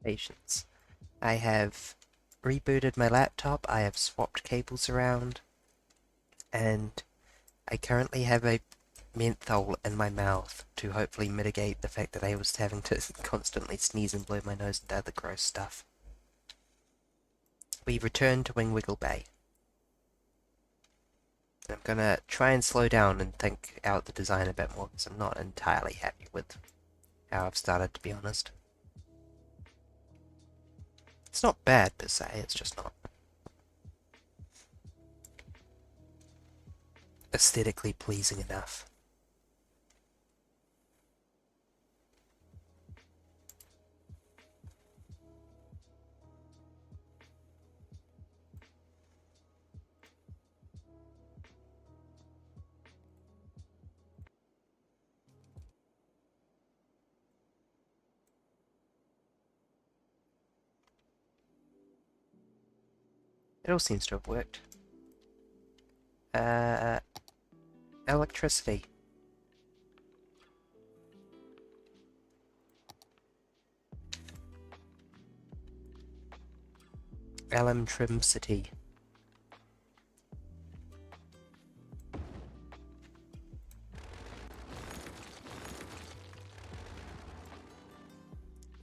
Patience. I have rebooted my laptop, I have swapped cables around, and I currently have a menthol in my mouth to hopefully mitigate the fact that I was having to constantly sneeze and blow my nose and other gross stuff. We return to Wingwiggle Bay. I'm gonna try and slow down and think out the design a bit more, because I'm not entirely happy with how I've started, to be honest. It's not bad per se, it's just not aesthetically pleasing enough. It all seems to have worked. Uh, Electricity. Alum Trim City.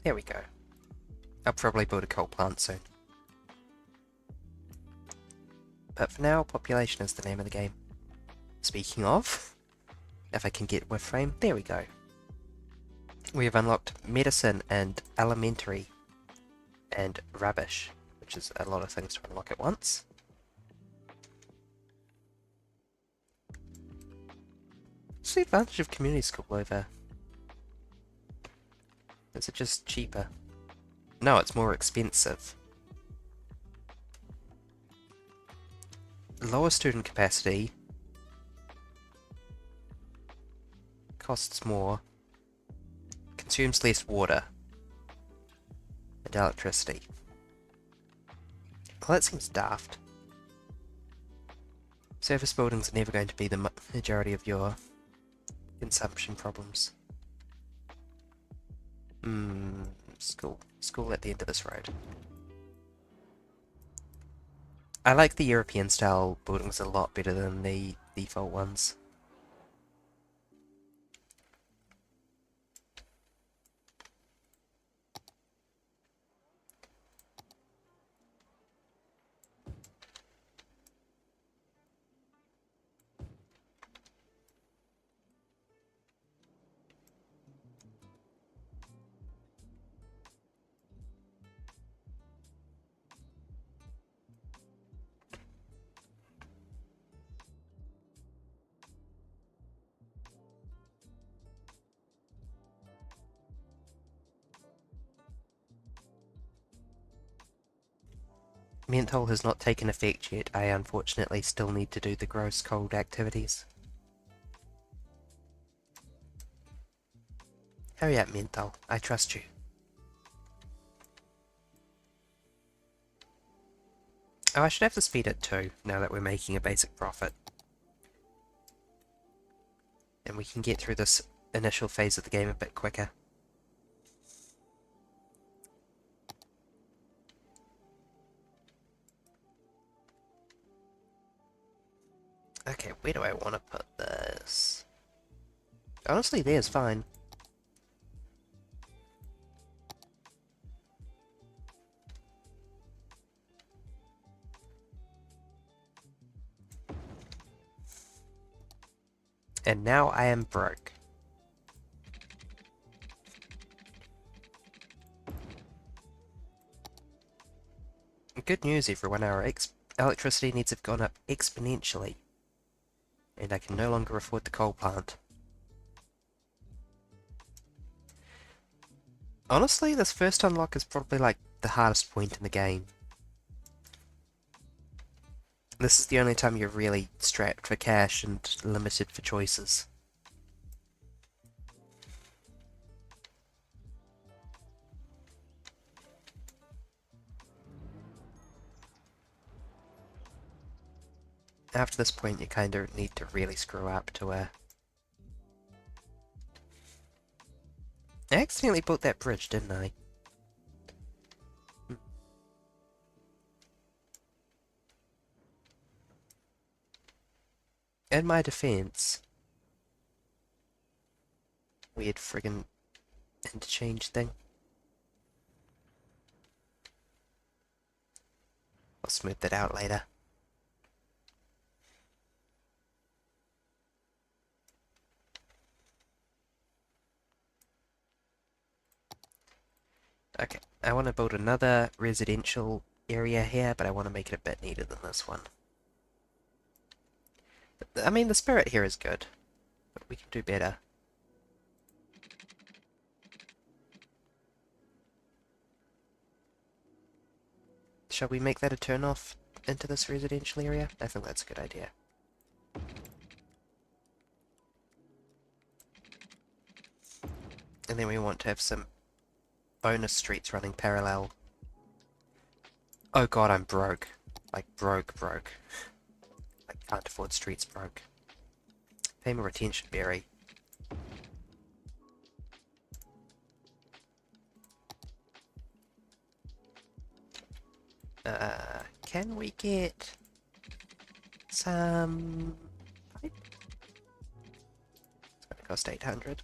There we go. I'll probably build a coal plant soon. But for now, population is the name of the game. Speaking of, if I can get with frame, there we go. We have unlocked medicine and elementary and rubbish, which is a lot of things to unlock at once. What's the advantage of community school over? Is it just cheaper? No, it's more expensive. Lower student capacity. Costs more. Consumes less water. And electricity. Well, that seems daft. Service buildings are never going to be the majority of your consumption problems. School. School at the end of this road. I like the European style buildings a lot better than the default ones. Menthol has not taken effect yet. I unfortunately still need to do the gross cold activities. Hurry up, Menthol. I trust you. Oh, I should have the speed at 2, now that we're making a basic profit. And we can get through this initial phase of the game a bit quicker. Okay, where do I want to put this? Honestly, there's fine. And now I am broke. Good news, everyone. Our electricity needs have gone up exponentially. And I can no longer afford the coal plant. Honestly, this first unlock is probably like the hardest point in the game. This is the only time you're really strapped for cash and limited for choices. After this point, you kind of need to really screw up to I accidentally built that bridge, didn't I? In my defense, weird friggin' interchange thing. I'll smooth that out later. Okay, I want to build another residential area here, but I want to make it a bit neater than this one. I mean, the spirit here is good, but we can do better. Shall we make that a turn-off into this residential area? I think that's a good idea. And then we want to have some bonus streets running parallel. Oh god, I'm broke. Like, broke. I can't afford streets broke. Payment retention berry. Can we get some pipe? It's gonna cost 800.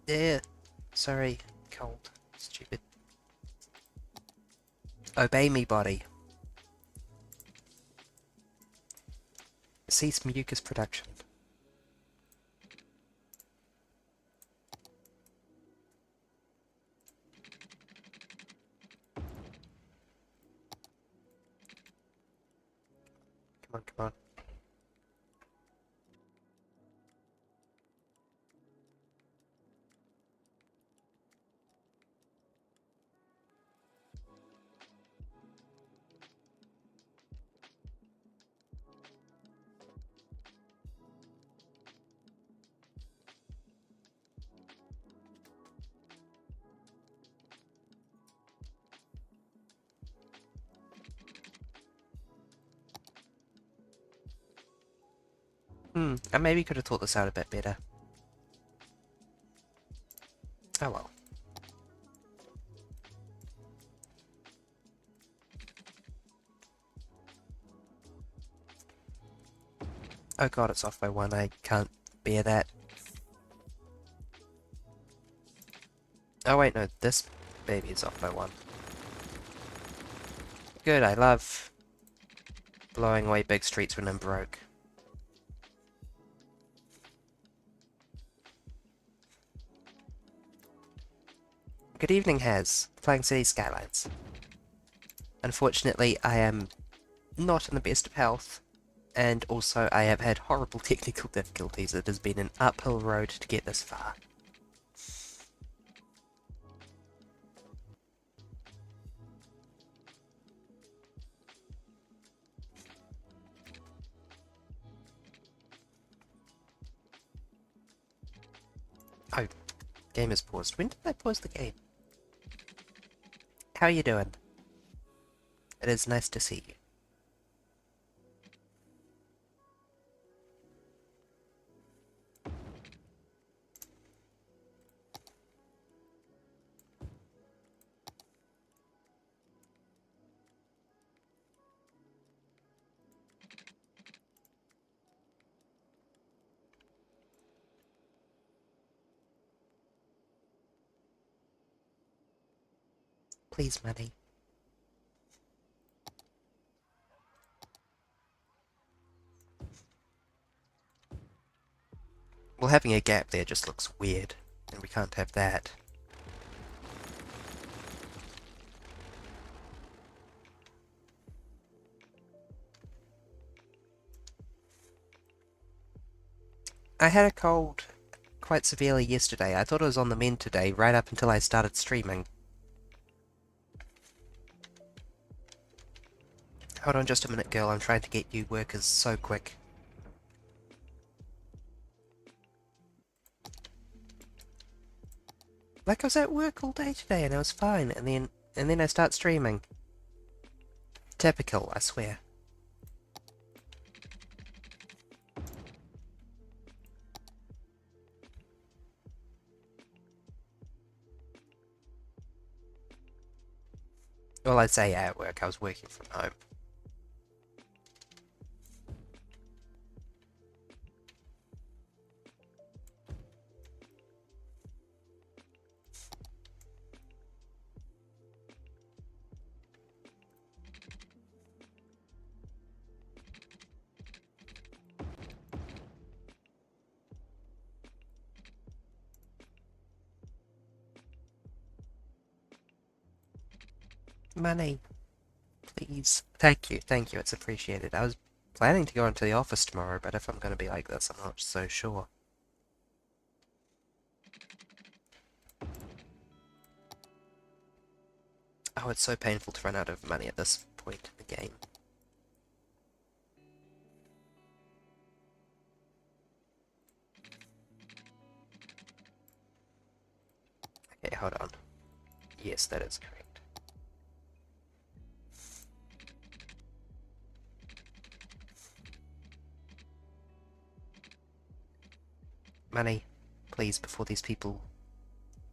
Yeah, sorry, cold, stupid. Obey me, body. Cease mucus production. Come on. I maybe could have thought this out a bit better. Oh well. Oh god, it's off by 1. I can't bear that. Oh wait, no, this baby is off by 1. Good, I love blowing away big streets when I'm broke. Good evening, Haz. Playing City Skylines. Unfortunately, I am not in the best of health, and also I have had horrible technical difficulties. It has been an uphill road to get this far. Oh, game is paused. When did I pause the game? How are you doing? It is nice to see you. Please, money. Well, having a gap there just looks weird, and we can't have that. I had a cold quite severely yesterday. I thought it was on the mend today, right up until I started streaming. Hold on just a minute, girl. I'm trying to get you workers so quick. Like, I was at work all day today and I was fine, and then I start streaming. Typical, I swear. Well, I'd say at work, I was working from home. Money, please. Thank you, it's appreciated. I was planning to go into the office tomorrow, but if I'm going to be like this, I'm not so sure. Oh, it's so painful to run out of money at this point in the game. Okay, hold on. Yes, that is correct. Money, please, before these people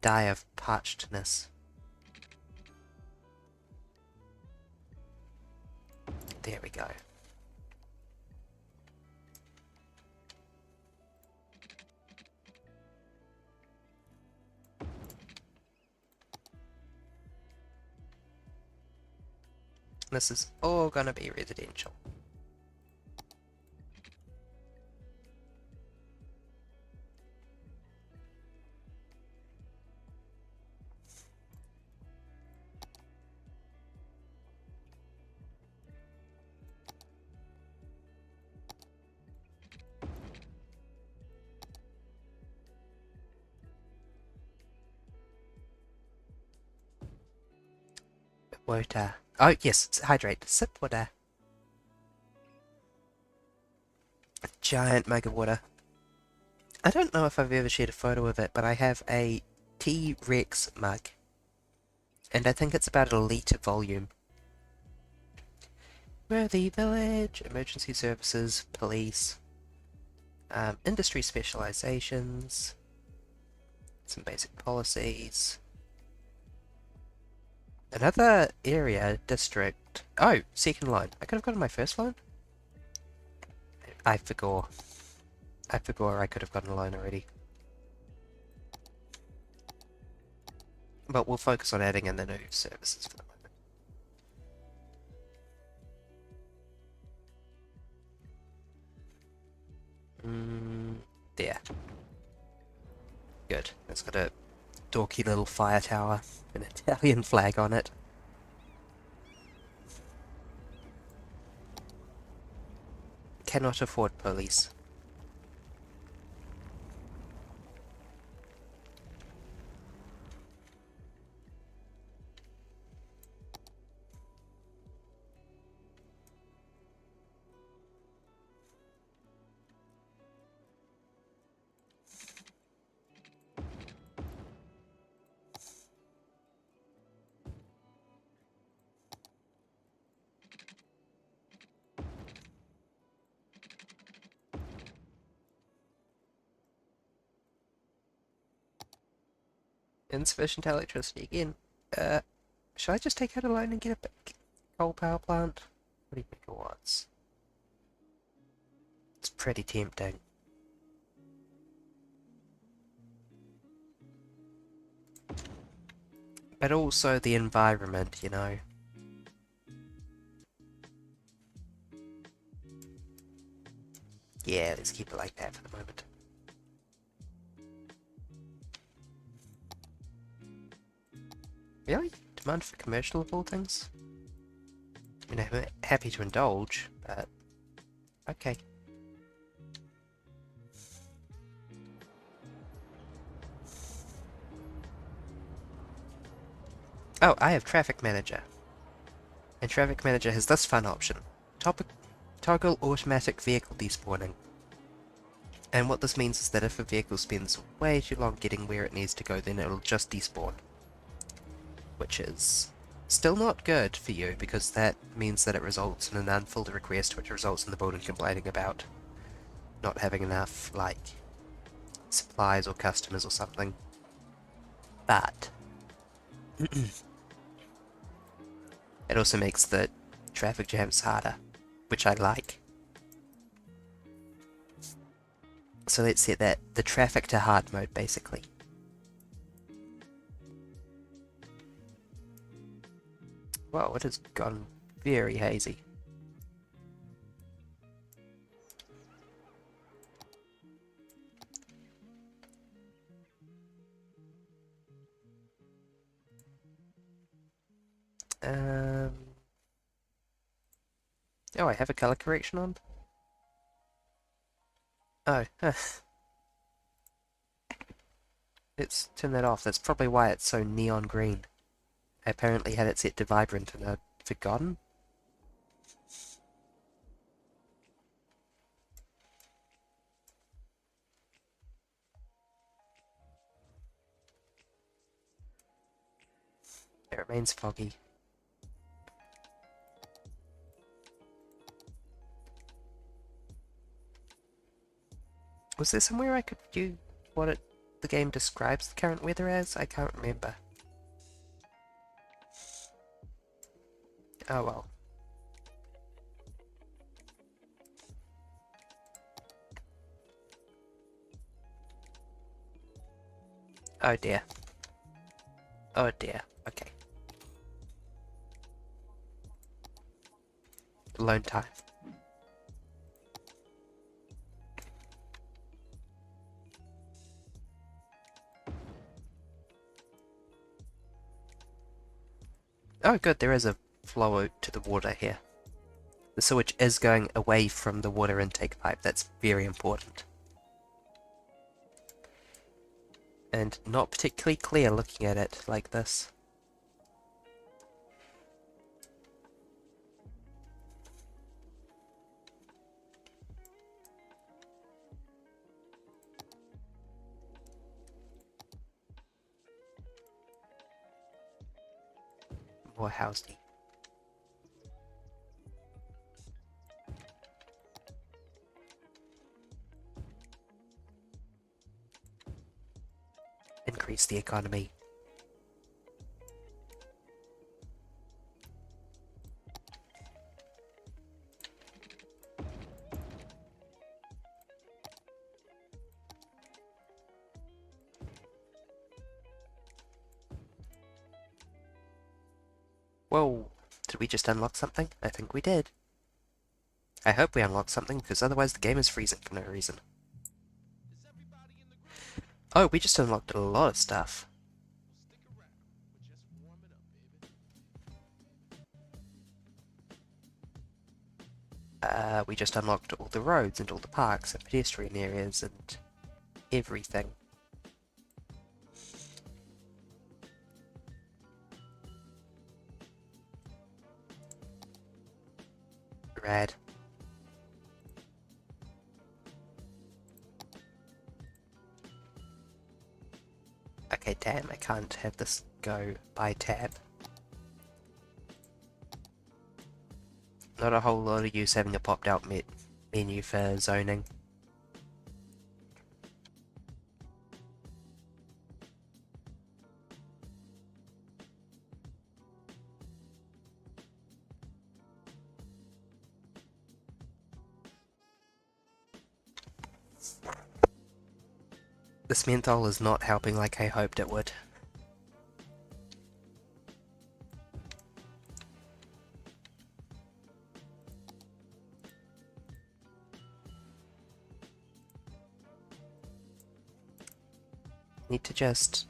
die of parchedness. There we go. This is all gonna be residential. Water. Oh, yes, hydrate. Sip water. A giant mug of water. I don't know if I've ever shared a photo of it, but I have a T-Rex mug. And I think it's about a litre volume. Worthy Village, emergency services, police, industry specializations, some basic policies. Another area, district. Oh, second line. I could have gotten my first line? I forgot. I forgot I could have gotten a line already. But we'll focus on adding in the new services for the moment. There. Good. It's got a dorky little fire tower, an Italian flag on it. Cannot afford police. Insufficient electricity again. Should I just take out a line and get a coal power plant? What do you think it was? It's pretty tempting. But also the environment, you know. Yeah, let's keep it like that for the moment. Really? Demand for commercial of all things? I mean, I'm happy to indulge, but... okay. Oh, I have Traffic Manager. And Traffic Manager has this fun option. Toggle automatic vehicle despawning. And what this means is that if a vehicle spends way too long getting where it needs to go, then it'll just despawn. Which is still not good for you, because that means that it results in an unfilled request, which results in the building complaining about not having enough, like, supplies or customers or something. But It also makes the traffic jams harder, which I like. So let's set that, the traffic to hard mode, basically. Wow, it has gone very hazy. Um... Oh, I have a color correction on? Oh, let's turn that off. That's probably why it's so neon green. I apparently had it set to vibrant and I'd forgotten. It remains foggy. Was there somewhere I could view what the game describes the current weather as? I can't remember. Oh well. Oh dear. Oh dear. Okay. Alone time. Oh good, there is a flow out to the water here. The sewage is going away from the water intake pipe. That's very important. And not particularly clear looking at it like this. More housey. Increase the economy. Whoa, did we just unlock something? I think we did. I hope we unlocked something, because otherwise the game is freezing for no reason. Oh, we just unlocked a lot of stuff. We just unlocked all the roads and all the parks and pedestrian areas and everything. Rad. Okay, damn, I can't have this go by tab. Not a whole lot of use having a popped out menu for zoning. This menthol is not helping like I hoped it would. Need to just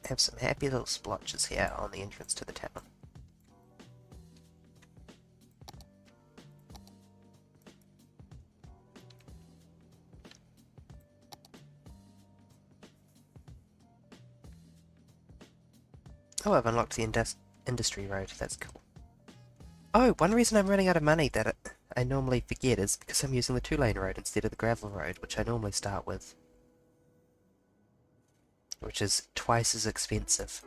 have some happy little splotches here on the entrance to the town. Oh, I've unlocked the industry road, that's cool. Oh, one reason I'm running out of money that I normally forget is because I'm using the 2-lane road instead of the gravel road, which I normally start with. Which is twice as expensive.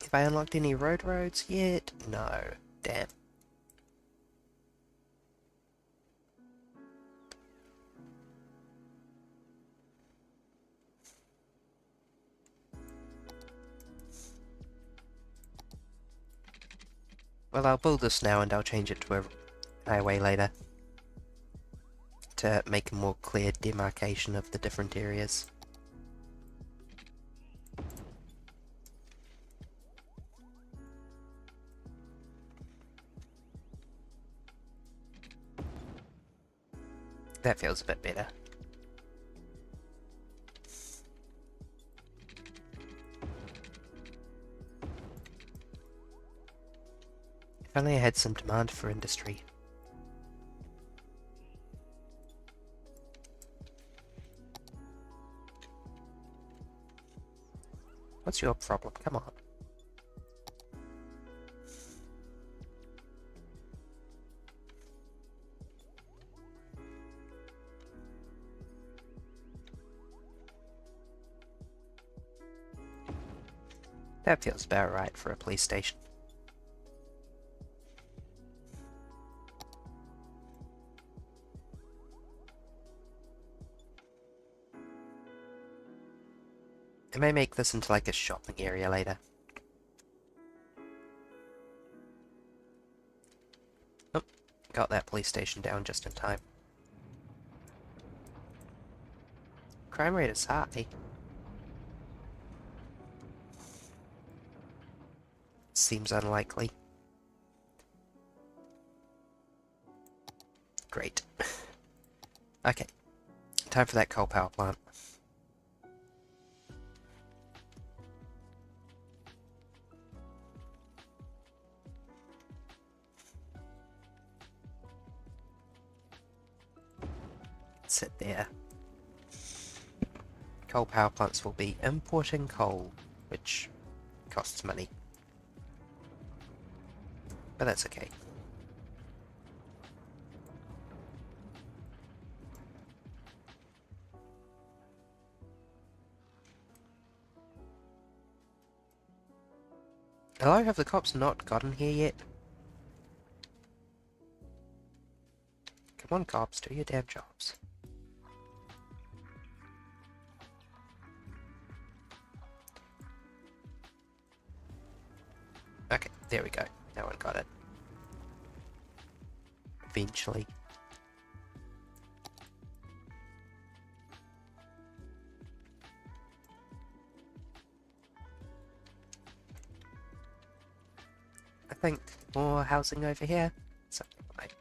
Have I unlocked any roads yet? No. Damn. Well, I'll build this now and I'll change it to a highway later to make a more clear demarcation of the different areas. That feels a bit better. If only I had some demand for industry. What's your problem? Come on. That feels about right for a police station. I may make this into like a shopping area later. Oh, got that police station down just in time. Crime rate is high. Seems unlikely. Great. Okay, time for that coal power plant. Sit there. Coal power plants will be importing coal, which costs money. But that's okay. Hello, have the cops not gotten here yet? Come on, cops, do your damn jobs. Okay, there we go. No one got it. Eventually. I think more housing over here. Something like.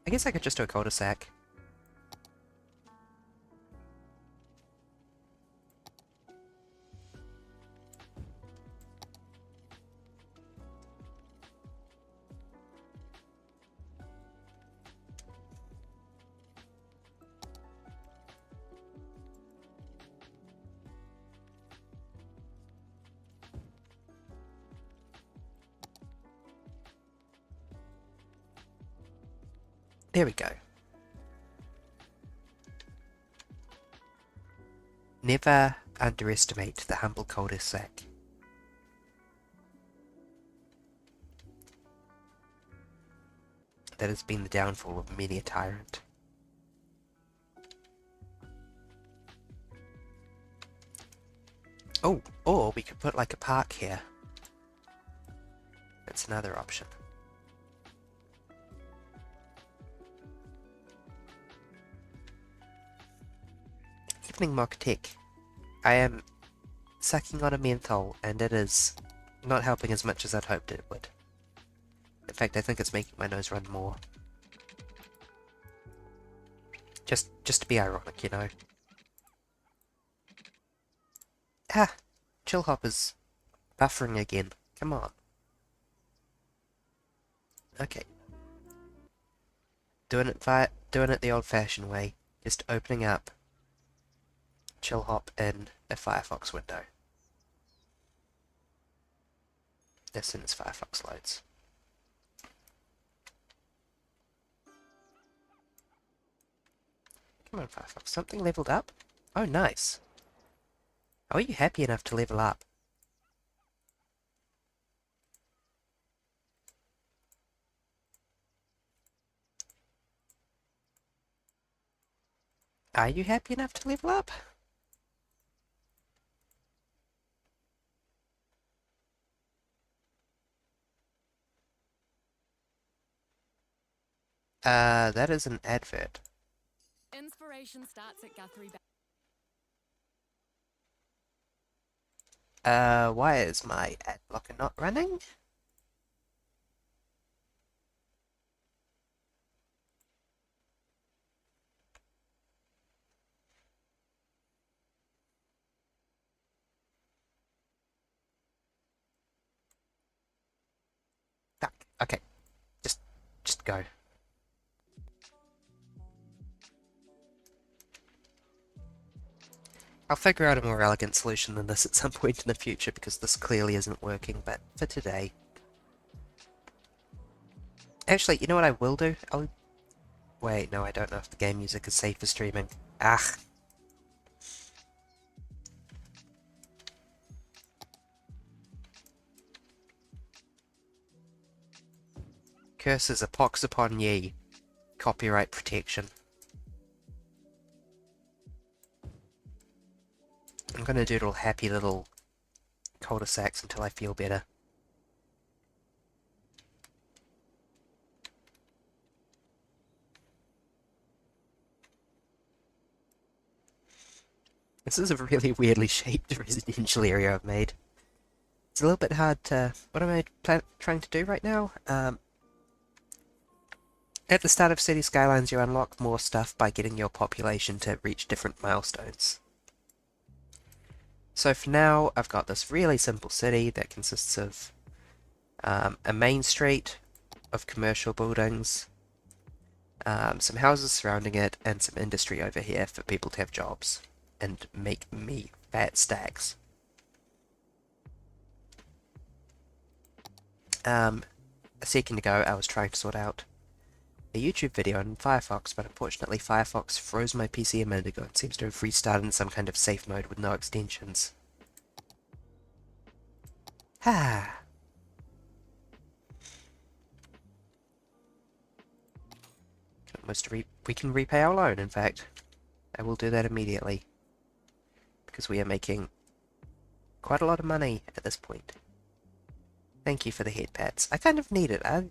I guess I could just do a cul-de-sac. There we go. Never underestimate the humble cul-de-sac. That has been the downfall of many a tyrant. Oh, or we could put like a park here. That's another option. Evening Mock Tech. I am sucking on a menthol and it is not helping as much as I'd hoped it would. In fact, I think it's making my nose run more. Just to be ironic, you know. Ah! Chill Hop is buffering again. Come on. Okay. Doing it the old-fashioned way. Just opening up Chill Hop in a Firefox window. As soon as Firefox loads. Come on, Firefox. Something leveled up? Oh, nice. Are you happy enough to level up? Are you happy enough to level up? That is an advert. Inspiration starts at Guthrie. Why is my ad blocker not running? Fuck. Okay, just go. I'll figure out a more elegant solution than this at some point in the future because this clearly isn't working, but for today. Actually, you know what I will do? Wait, no, I don't know if the game music is safe for streaming. Ah. Curses a pox upon ye. Copyright protection. I'm gonna doodle happy little cul-de-sacs until I feel better. This is a really weirdly shaped residential area I've made. It's a little bit hard to... What am I trying to do right now? At the start of City Skylines, you unlock more stuff by getting your population to reach different milestones. So for now, I've got this really simple city that consists of a main street of commercial buildings, some houses surrounding it, and some industry over here for people to have jobs and make me fat stacks. A second ago, I was trying to sort out a YouTube video on Firefox, but unfortunately Firefox froze my PC a minute ago and seems to have restarted in some kind of safe mode with no extensions. Ah. We can repay our loan, in fact. I will do that immediately. Because we are making quite a lot of money at this point. Thank you for the head pats. I kind of need it. I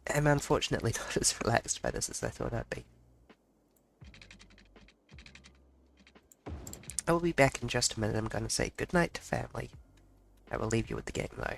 am unfortunately not as relaxed by this as I thought I'd be. I will be back in just a minute. I'm going to say goodnight to family. I will leave you with the game, though.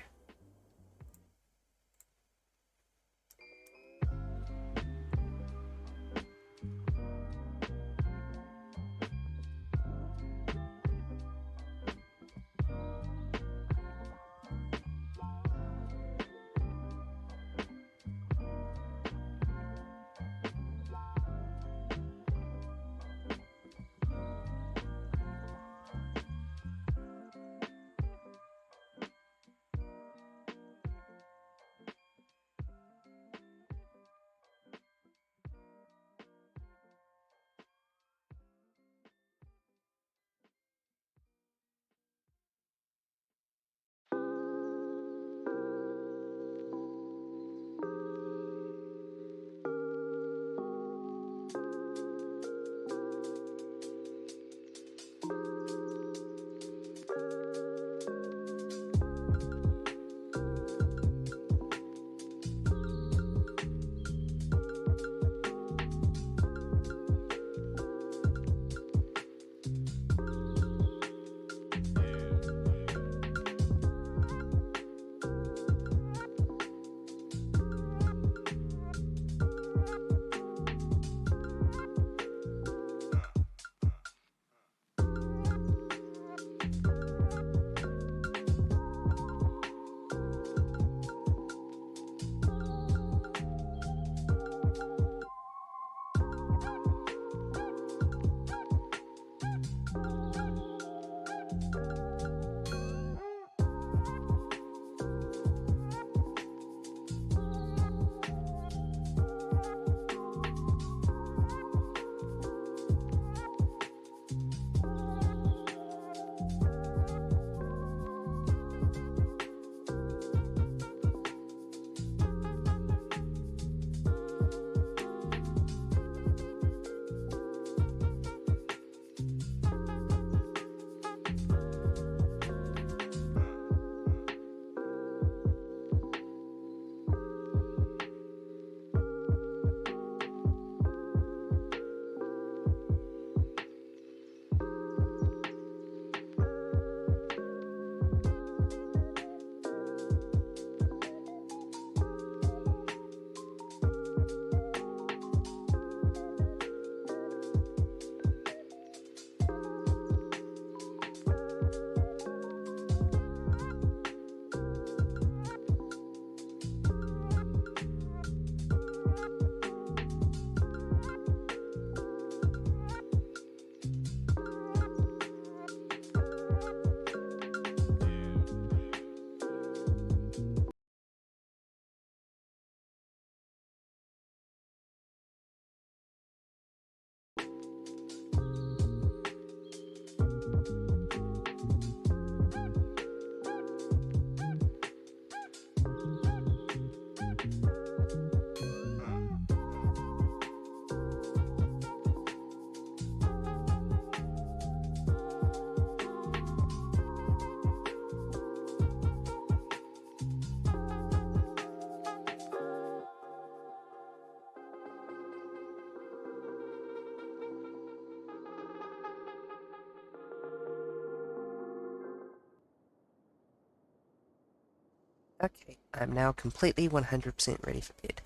Okay, I'm now completely 100% ready for bed.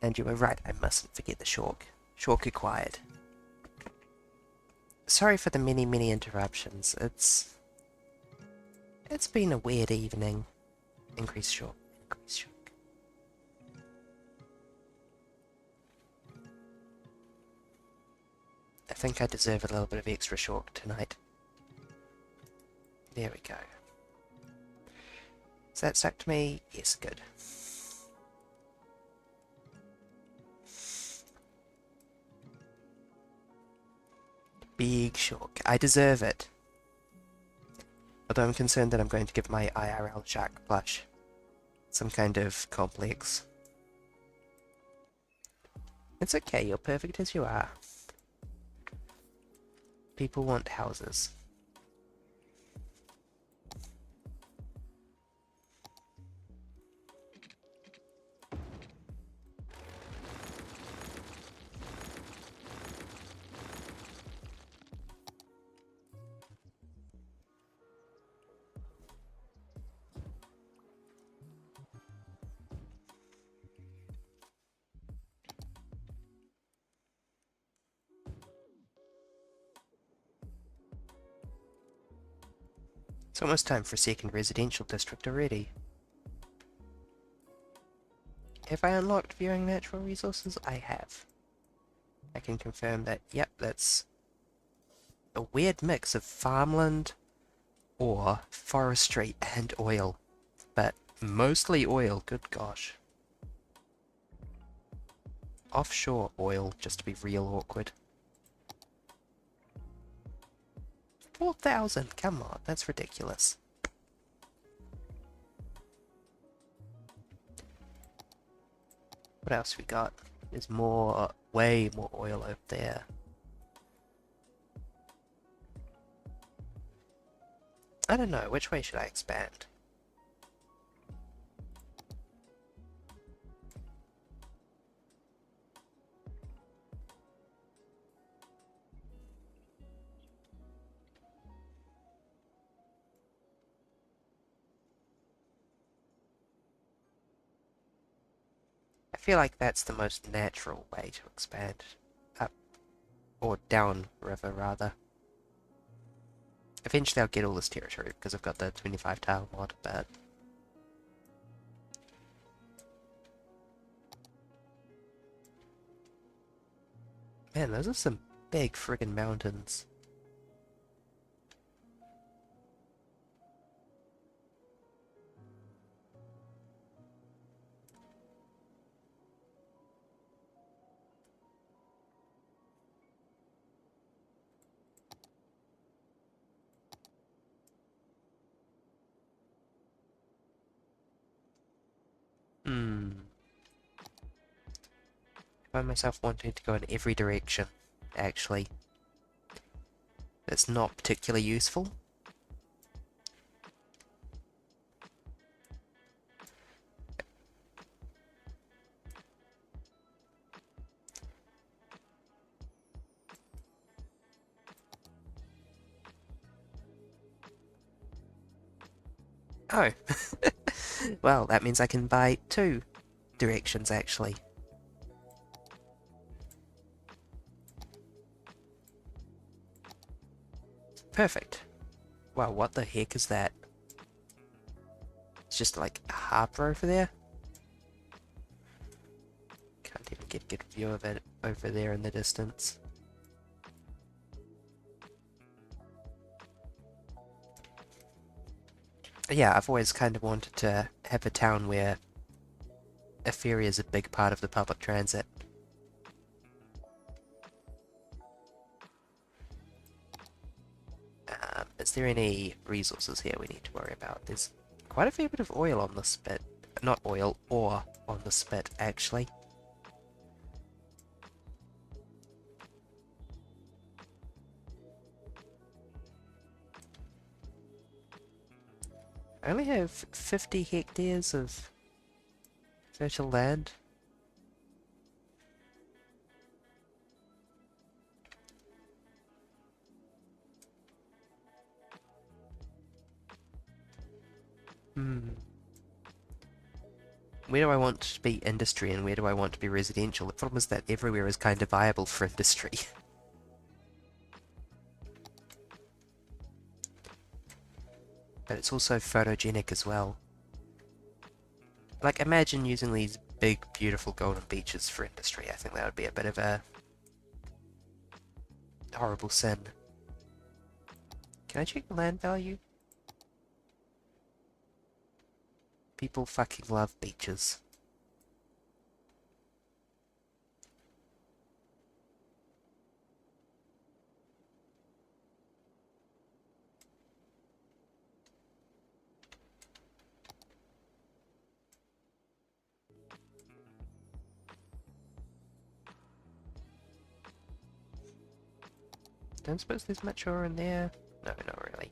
And you were right, I mustn't forget the Shork. Shork acquired. Sorry for the many interruptions. It's been a weird evening. Increase Shork. Increase Shork. I think I deserve a little bit of extra Shork tonight. There we go. Is that stuck to me? Yes, good. Big Shork. I deserve it. Although I'm concerned that I'm going to give my IRL shark plush some kind of complex. It's okay, you're perfect as you are. People want houses. It's almost time for a second residential district already. Have I unlocked viewing natural resources? I have. I can confirm that, yep, that's a weird mix of farmland, ore, forestry, and oil. But mostly oil, good gosh. Offshore oil, just to be real awkward. 4,000, come on, that's ridiculous. What else we got? There's more, way more oil over there. I don't know, which way should I expand? I feel like that's the most natural way to expand. Up, or down river, rather. Eventually I'll get all this territory because I've got the 25 tile mod, but... Man, those are some big friggin' mountains. Hmm. I find myself wanting to go in every direction, actually. That's not particularly useful. Oh. Well, that means I can buy two directions, actually. Perfect. Wow, what the heck is that? It's just like a harbour over there? Can't even get a good view of it over there in the distance. Yeah, I've always kind of wanted to have a town where a ferry is a big part of the public transit. Is there any resources here we need to worry about? There's quite a fair bit of oil on the spit. Not oil, ore on the spit, actually. I only have 50 hectares of fertile land. Hmm. where do I want to be industry and where do I want to be residential? The problem is that everywhere is kind of viable for industry. But it's also photogenic as well. Like, imagine using these big, beautiful golden beaches for industry. I think that would be a bit of a horrible sin. Can I check the land value? People fucking love beaches. Don't suppose there's much ore in there? No, not really.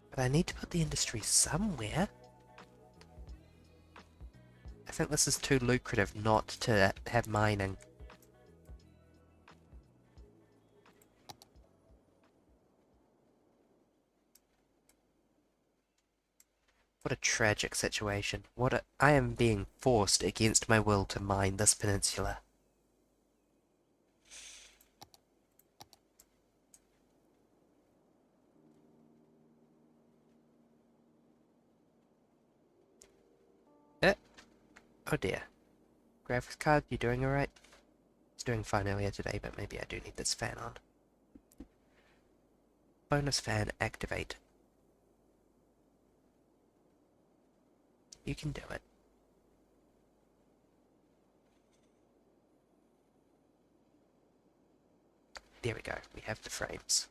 But I need to put the industry somewhere. I think this is too lucrative not to have mining. What a tragic situation. I am being forced against my will to mine this peninsula. Oh dear. Graphics card, you doing alright? It's doing fine earlier today, but maybe I do need this fan on. Bonus fan activate. You can do it. There we go, we have the frames.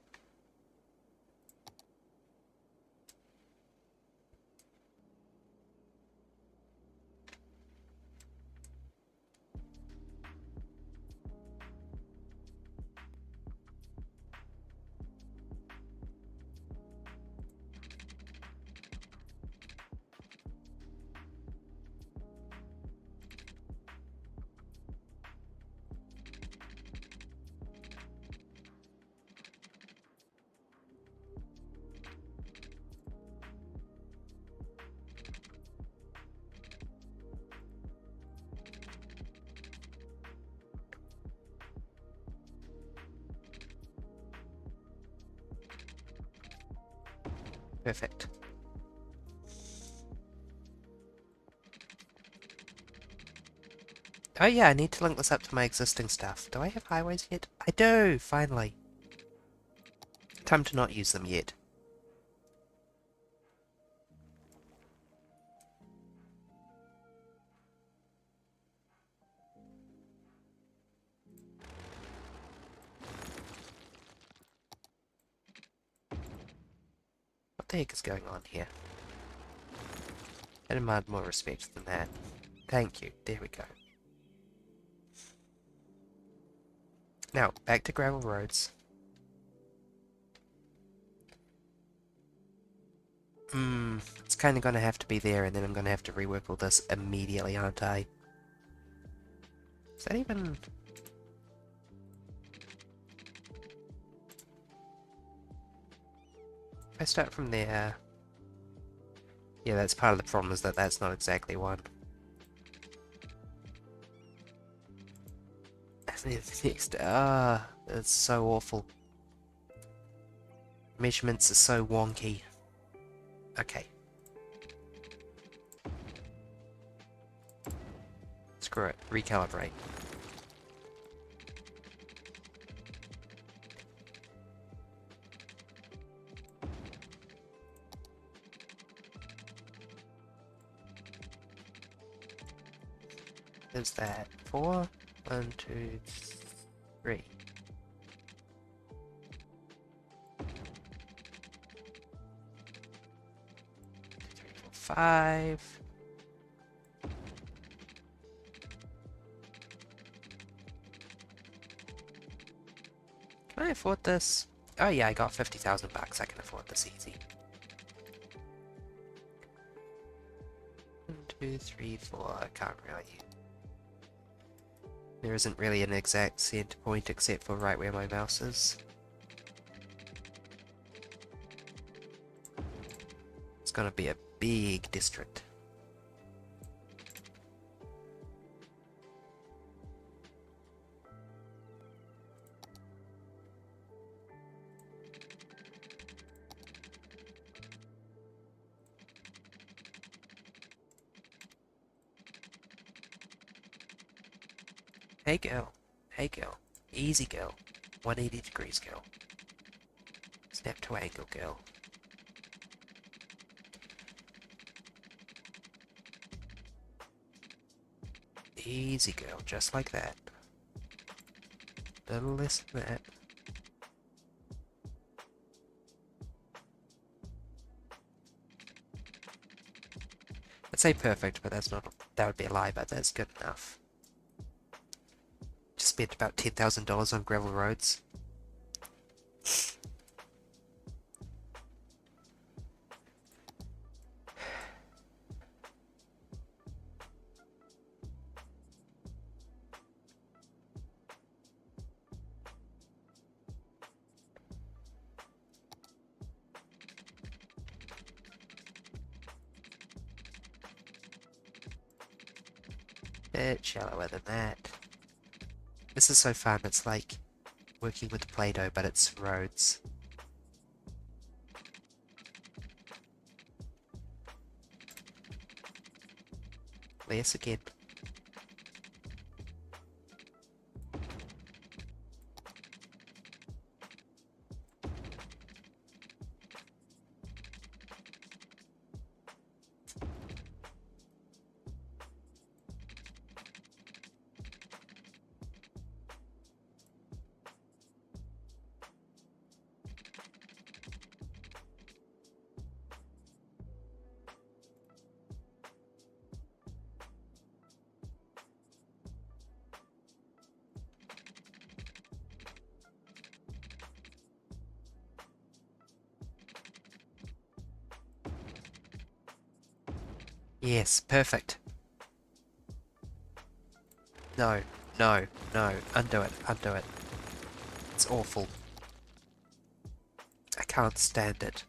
Perfect. Oh yeah, I need to link this up to my existing stuff. Do I have highways yet? I do, finally. Time to not use them yet. What the heck is going on here? I demand more respect than that. Thank you. There we go. Now, back to gravel roads. It's kind of going to have to be there, and then I'm going to have to rework all this immediately, aren't I? Is that even... If I start from there... Yeah, that's part of the problem, is that that's not exactly one. And then the next... it's so awful. Measurements are so wonky. Okay. Screw it. Recalibrate. Is that 4? 1, 2, 3. 5. Can I afford this? Oh yeah, I got 50,000 bucks. I can afford this easy. 1, 2, 3, 4. I can't really. There isn't really an exact center point except for right where my mouse is. It's gonna be a big district. Hey girl. Hey girl. Easy girl. 180 degrees girl. Snap to angle girl. Easy girl, just like that. Little less than that. I'd say perfect, but that's not. That would be a lie, but that's good enough. Just spent about $10,000 on gravel roads. Bit shallower than that. This is so fun. It's like working with Play-Doh, but it's roads. Less again. Yes, perfect. No, no, no. Undo it, undo it. It's awful. I can't stand it.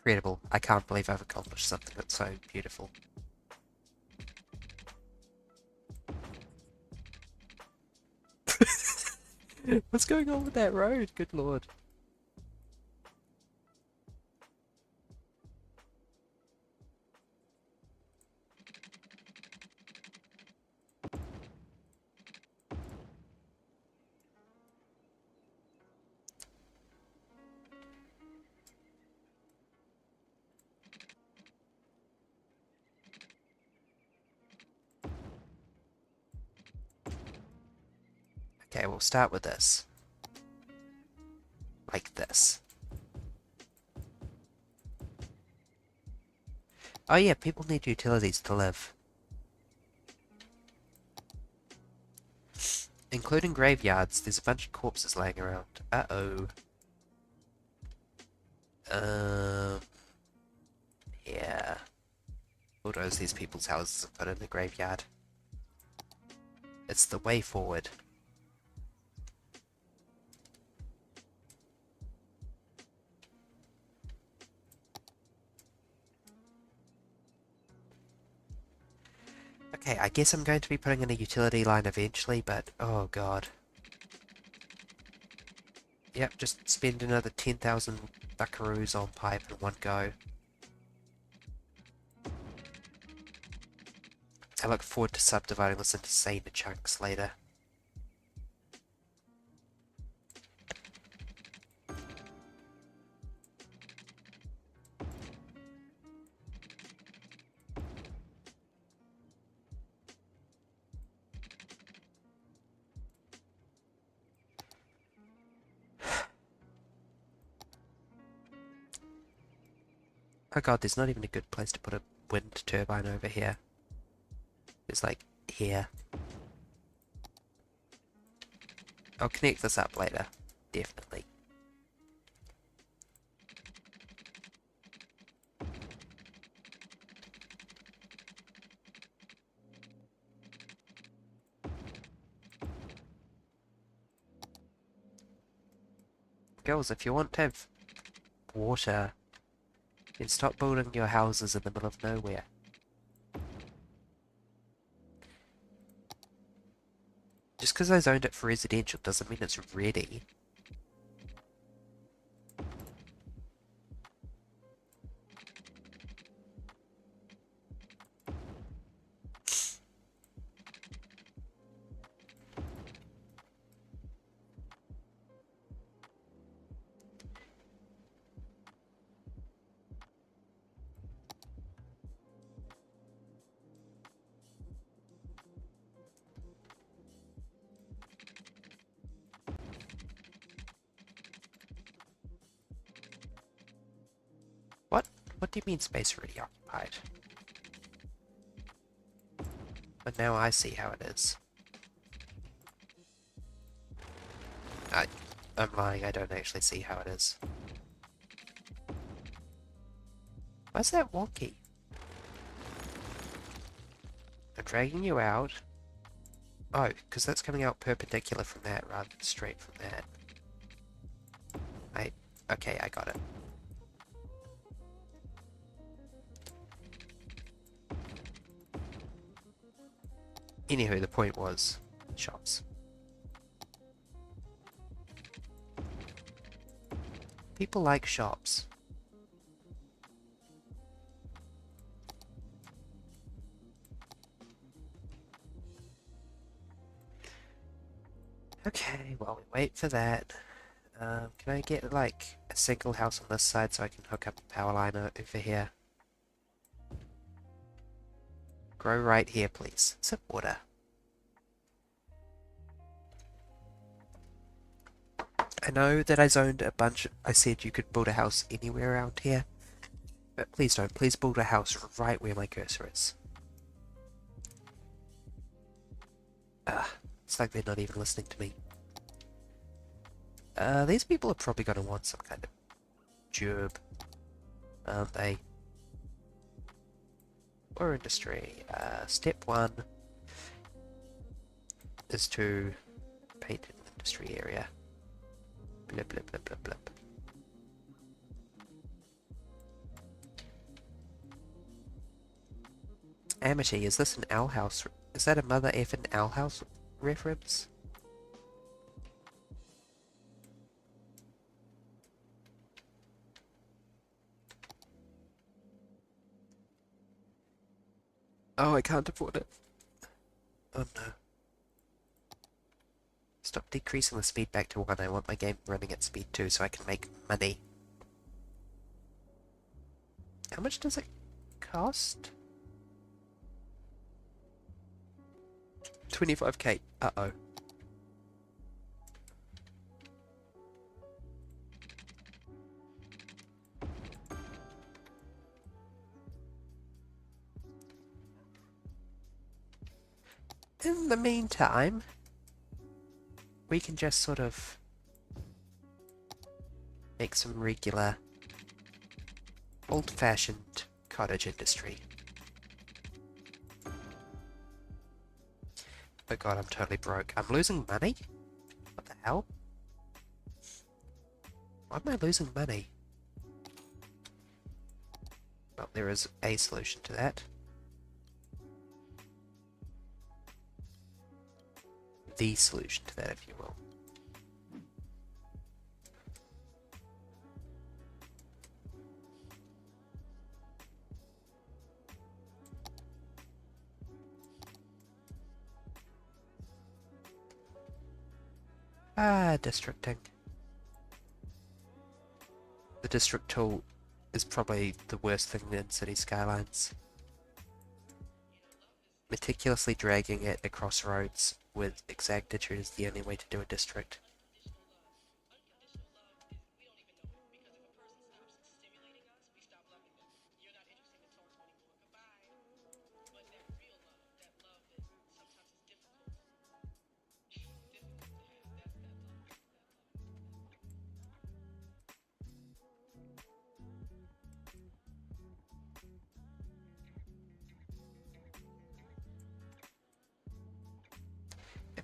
Incredible. I can't believe I've accomplished something that's so beautiful. What's going on with that road? Good lord. Okay, we'll start with this. Like this. Oh yeah, people need utilities to live. Including graveyards, there's a bunch of corpses laying around. Uh-oh. Um... Yeah. Bulldoze these people's houses and put in the graveyard. It's the way forward. Okay, I guess I'm going to be putting in a utility line eventually, but oh god. Yep, just spend another 10,000 buckaroos on pipe in one go. I look forward to subdividing this into insane chunks later. Oh god, there's not even a good place to put a wind turbine over here. It's like here. I'll connect this up later, definitely. Girls, if you want to have water, then stop building your houses in the middle of nowhere. Just because I zoned it for residential doesn't mean it's ready. What? What do you mean space already occupied? But now I see how it is. I'm lying, I don't actually see how it is. Why's that wonky? I'm dragging you out. Oh, because that's coming out perpendicular from that rather than straight from that. Okay, I got it. Anywho, the point was shops. People like shops. Okay, while we wait for that, can I get like a single house on this side so I can hook up a power line over here? Grow right here, please. Sip water. I know that I zoned a bunch. I said you could build a house anywhere around here, but please don't. Please build a house right where my cursor is. It's like they're not even listening to me. These people are probably going to want some kind of job, aren't they? Or industry. Step 1 is to paint an industry area. Blip, blip, blip, blip, blip. Amity, is this an owl house? Is that a mother effing owl house reference? Oh, I can't afford it. Oh no. Stop decreasing the speed back to 1. I want my game running at speed 2 so I can make money. How much does it cost? 25k. Uh-oh. In the meantime, we can just sort of make some regular old-fashioned cottage industry. Oh god, I'm totally broke. I'm losing money? What the hell? Why am I losing money? Well, there is a solution to that. The solution to that, if you will. Districting. The district tool is probably the worst thing in City Skylines. Meticulously dragging it across roads with exactitude is the only way to do a district.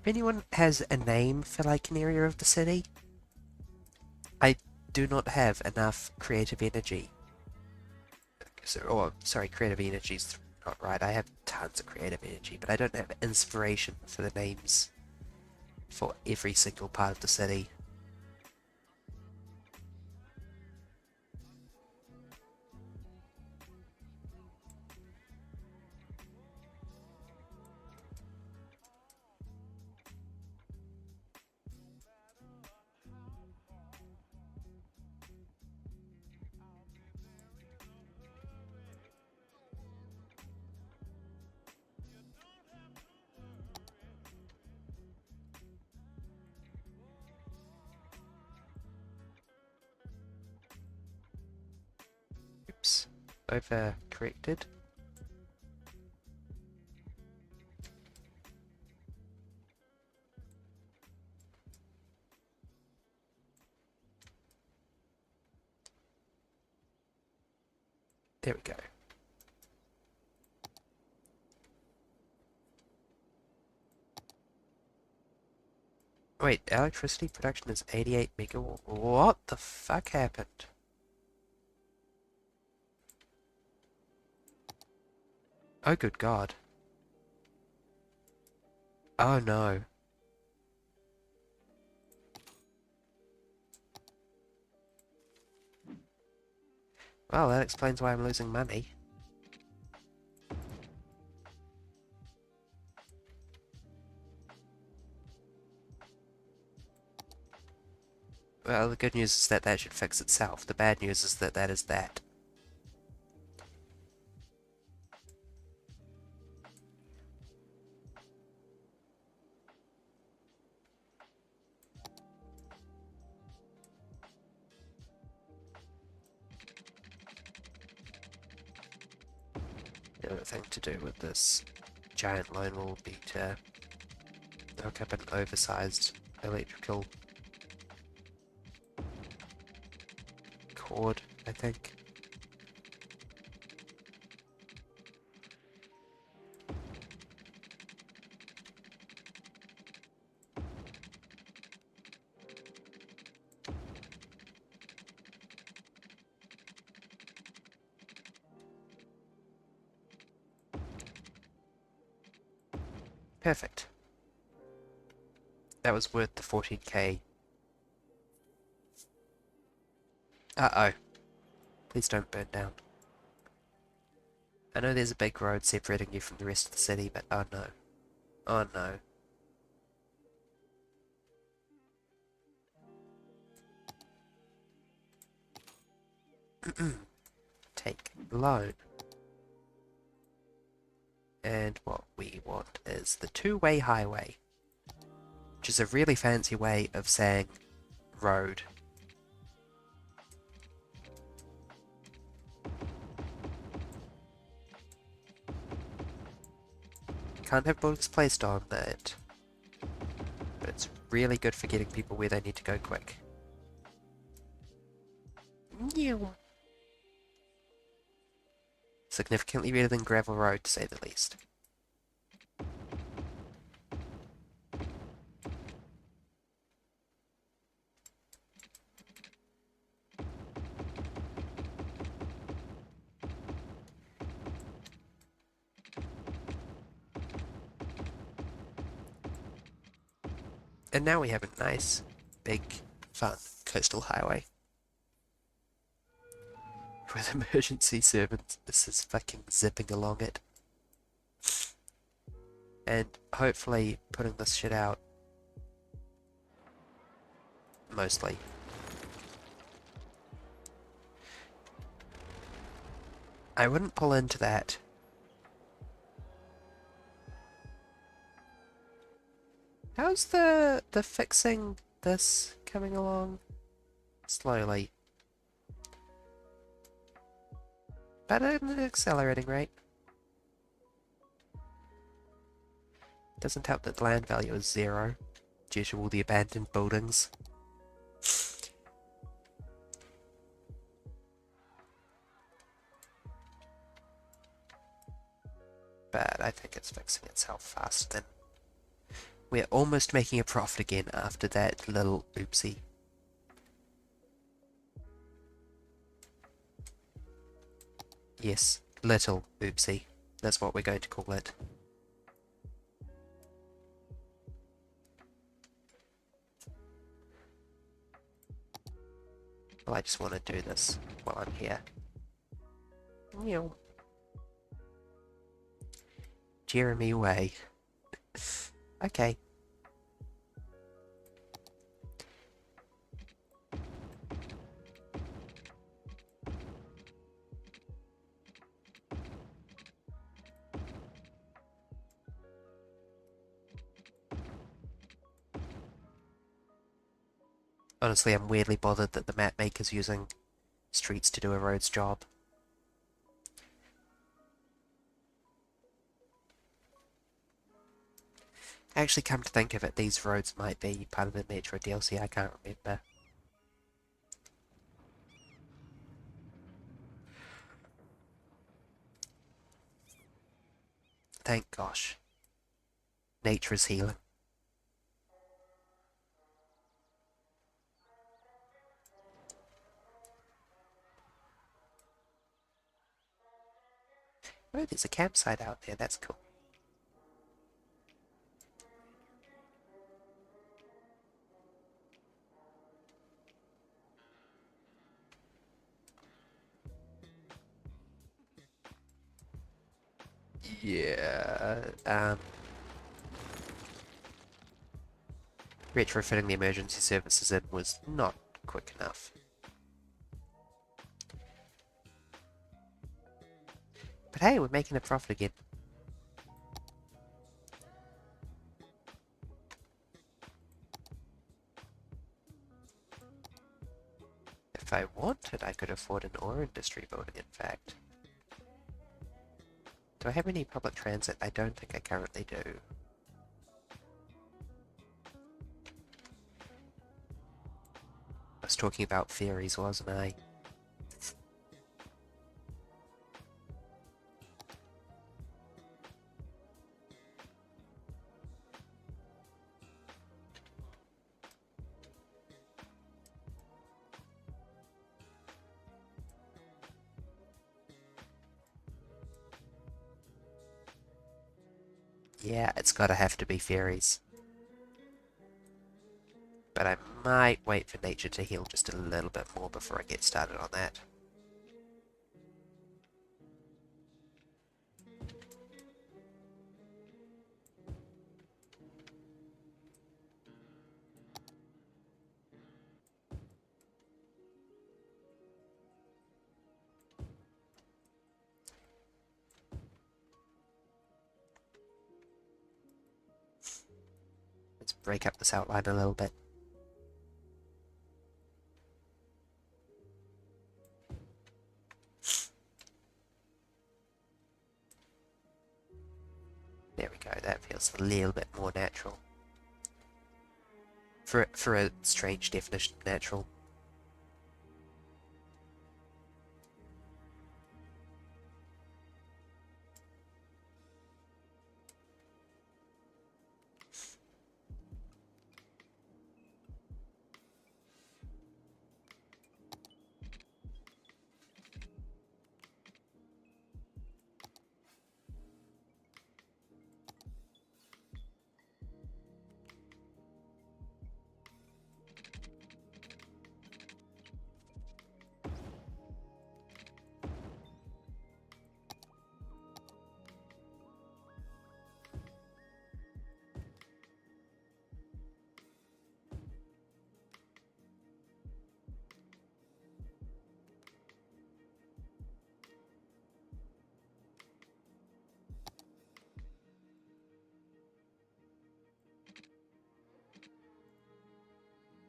If anyone has a name for like an area of the city, I do not have enough creative energy. Sorry, creative energy's not right. I have tons of creative energy, but I don't have inspiration for the names for every single part of the city. Oops, overcorrected. There we go. Wait, electricity production is 88 megawatt. What the fuck happened? Oh, good God. Oh no. Well, that explains why I'm losing money. Well, the good news is that that should fix itself. The bad news is that that is that. The other thing to do with this giant loan will be to hook up an oversized electrical cord, I think. Perfect. That was worth the 14k. Uh-oh. Please don't burn down. I know there's a big road separating you from the rest of the city, but oh no. Oh no. Take loan. And what we want is the two-way highway, which is a really fancy way of saying road. Can't have bullets placed on it, but it's really good for getting people where they need to go quick. Significantly better than gravel road, to say the least. And now we have a nice, big, fun coastal highway. With emergency services fucking zipping along it. And hopefully putting this shit out. Mostly. I wouldn't pull into that. How's the fixing this coming along? Slowly. But at an accelerating rate. Doesn't help that the land value is 0 due to all the abandoned buildings. But I think it's fixing itself faster than We're almost making a profit again after that little oopsie. Yes, little oopsie. That's what we're going to call it. Well, I just want to do this while I'm here. Meow. Jeremy way. Okay. Honestly, I'm weirdly bothered that the map maker's using streets to do a roads job. Actually, come to think of it, these roads might be part of the Metro DLC, I can't remember. Thank gosh. Nature is healing. Oh, there's a campsite out there, that's cool. Yeah, retrofitting the emergency services in was not quick enough. But hey, we're making a profit again. If I wanted, I could afford an ore industry building, in fact. Do I have any public transit? I don't think I currently do. I was talking about ferries, wasn't I? Yeah, it's gotta have to be ferries. But I might wait for nature to heal just a little bit more before I get started on that. Let's break up this outline a little bit. There we go, that feels a little bit more natural. For a strange definition of natural.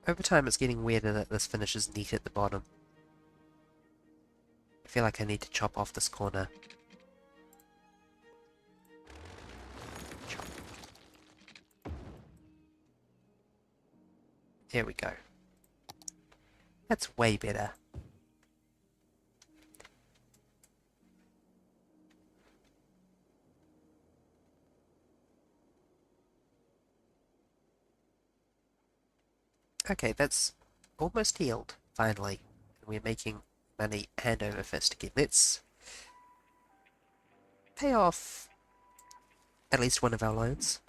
Over time it's getting weirder that this finishes neat at the bottom. I feel like I need to chop off this corner. Chop. There we go. That's way better. Okay, that's almost healed, finally. We're making money hand over fist again. Let's pay off at least one of our loans.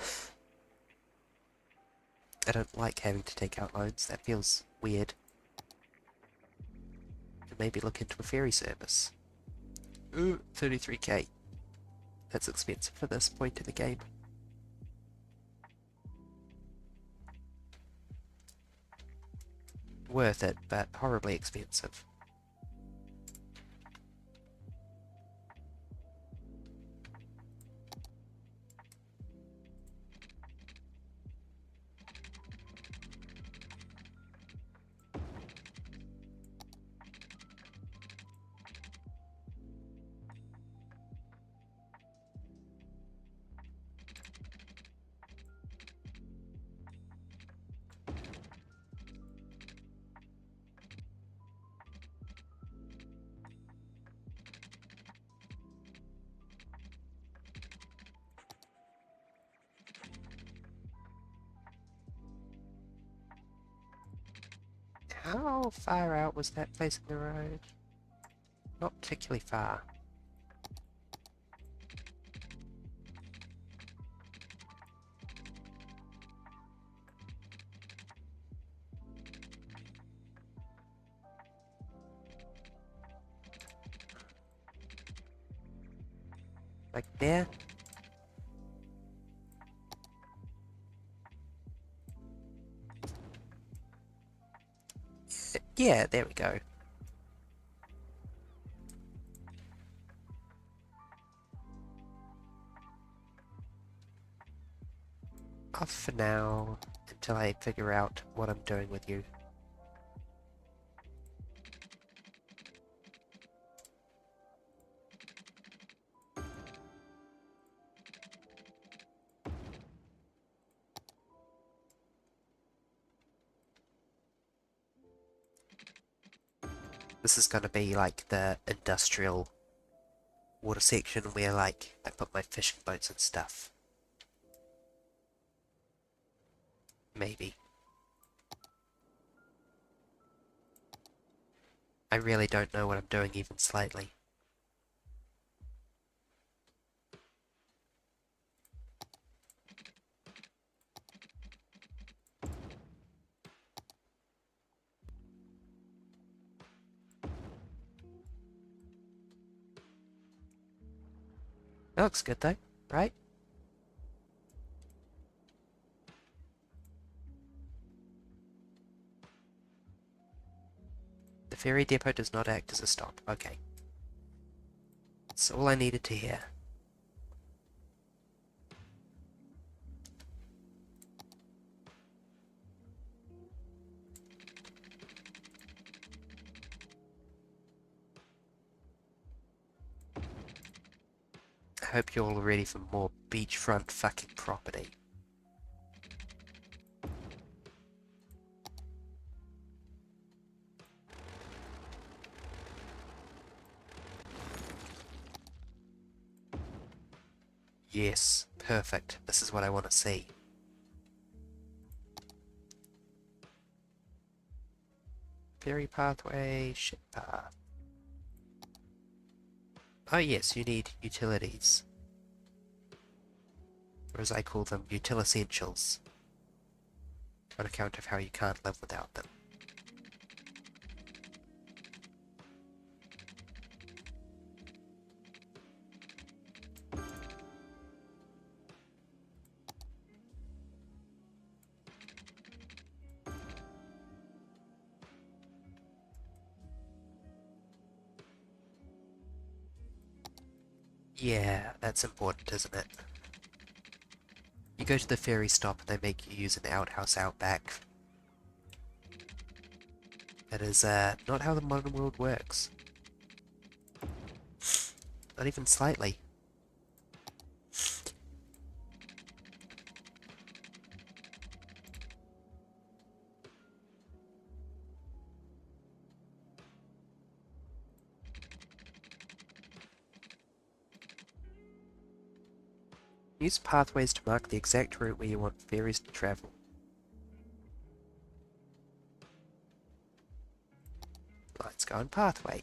I don't like having to take out loans, that feels weird. And maybe look into a ferry service. Ooh, 33k. That's expensive for this point in the game. Worth it, but horribly expensive. How far out was that place in the road? Not particularly far. Like there? Yeah, there we go. Off for now, until I figure out what I'm doing with you. This is gonna be like the industrial water section where like I put my fishing boats and stuff. Maybe. I really don't know what I'm doing even slightly. That looks good though, right? The ferry depot does not act as a stop. Okay. That's all I needed to hear. I hope you're all ready for more beachfront fucking property. Yes, perfect. This is what I want to see. Ferry pathway, ship path. Oh yes, you need utilities. Or as I call them, utilessentials. On account of how you can't live without them. Yeah, that's important, isn't it? You go to the ferry stop and they make you use an outhouse out back. That is, not how the modern world works. Not even slightly. Use pathways to mark the exact route where you want ferries to travel. Go on pathway.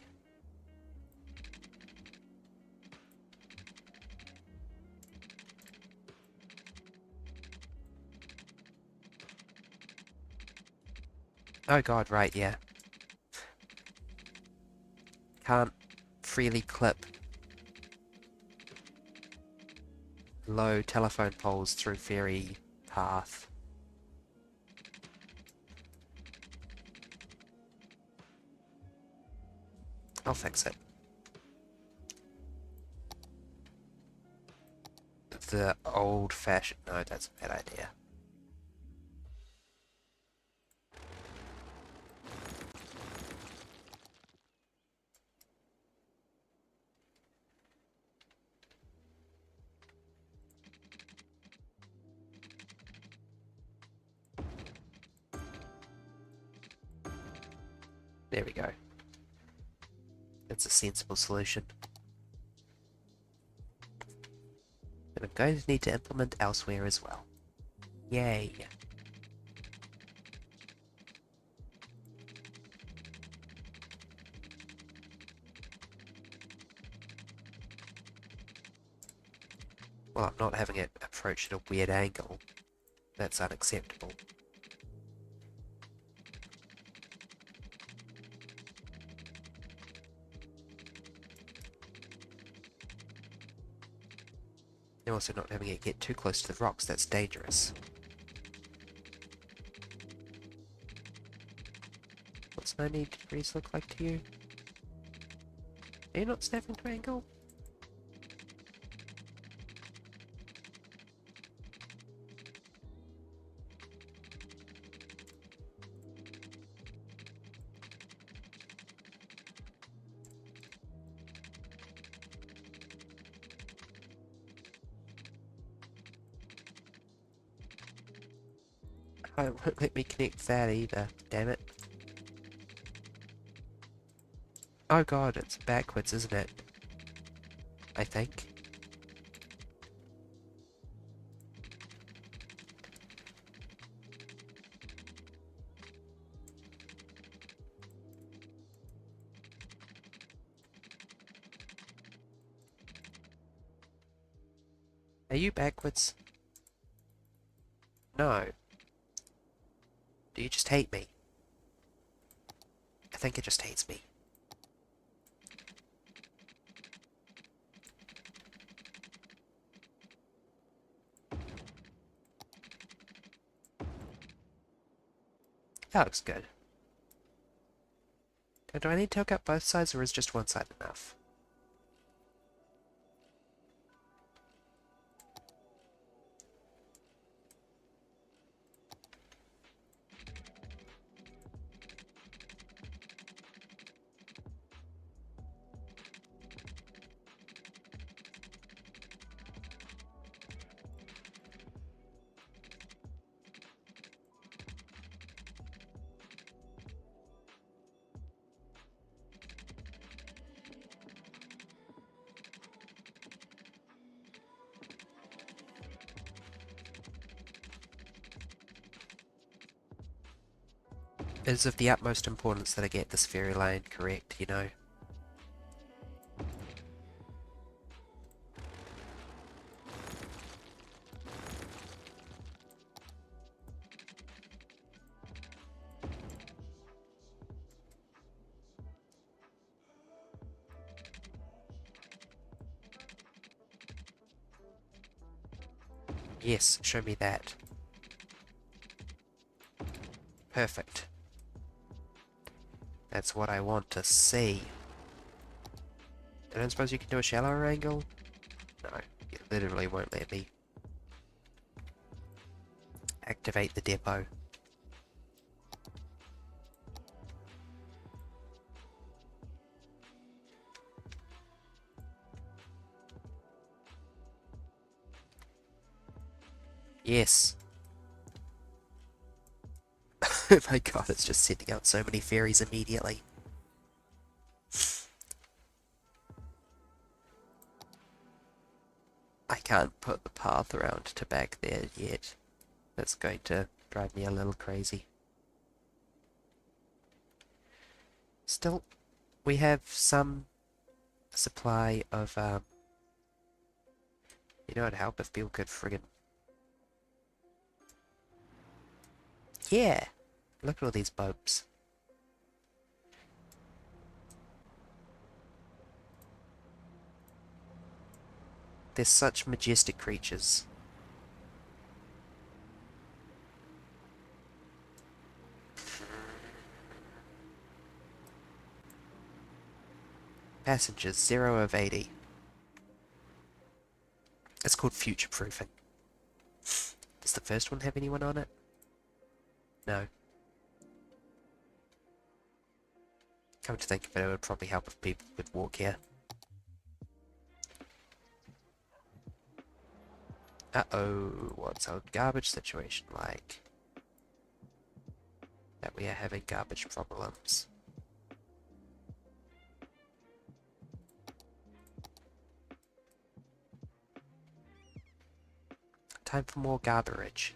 Oh god, right, yeah. Can't freely clip low telephone poles through fairy path. I'll fix it. The old-fashioned... No, that's a bad idea. There we go. That's a sensible solution. And I'm going to need to implement elsewhere as well. Yay! Well, I'm not having it approach at a weird angle. That's unacceptable. I'm also not having it get too close to the rocks, that's dangerous. What's 90 degrees look like to you? Are you not snapping to angle? Oh, it won't let me connect that either, damn it. Oh god, it's backwards, isn't it? I think. Are you backwards? No. Do you just hate me? I think it just hates me. That looks good. Now, do I need to hook up both sides or is just one side enough? It is of the utmost importance that I get this fairy lane correct, you know. Yes, show me that. Perfect. That's what I want to see. I don't suppose you can do a shallower angle? No, it literally won't let me. Activate the depot. Yes. Oh my god, it's just sending out so many fairies immediately. I can't put the path around to back there yet. That's going to drive me a little crazy. Still, we have some supply of, you know, it'd help if people could friggin'... Yeah! Look at all these bulbs. They're such majestic creatures. Passengers, 0 of 80. It's called future-proofing. Does the first one have anyone on it? No. Come to think of it, it would probably help if people would walk here. Uh-oh, what's our garbage situation like? That we are having garbage problems. Time for more garbage.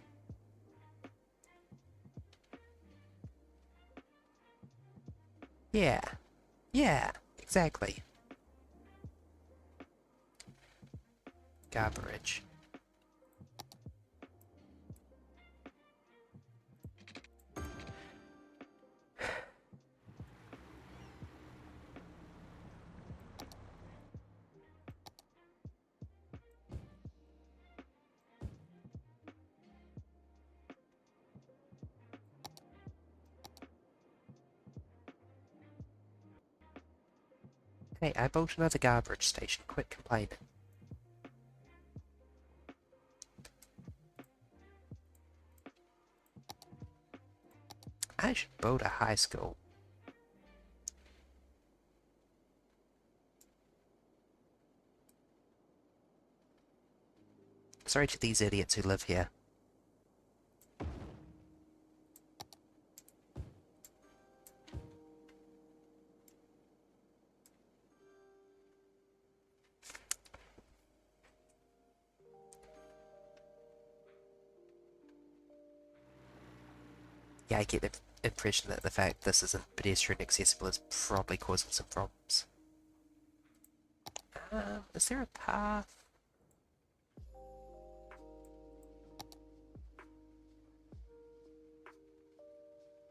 Yeah. Yeah, exactly. Garbage. Hey, I built another garbage station. Quit complaining. I should build a high school. Sorry to these idiots who live here. Yeah, I get the impression that the fact this isn't pedestrian accessible is probably causing some problems. Is there a path?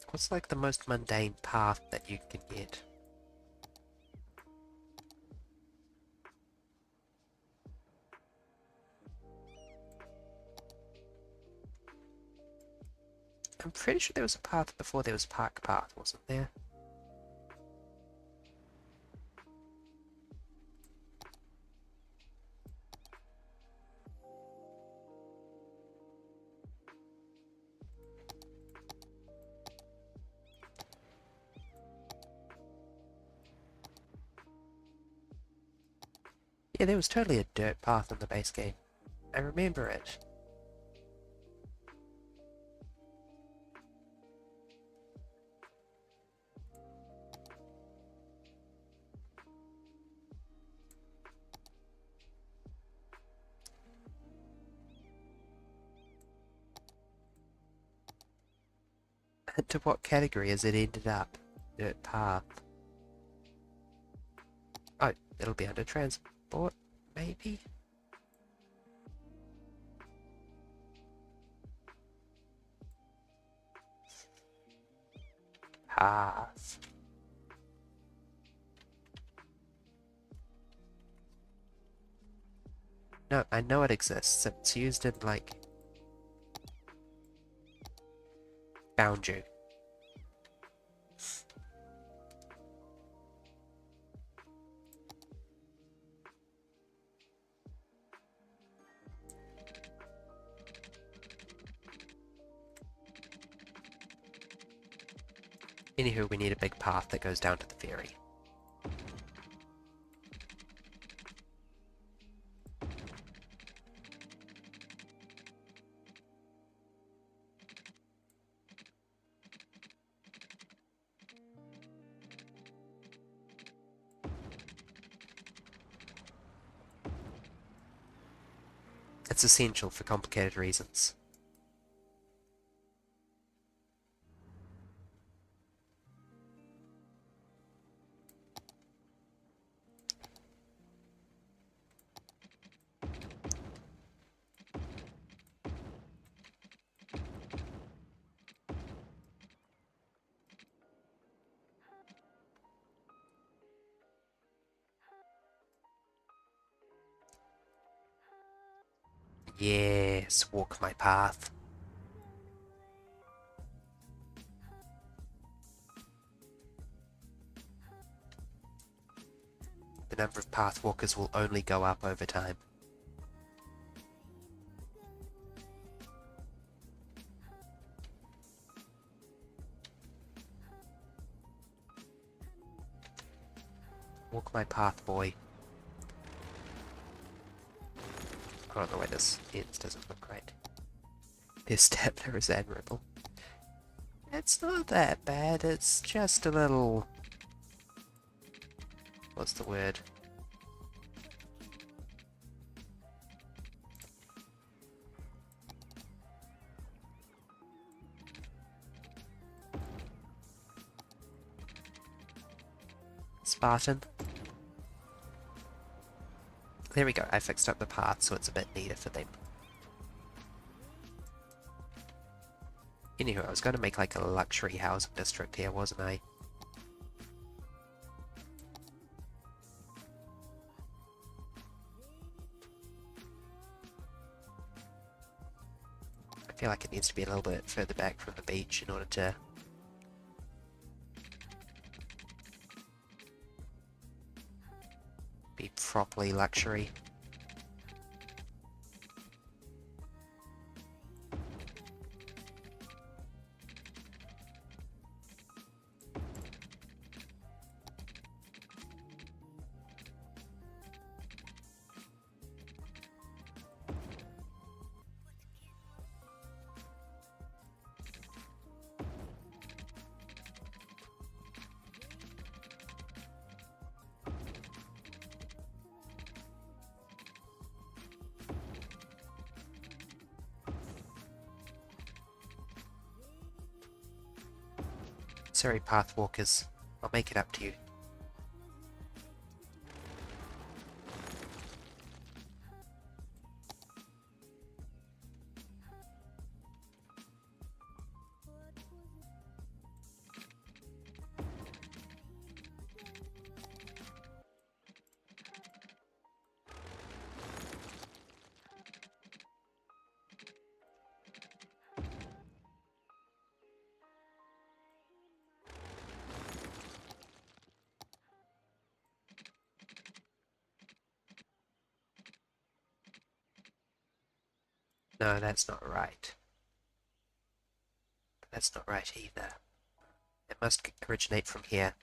What's like the most mundane path that you can get? I'm pretty sure there was a path before there was Park Path, wasn't there? Yeah, there was totally a dirt path in the base game. I remember it. Into what category has it ended up? Dirt path. Oh, it'll be under transport, maybe? Path. No, I know it exists. It's used in, like, Bound You. Anywho, we need a big path that goes down to the ferry. It's essential for complicated reasons. Yes, walk my path. The number of pathwalkers will only go up over time. Walk my path, boy. Oh, the way this ends doesn't look great. This stapler is admirable. It's not that bad, it's just a little... What's the word? Spartan? There we go, I fixed up the path so it's a bit neater for them. Anywho, I was going to make like a luxury housing district here, wasn't I? I feel like it needs to be a little bit further back from the beach in order to be properly luxury. Sorry, pathwalkers. I'll make it up to you. No, that's not right. That's not right either. It must originate from here.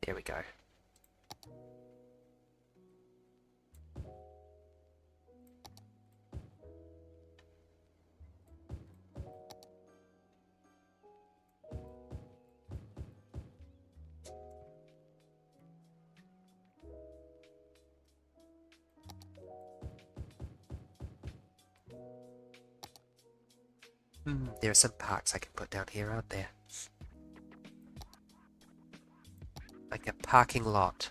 There we go. There are some parks I can put down here, aren't there? Like a parking lot.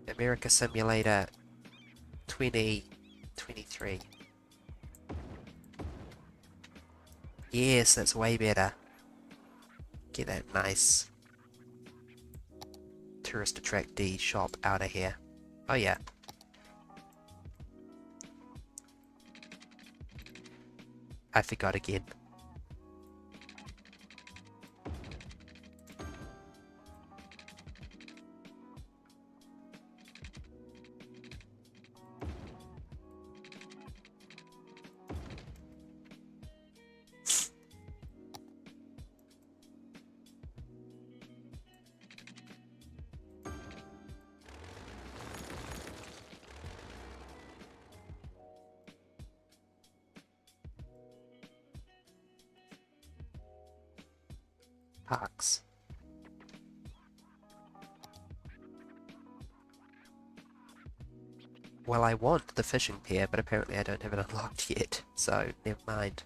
America Simulator 2023. Yes, that's way better. Get that nice tourist attractee shop out of here. Oh yeah. I forgot again. Parks. Well, I want the fishing pier, but apparently I don't have it unlocked yet, so never mind.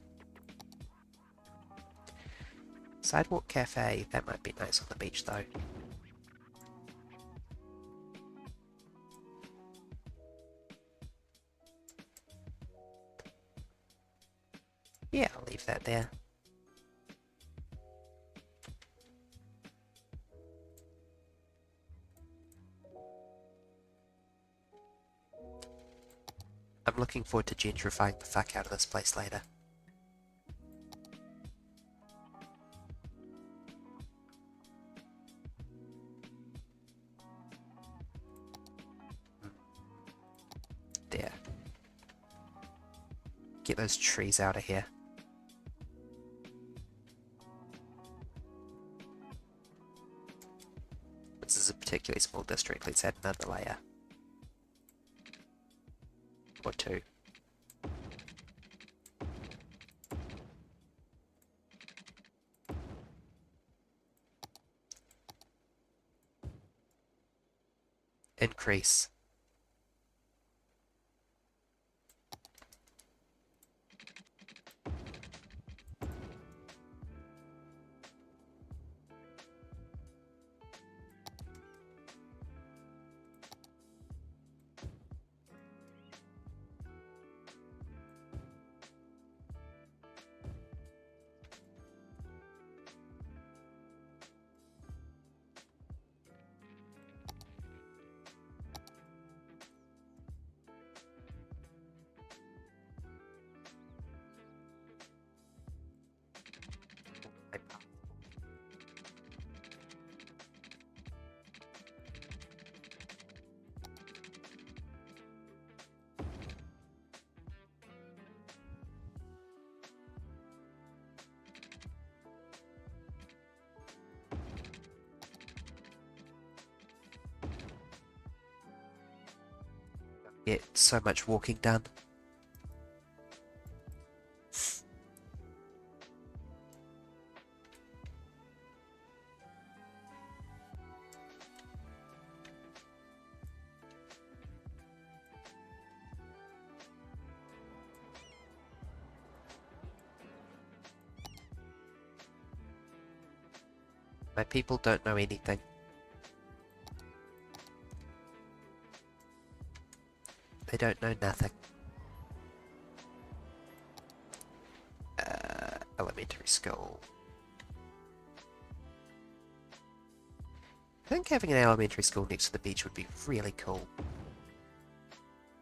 Sidewalk cafe, that might be nice on the beach though. Yeah, I'll leave that there. I'm looking forward to gentrifying the fuck out of this place later. There. Get those trees out of here. This is a particularly small district. Let's add another layer. Or two. Increase. Get so much walking done. My people don't know anything. They don't know nothing. Elementary school. I think having an elementary school next to the beach would be really cool.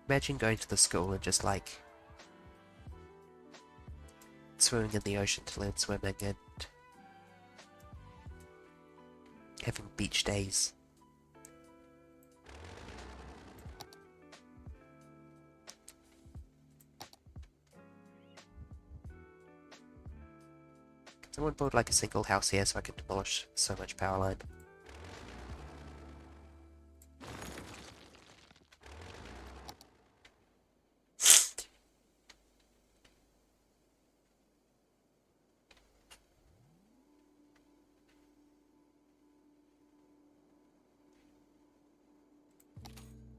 Imagine going to the school and just like swimming in the ocean to learn swimming and having beach days. Can someone build like a single house here so I can demolish so much power line?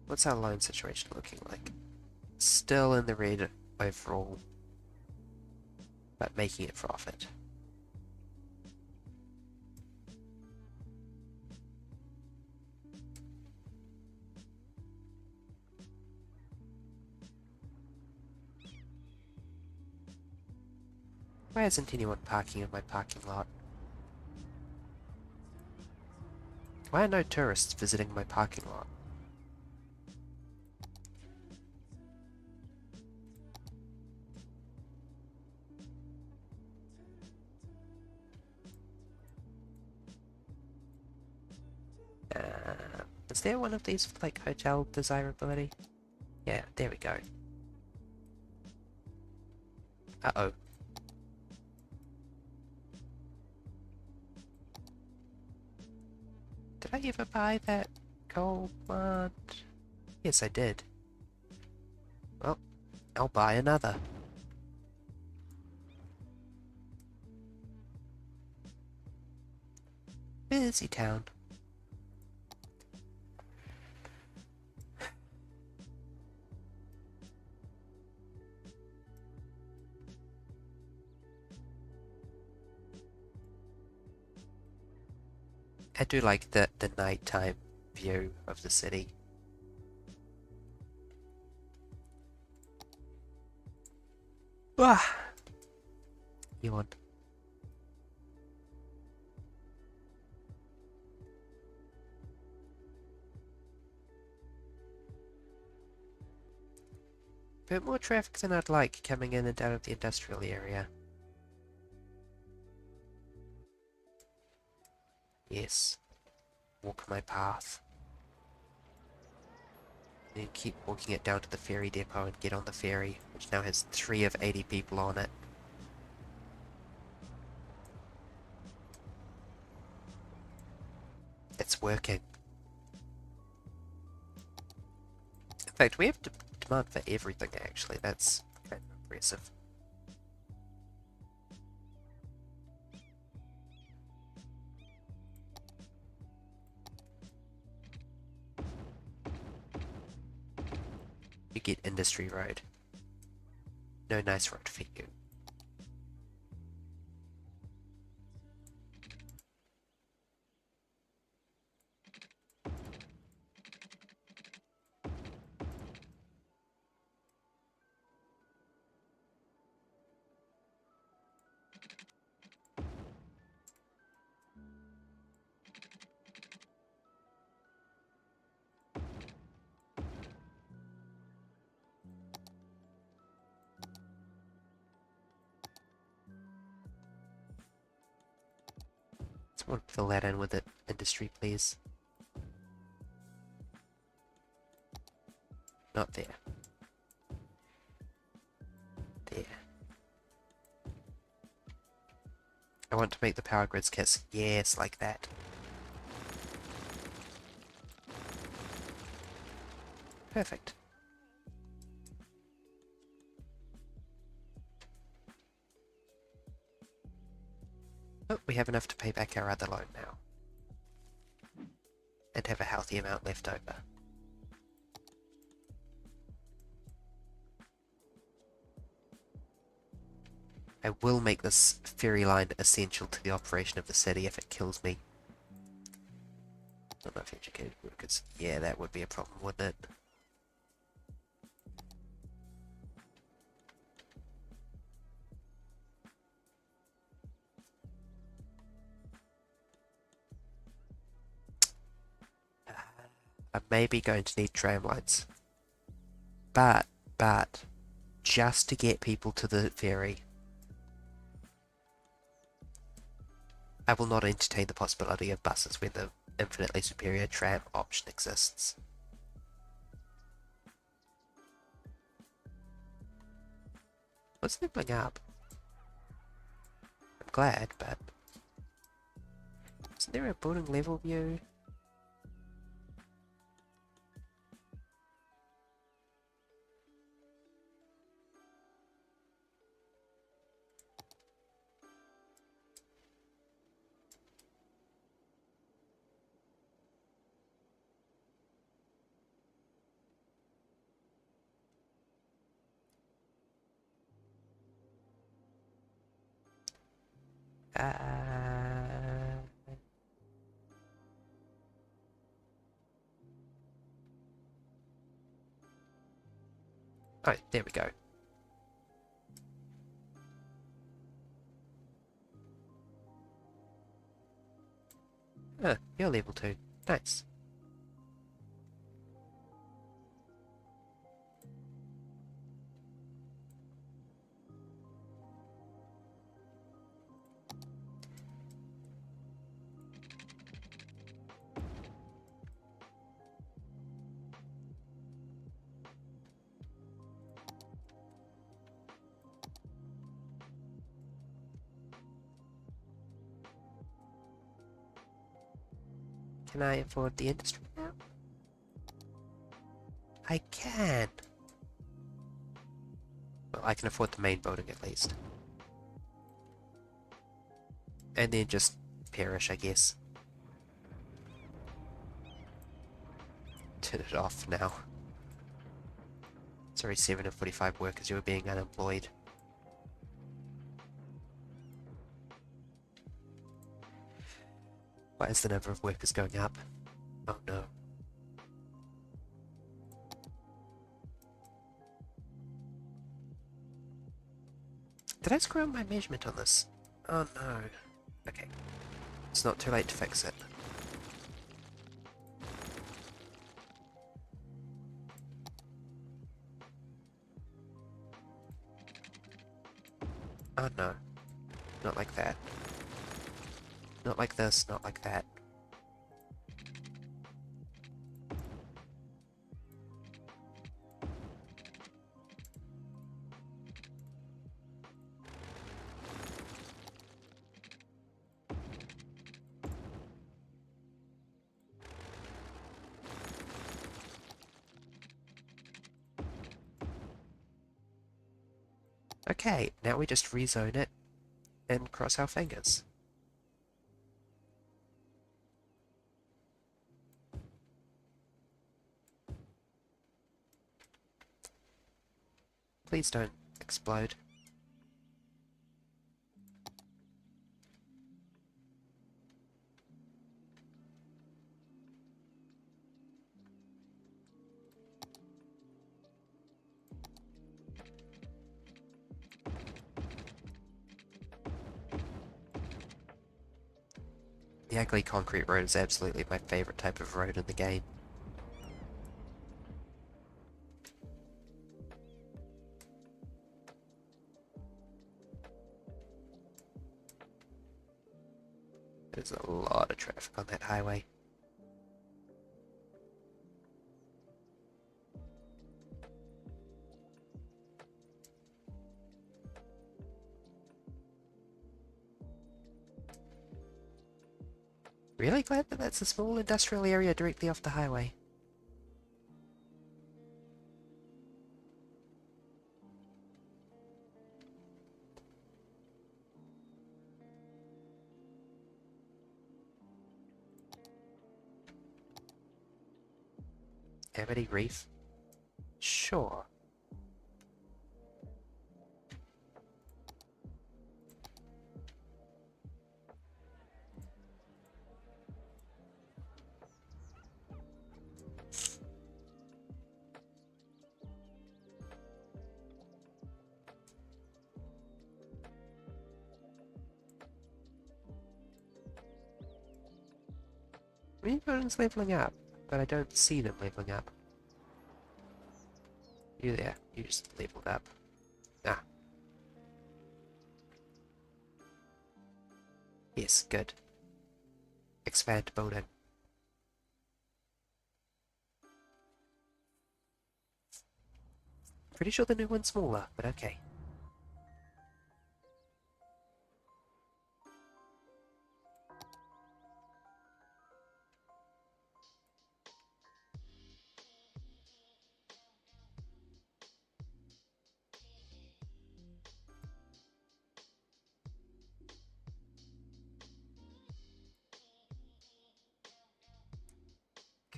What's our loan situation looking like? Still in the red overall, but making it profit. Why isn't anyone parking in my parking lot? Why are no tourists visiting my parking lot? Is there one of these for like hotel desirability? Yeah, there we go. Uh-oh. Did I ever buy that coal plant? Yes, I did. Well, I'll buy another. Busy town. I do like the nighttime view of the city. Wah! Yawn. Bit more traffic than I'd like coming in and out of the industrial area. Yes. Walk my path. Then keep walking it down to the ferry depot and get on the ferry, which now has 3 of 80 people on it. It's working. In fact, we have demand for everything, actually. That's kind of impressive. You get industry road. No nice road for you. Someone fill that in with it. Industry, please. Not there. There. I want to make the power grids kiss. Yes, like that. Perfect. Oh, we have enough to pay back our other loan now. And have a healthy amount left over. I will make this ferry line essential to the operation of the city if it kills me. Not enough educated workers. Yeah, that would be a problem, wouldn't it? I'm maybe going to need tram lines. But, just to get people to the ferry, I will not entertain the possibility of buses when the infinitely superior tram option exists. What's nibbling up? I'm glad, but isn't there a building level view? Oh, there we go. You're level 2. Nice. Can I afford the industry now? I can. Well, I can afford the main building at least. And then just perish, I guess. Turn it off now. Sorry, 7 of 45 workers who are being unemployed. Why is the number of workers going up? Oh no. Did I screw up my measurement on this? Oh no. Okay. It's not too late to fix it. Oh no, not like that. Not like this, not like that. Okay, now we just rezone it and cross our fingers. Please don't explode. The ugly concrete road is absolutely my favorite type of road in the game. There's a lot of traffic on that highway. Really glad that that's a small industrial area directly off the highway. Amity Reef? Sure. Everyone's leveling up, but I don't see them leveling up. You there, you just leveled up. Ah. Yes, good. Expand building. Pretty sure the new one's smaller, but okay.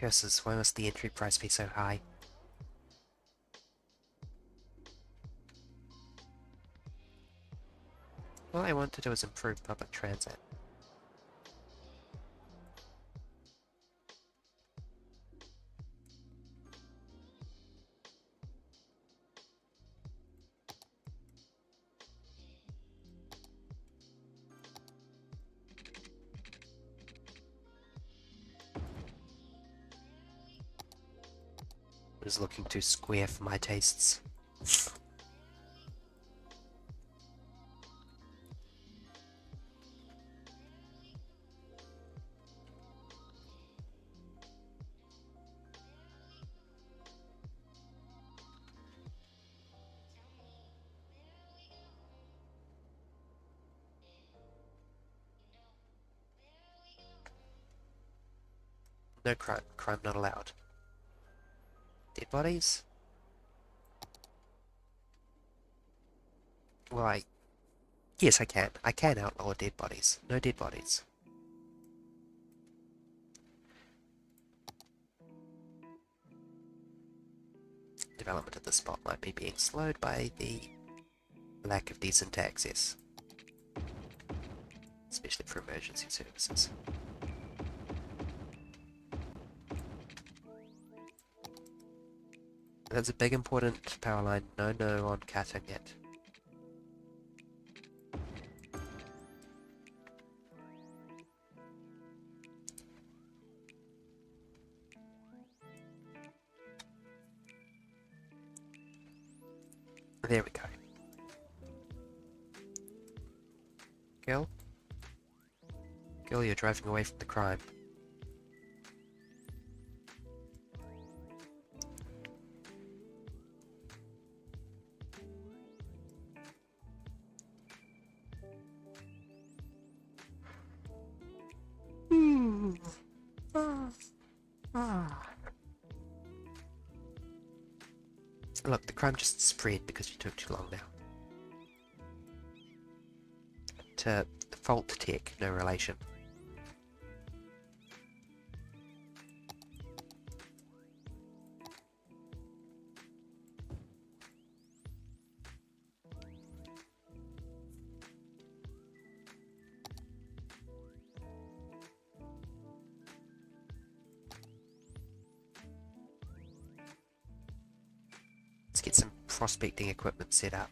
Curses, why must the entry price be so high? All I want to do is improve public transit. It is looking too square for my tastes. No crime. Crime not allowed. Dead bodies? Well, yes, I can. I can outlaw dead bodies. No dead bodies. Development of the spot might be being slowed by the lack of decent access. Especially for emergency services. That's a big important power line. No on cutting it. There we go. Girl? Girl, you're driving away from the crime. Look, the crime just spread because you took too long now. To fault tech, no relation. Let's get some prospecting equipment set up.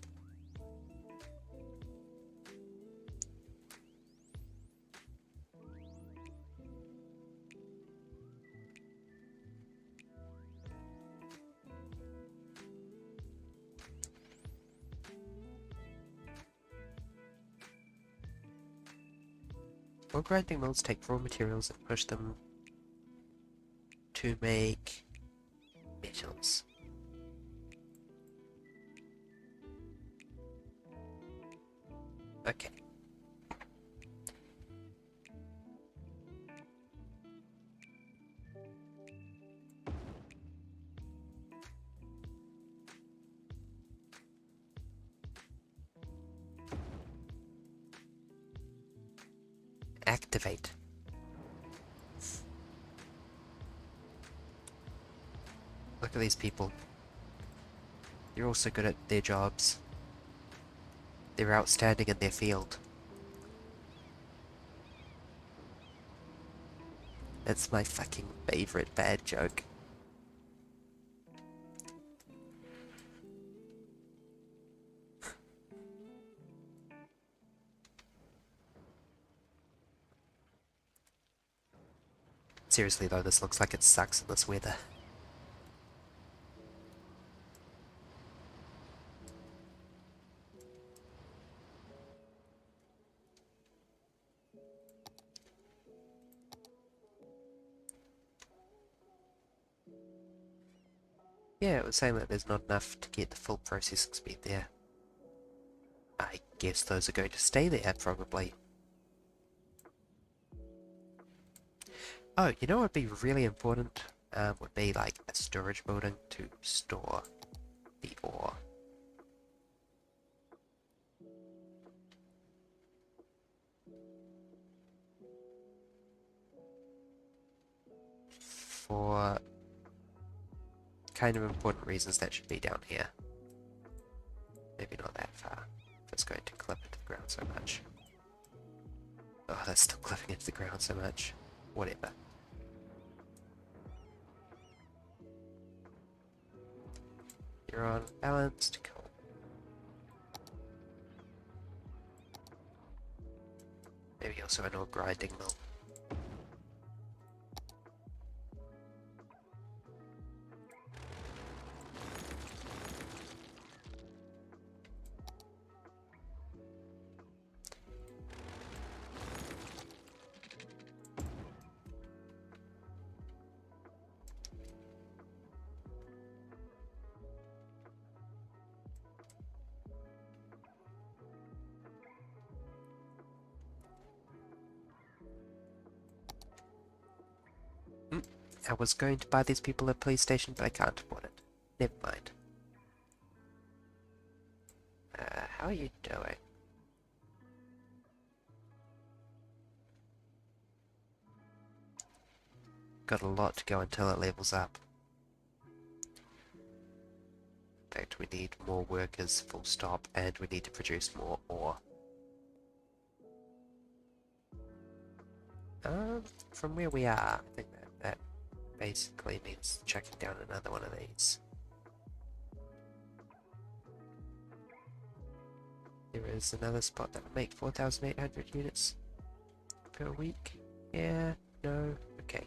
Ore grinding mills take raw materials and push them to make metals. Okay. Activate. Look at these people. They're also good at their jobs. They're outstanding in their field. That's my fucking favorite bad joke. Seriously though, this looks like it sucks in this weather. Yeah, it was saying that there's not enough to get the full processing speed there. I guess those are going to stay there, probably. Oh, you know what would be really important? Would be like a storage building to store the ore. For kind of important reasons, that should be down here. Maybe not that far. If it's going to clip into the ground so much. Oh, that's still clipping into the ground so much. Whatever. You're on balanced. Cool. Maybe also an ore grinding mill. I was going to buy these people a police station, but I can't afford it. Never mind. How are you doing? Got a lot to go until it levels up. In fact, we need more workers, full stop, and we need to produce more ore. From where we are, I think that basically means chucking down another one of these. There is another spot that would make 4,800 units per week. Yeah, no, okay.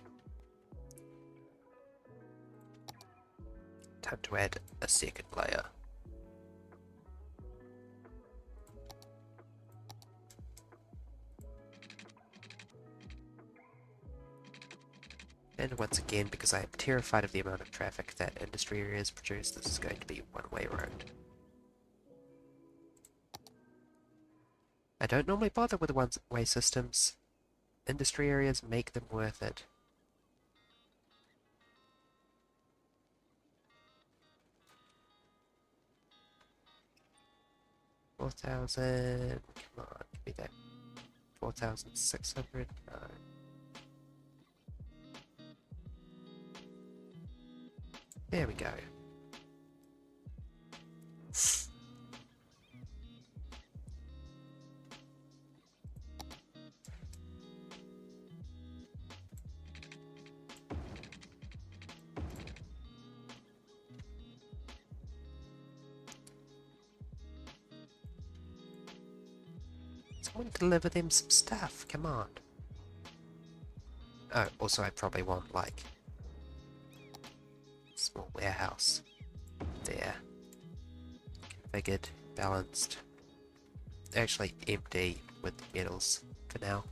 Time to add a second layer. And once again, because I am terrified of the amount of traffic that industry areas produce, this is going to be a one-way road. I don't normally bother with the one-way systems. Industry areas make them worth it. $4,000, come on, give me that. 4,600, no. There we go. Someone deliver them some stuff, come on. Oh, also I probably want, like, small warehouse. There. Configured, balanced. Actually, empty with metals for now.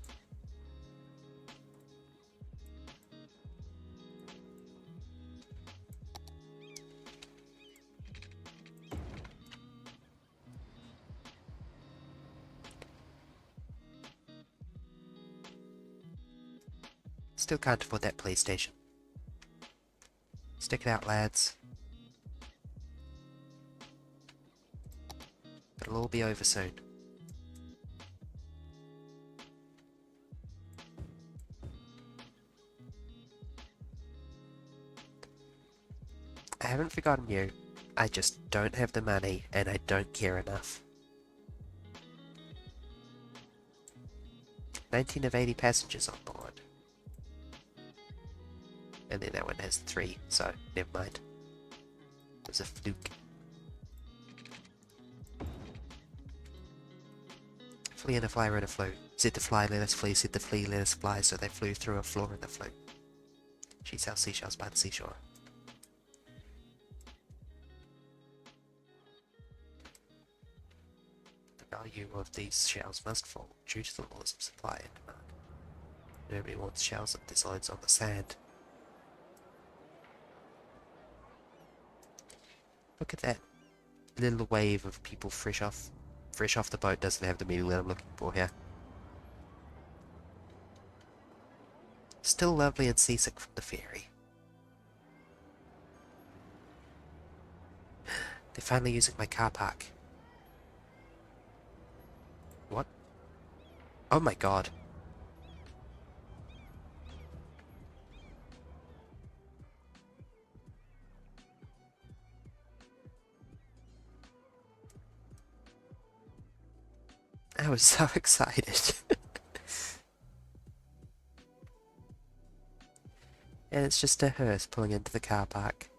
Still can't afford that PlayStation. Stick it out, lads. It'll all be over soon. I haven't forgotten you. I just don't have the money and I don't care enough. 19 of 80 passengers on board. And then that one has 3, so never mind. It was a fluke. Flee and a fly and a flew. Said the fly, let us flee. Said the flea, let us fly. So they flew through a floor in the flew. She sells seashells by the seashore. The value of these shells must fall due to the laws of supply and demand. Nobody wants shells of designs on the sand. Look at that little wave of people fresh off the boat. Doesn't have the meaning that I'm looking for here. Still lovely and seasick from the ferry. They're finally using my car park. What? Oh my god. I was so excited. And it's just a hearse pulling into the car park.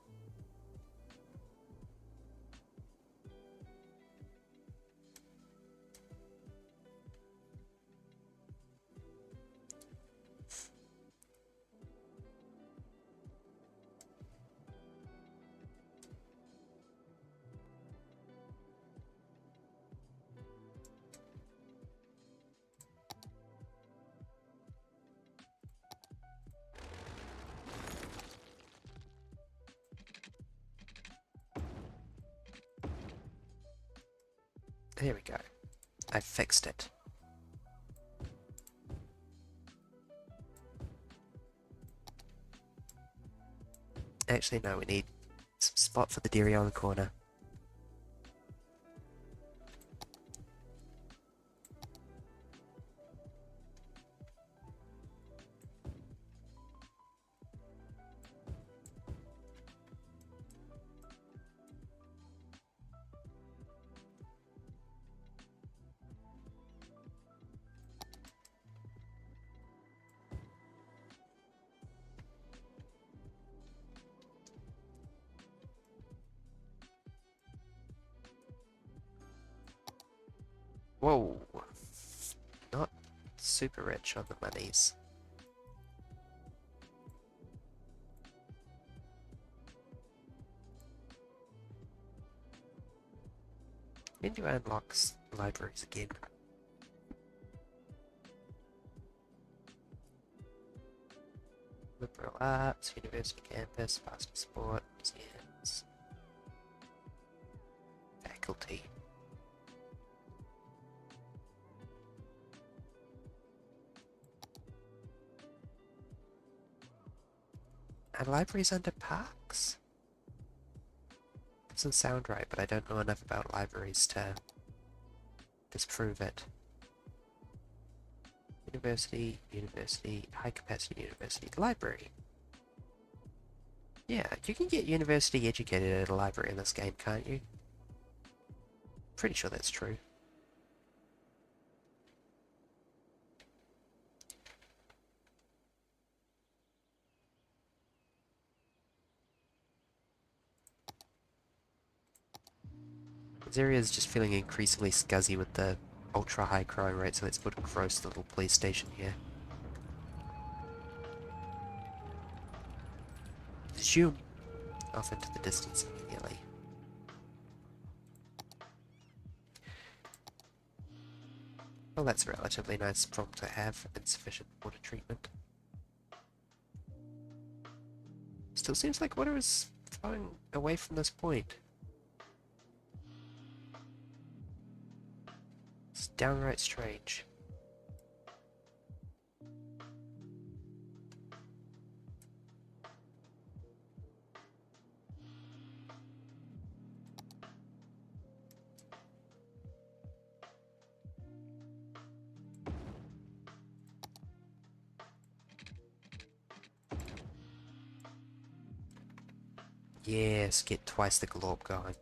There we go. I fixed it. Actually, no, we need some spot for the dairy on the corner. Whoa. Not super rich on the monies. When do I unlock libraries again? Liberal arts, university campus, faster sport, museums, faculty. Are libraries under parks? Doesn't sound right, but I don't know enough about libraries to disprove it. University, university, high capacity university, library. Yeah, you can get university educated at a library in this game, can't you? Pretty sure that's true. This area is just feeling increasingly scuzzy with the ultra high crime rate, so let's put a gross little police station here. Zoom! Off into the distance immediately. Well, that's a relatively nice problem to have, insufficient water treatment. Still seems like water is flowing away from this point. It's downright strange. Yes, get twice the globe going.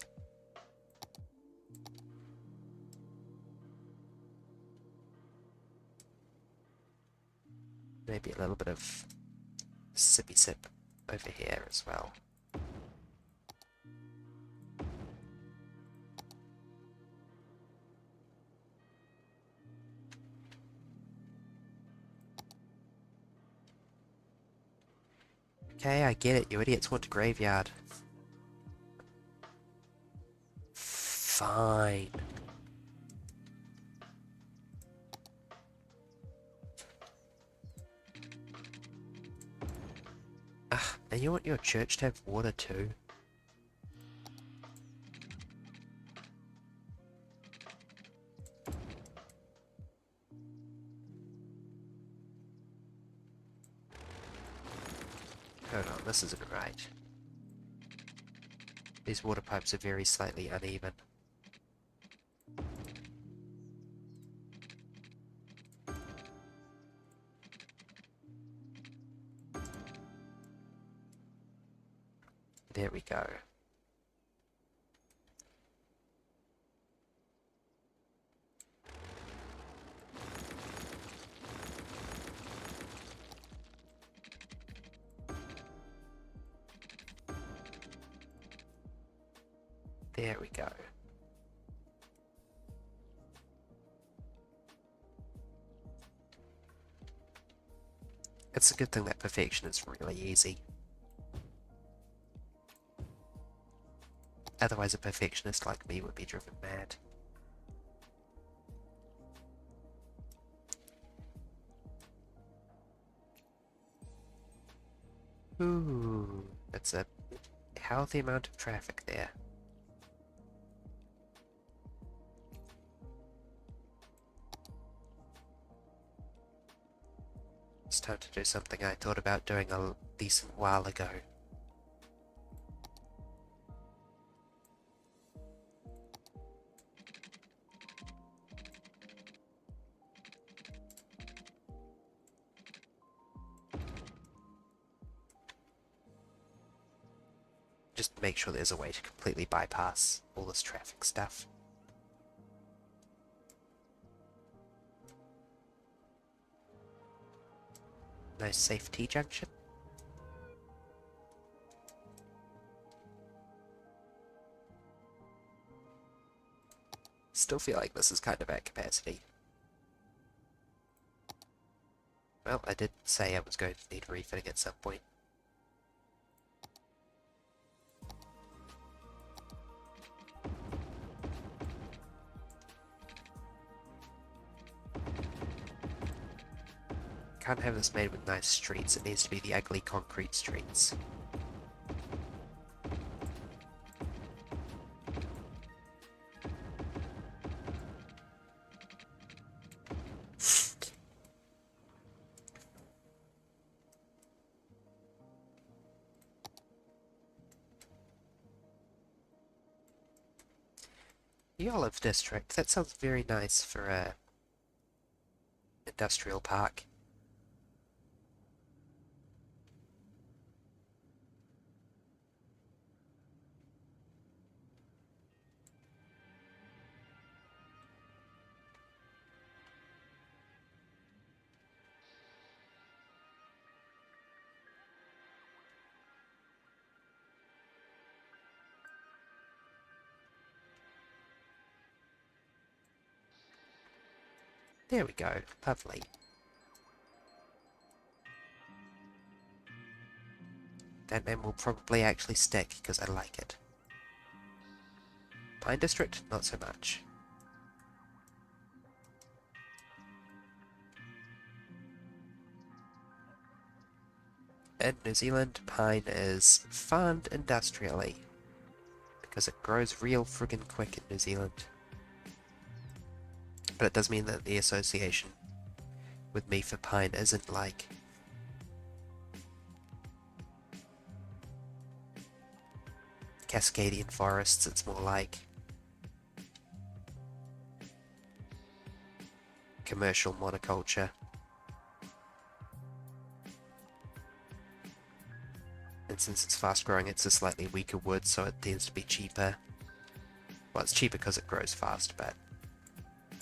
Maybe a little bit of sippy sip over here as well. Okay, I get it, you idiots want a graveyard. Fine. Ah, and you want your church to have water too? Hold on, this isn't right. These water pipes are very slightly uneven. There we go. There we go. It's a good thing that perfection is really easy. Otherwise a perfectionist like me would be driven mad. Ooh, that's a healthy amount of traffic there. It's time to do something I thought about doing a decent while ago. Just make sure there's a way to completely bypass all this traffic stuff. No safety junction? Still feel like this is kind of at capacity. Well, I did say I was going to need refitting at some point. can't have this made with nice streets, it needs to be the ugly concrete streets. The Olive District, that sounds very nice for a industrial park. There we go, lovely. That name will probably actually stick because I like it. Pine District, not so much. In New Zealand, pine is farmed industrially because it grows real friggin' quick in New Zealand. But it does mean that the association with me for pine isn't like Cascadian forests, it's more like commercial monoculture. And since it's fast growing, it's a slightly weaker wood, so it tends to be cheaper. Well, it's cheaper because it grows fast, but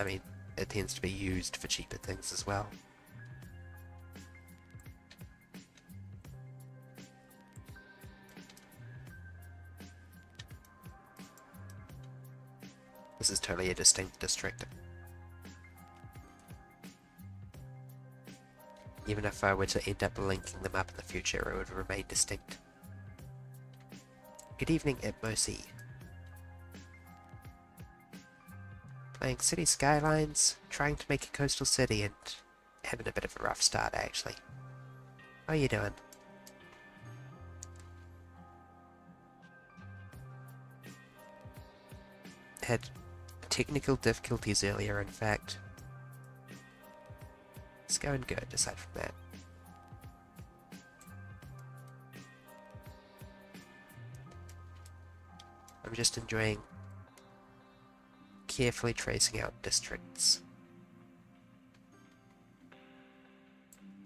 I mean, it tends to be used for cheaper things as well. This is totally a distinct district. Even if I were to end up linking them up in the future, it would remain distinct. Good evening, Itmosi. Playing City Skylines, trying to make a coastal city and having a bit of a rough start, actually. How are you doing? Had technical difficulties earlier, in fact. It's going good, aside from that. I'm just enjoying carefully tracing out districts.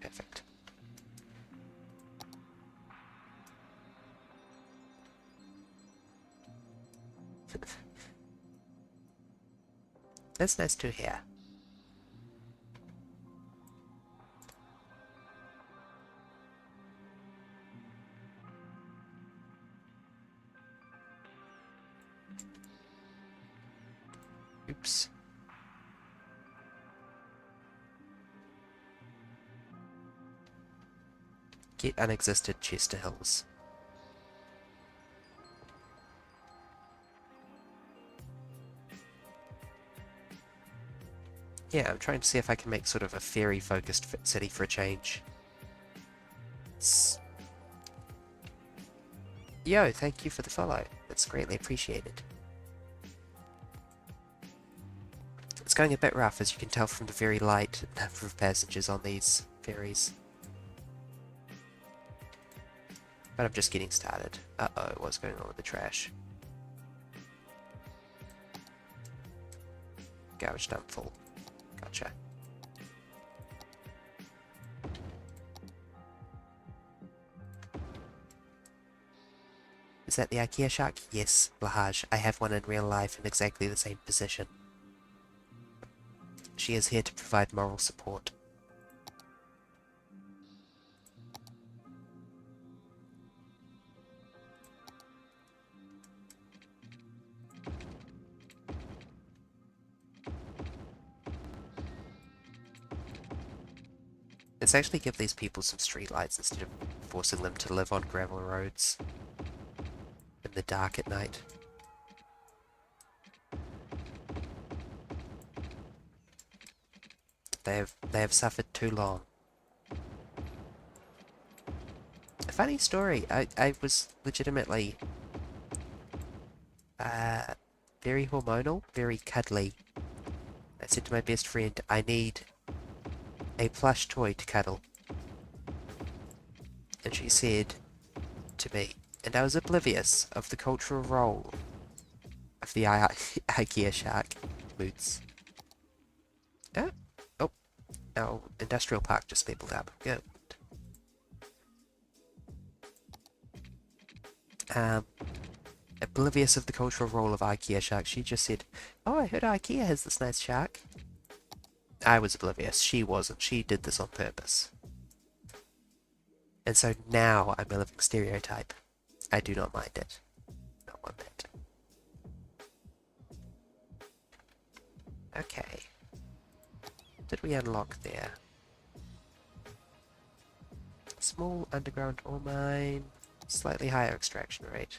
Perfect. That's nice to hear. Oops. Get unexisted Chester Hills. Yeah, I'm trying to see if I can make sort of a fairy-focused city for a change. Yo, thank you for the follow. That's greatly appreciated. It's going a bit rough, as you can tell from the very light number of passengers on these ferries. But I'm just getting started. Uh-oh, what's going on with the trash? Garbage dump full. Gotcha. Is that the IKEA shark? Yes, Lahaj. I have one in real life in exactly the same position. She is here to provide moral support. Let's actually give these people some streetlights instead of forcing them to live on gravel roads in the dark at night. They have suffered too long. funny story. I was legitimately very hormonal, very cuddly. I said to my best friend, I need a plush toy to cuddle. And she said to me, and I was oblivious of the cultural role of the IKEA shark boots. Oh, oh, our industrial park just leveled up. Good. Um, oblivious of the cultural role of IKEA shark, she just said, "Oh, I heard IKEA has this nice shark." I was oblivious. She wasn't. She did this on purpose. And so now I'm a living stereotype. I do not mind it. Not one bit. Okay. What did we unlock there? Small underground ore mine. Slightly higher extraction rate.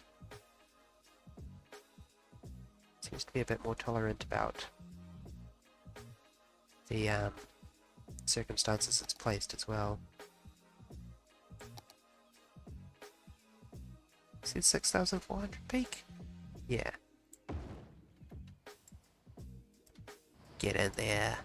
Seems to be a bit more tolerant about the circumstances it's placed as well. Is it 6,400 peak? Yeah. Get in there.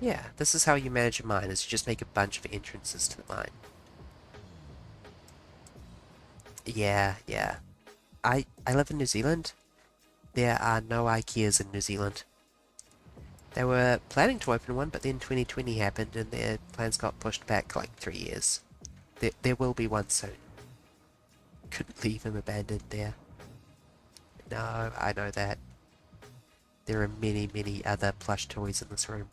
Yeah, this is how you manage a mine, is you just make a bunch of entrances to the mine. Yeah. I live in New Zealand. There are no IKEAs in New Zealand. They were planning to open one, but then 2020 happened and their plans got pushed back like 3 years. There will be one soon. Couldn't leave him abandoned there. No, I know that. There are many other plush toys in this room.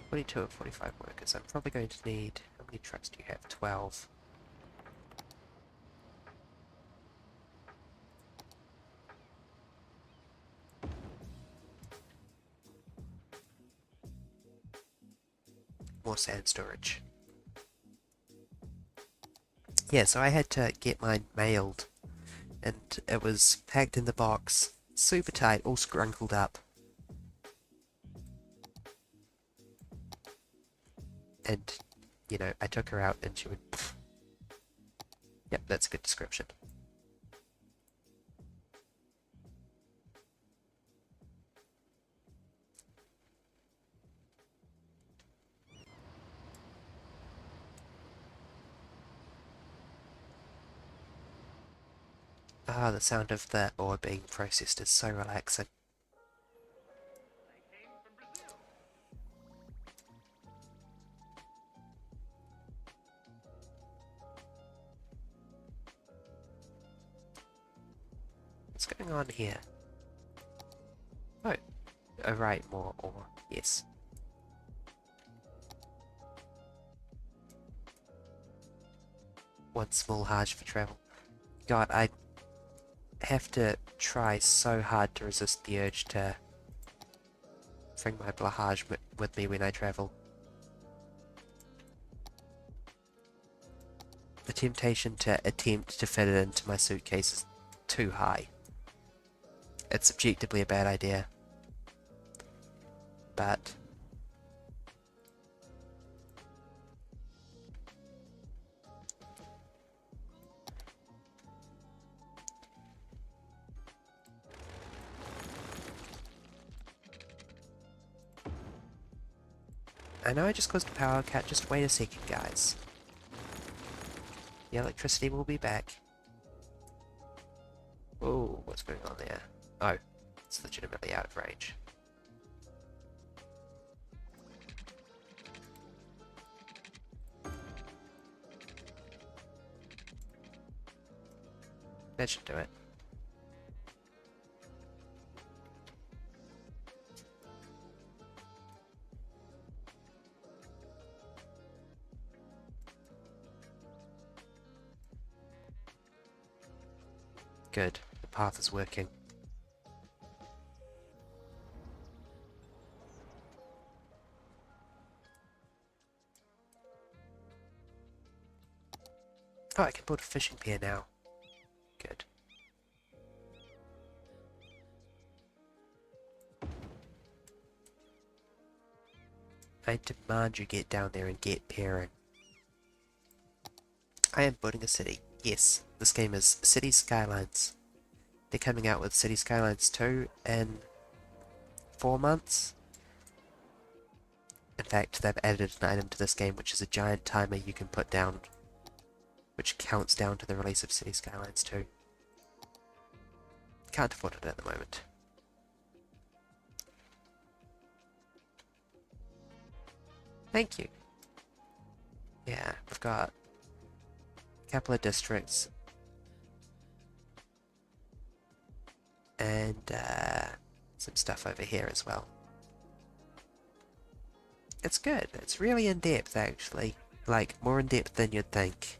"22 of 45 workers. I'm probably going to need... How many trucks do you have? 12. More sand storage. Yeah, so I had to get mine mailed. And it was packed in the box. Super tight, all scrunkled up. And, you know, I took her out and she went... Pfft. Yep, that's a good description. Ah, the sound of the ore being processed is so relaxing. What's going on here? Oh, right, more ore. Yes. One small Hajj for travel. God, I have to try so hard to resist the urge to bring my Blahaj with me when I travel. The temptation to attempt to fit it into my suitcase is too high. It's objectively a bad idea. But I know I just caused a power cut, just wait a second, guys. The electricity will be back. Oh, what's going on there? Oh, it's legitimately out of range. That should do it. Good. The path is working. Oh, I can build a fishing pier now. Good. I demand you get down there and get pairing. I am building a city. Yes, this game is City Skylines. They're coming out with City Skylines 2 in 4 months. In fact, they've added an item to this game which is a giant timer you can put down, which counts down to the release of City Skylines 2. Can't afford it at the moment. Thank you. Yeah, we've got a couple of districts. And some stuff over here as well. It's good. It's really in-depth, actually. Like, more in-depth than you'd think.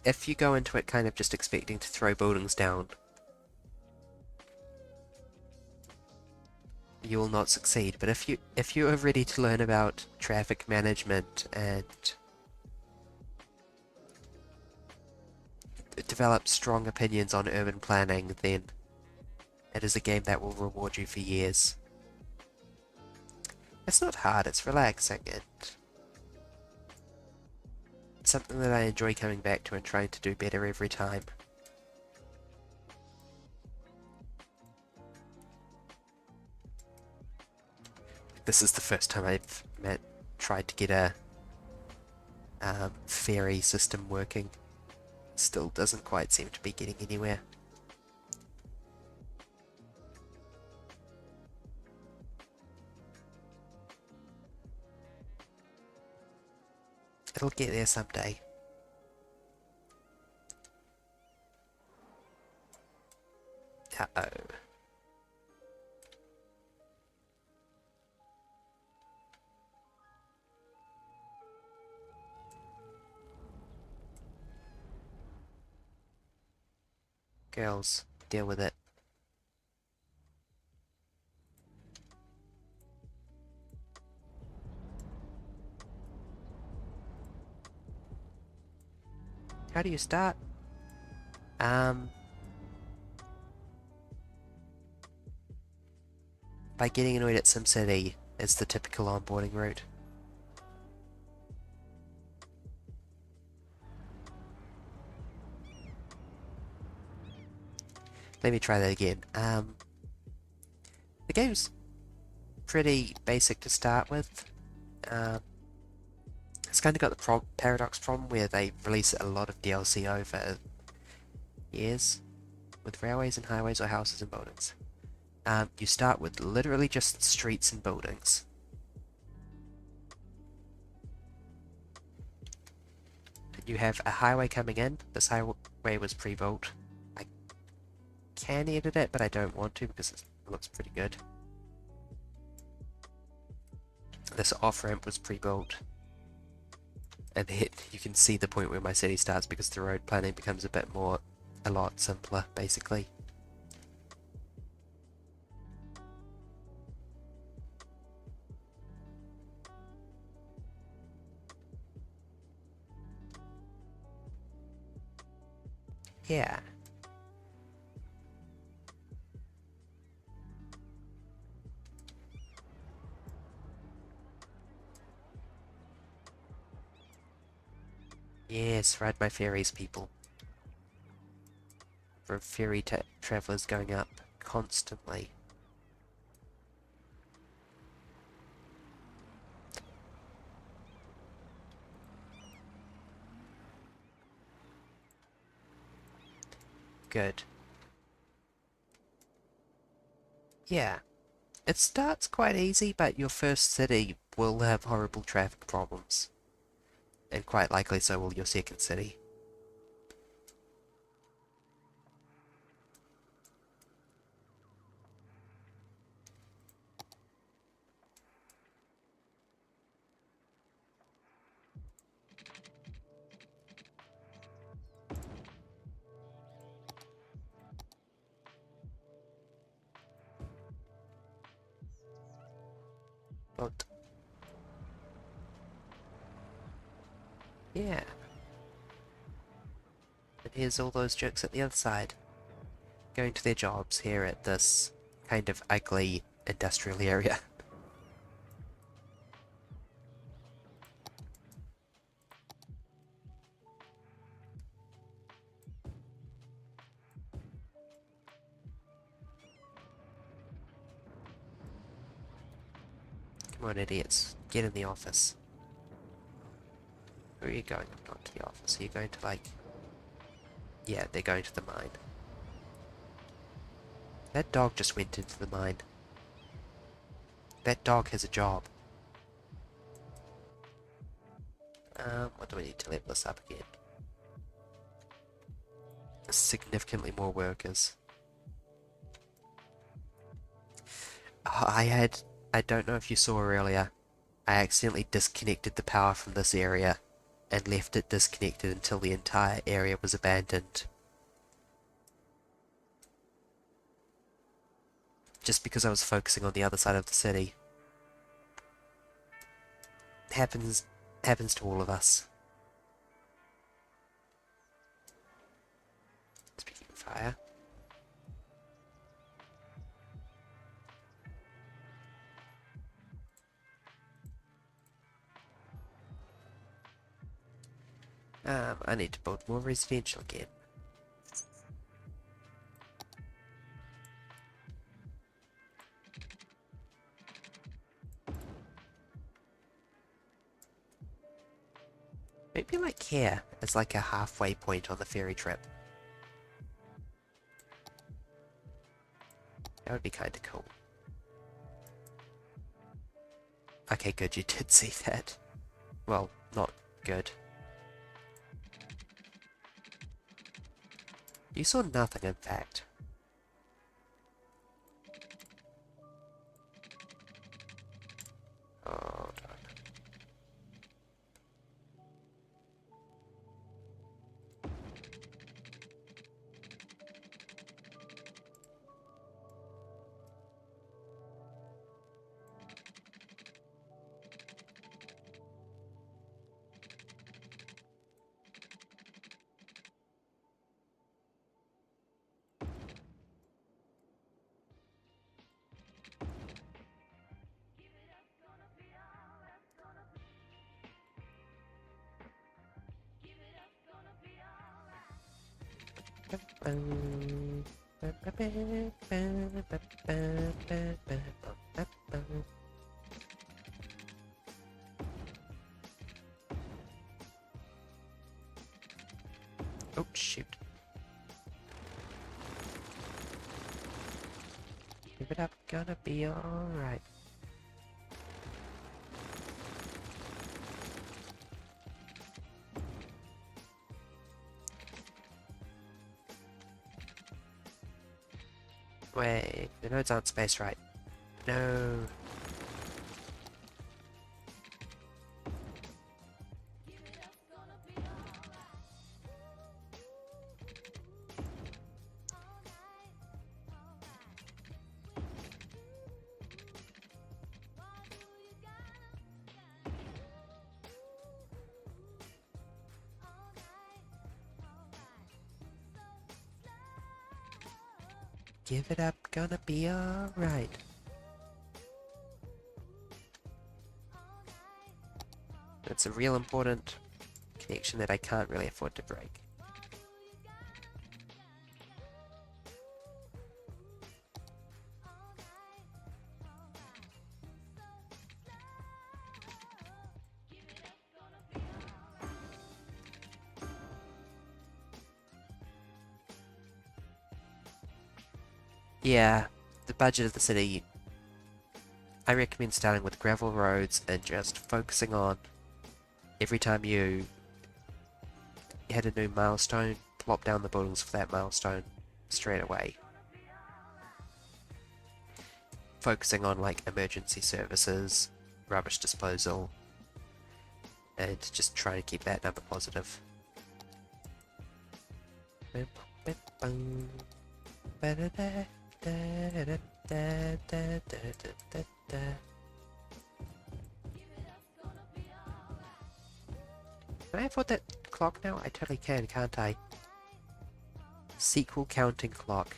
If you go into it kind of just expecting to throw buildings down, you will not succeed. But if you are ready to learn about traffic management and develop strong opinions on urban planning, then it is a game that will reward you for years. It's not hard, it's relaxing, and something that I enjoy coming back to and trying to do better every time. This is the first time I've tried to get a ferry system working. Still doesn't quite seem to be getting anywhere. It'll get there someday. Uh-oh. Girls, deal with it. How do you start? By getting annoyed at SimCity is the typical onboarding route. Let me try that again. The game's pretty basic to start with. It's kind of got the paradox problem where they release a lot of DLC over years with railways and highways or houses and buildings. You start with literally just streets and buildings. You have a highway coming in. This highway was pre-built. I can edit it, but I don't want to because it looks pretty good. This off-ramp was pre-built. And then you can see the point where my city starts because the road planning becomes a lot simpler, basically. Yeah. Yes, ride my ferries, people. For ferry travelers going up constantly. Good. Yeah. It starts quite easy, but your first city will have horrible traffic problems. And quite likely so will your second city. But yeah. And here's all those jerks at the other side, going to their jobs here at this kind of ugly industrial area. Come on, idiots. Get in the office. Where are you going? Not to the office. Are you going to, like... Yeah, they're going to the mine. That dog just went into the mine. That dog has a job. What do we need to level this up again? Significantly more workers. Oh, I don't know if you saw earlier, I accidentally disconnected the power from this area and left it disconnected until the entire area was abandoned. Just because I was focusing on the other side of the city. Happens to all of us. Speaking of fire. I need to build more residential again. Maybe like here, as like a halfway point on the ferry trip. That would be kinda cool. Okay, good, you did see that. Well, not good. You saw nothing, in fact. Oh, darn. Oh, shoot. Give it up, gonna be alright. Wait, the nodes aren't spaced right. No. Give it up, gonna be alright. It's a real important connection that I can't really afford to break. Yeah, the budget of the city, I recommend starting with gravel roads and just focusing on every time you hit a new milestone, plop down the buildings for that milestone straight away. Focusing on like emergency services, rubbish disposal, and just try to keep that number positive. Can I afford that clock now? I totally can, can't I? Sequel counting clock.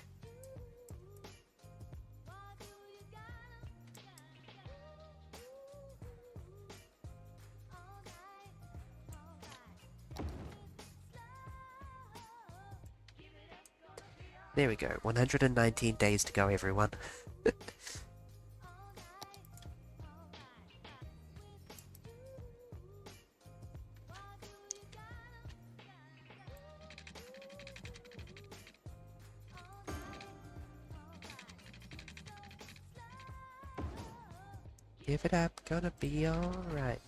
There we go. 119 days to go, everyone. Give it up, gonna be alright.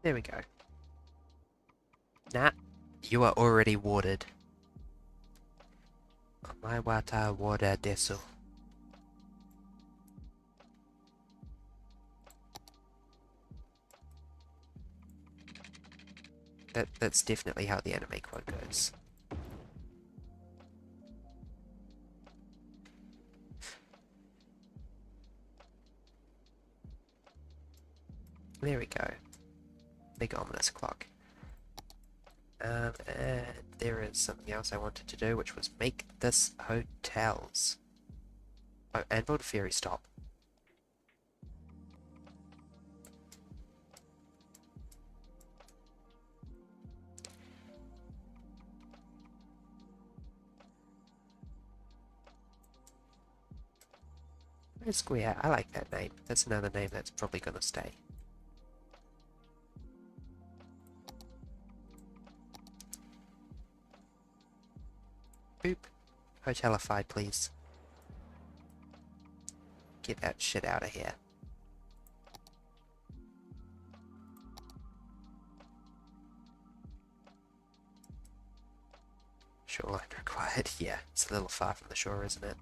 There we go. Nah, you are already warded. Omae wata wada desu. That's definitely how the anime quote goes. There we go. Big ominous clock. And there is something else I wanted to do, which was make this hotels. Oh, and build a ferry stop. Square, I like that name. That's another name that's probably gonna stay. Boop. Hotelified, please. Get that shit out of here. Shoreline required. Yeah, it's a little far from the shore, isn't it?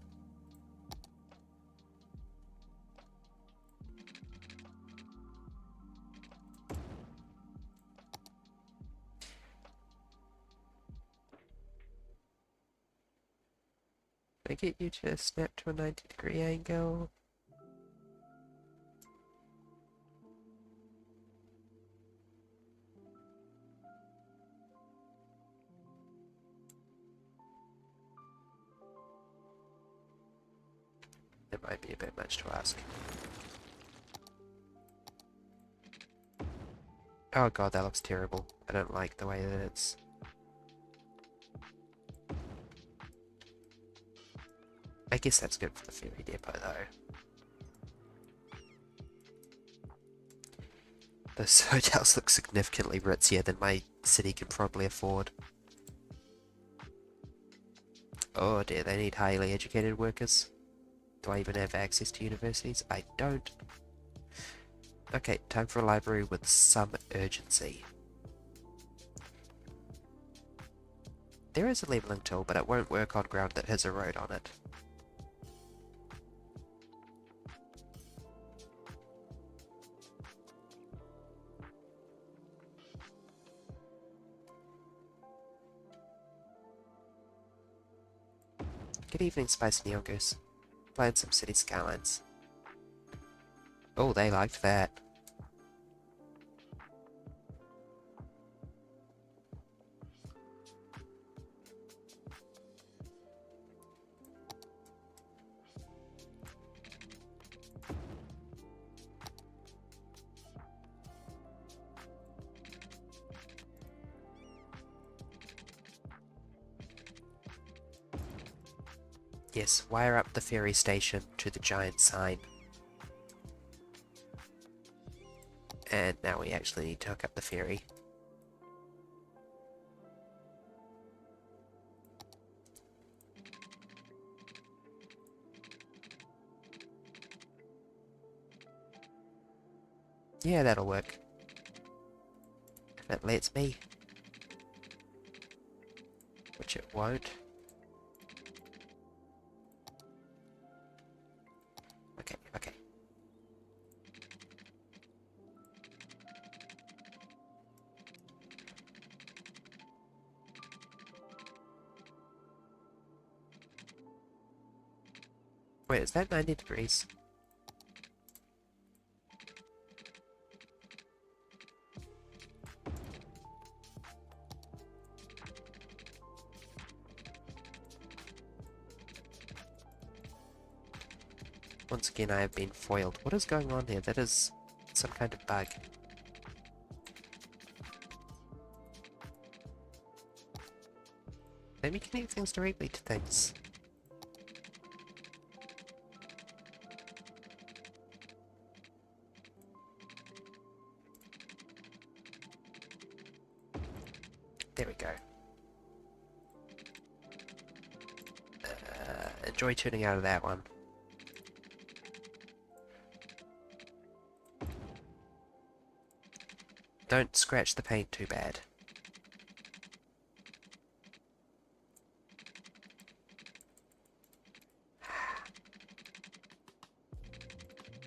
Can I get you to snap to a 90-degree angle? It might be a bit much to ask. Oh god, that looks terrible. I don't like the way that it's... I guess that's good for the ferry depot, though. Those hotels look significantly ritzier than my city can probably afford. Oh dear, they need highly educated workers. Do I even have access to universities? I don't. Okay, time for a library with some urgency. There is a leveling tool, but it won't work on ground that has a road on it. Good evening, Spicy Neon Goose. Playing some City Skylines. Oh, they liked that. Yes, wire up the ferry station to the giant sign. we actually need to hook up the ferry. Yeah, that'll work. If it lets me. Which it won't. Okay, okay. Wait, is that 90 degrees? Once again, I have been foiled. What is going on here? That is some kind of bug. Let me connect things directly to things. There we go. Enjoy tuning out of that one. Don't scratch the paint too bad.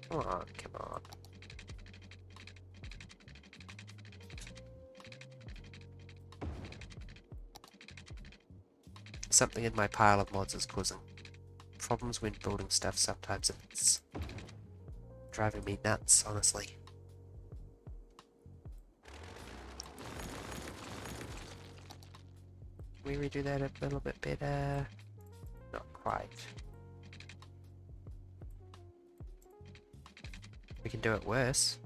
Come on, come on. Something in my pile of mods is causing problems when building stuff sometimes. It's driving me nuts, honestly. Can we redo that a little bit better? Not quite. We can do it worse.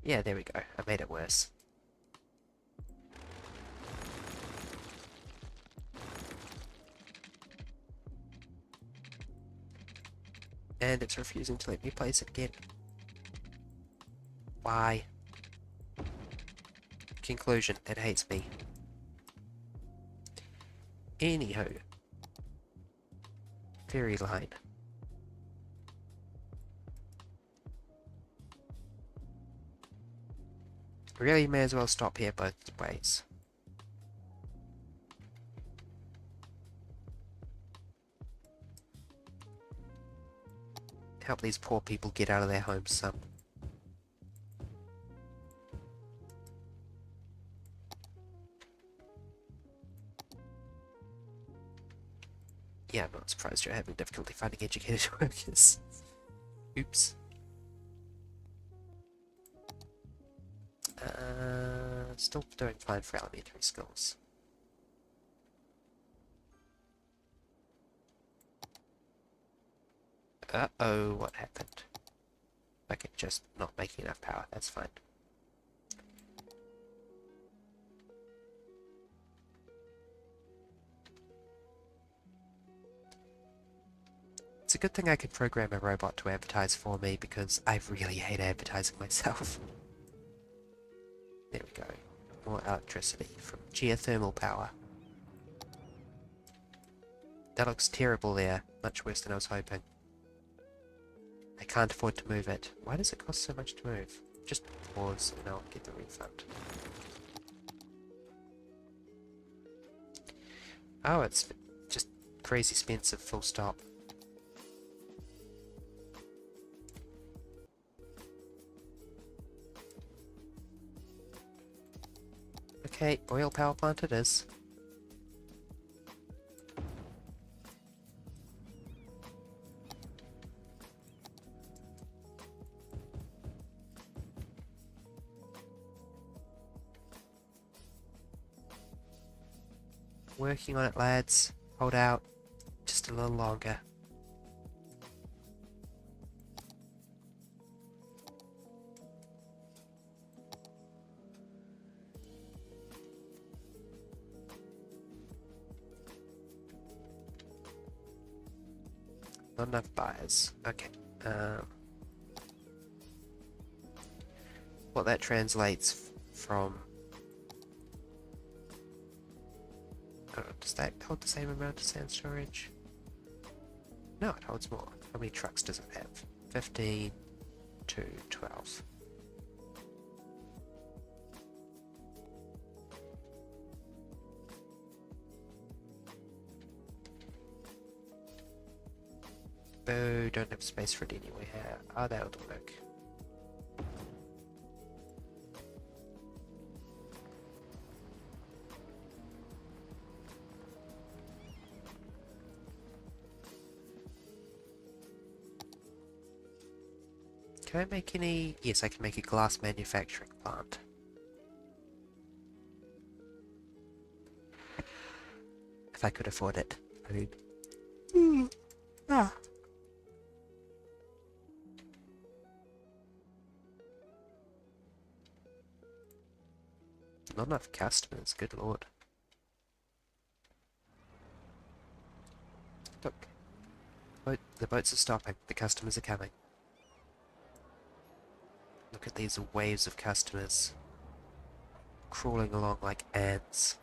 Yeah, there we go. I made it worse. And it's refusing to let me place it again. Why? Conclusion, it hates me. Anywho. Ferry line. Really may as well stop here both ways. Help these poor people get out of their homes some. Yeah, I'm not surprised you're having difficulty finding educated workers. Oops. Still doing fine for elementary schools. Uh-oh, what happened? Okay, just not making enough power, that's fine. It's a good thing I can program a robot to advertise for me, because I really hate advertising myself. There we go. More electricity from geothermal power. That looks terrible there. Much worse than I was hoping. I can't afford to move it. Why does it cost so much to move? Just pause and I'll get the refund. Oh, it's just crazy expensive, full stop. Okay, oil power plant it is. Working on it, lads. Hold out. Just a little longer. Not enough buyers. Okay. What that translates from... Oh, does that hold the same amount of sand storage? No, it holds more. How many trucks does it have? 15 to 12. Boo, don't have space for it anywhere. Oh, that'll work. Can I make any... Yes, I can make a glass manufacturing plant. If I could afford it. I mean... Ah. Not enough customers, good lord. Look. The boats are stopping. The customers are coming. Look at these waves of customers. Crawling along like ants.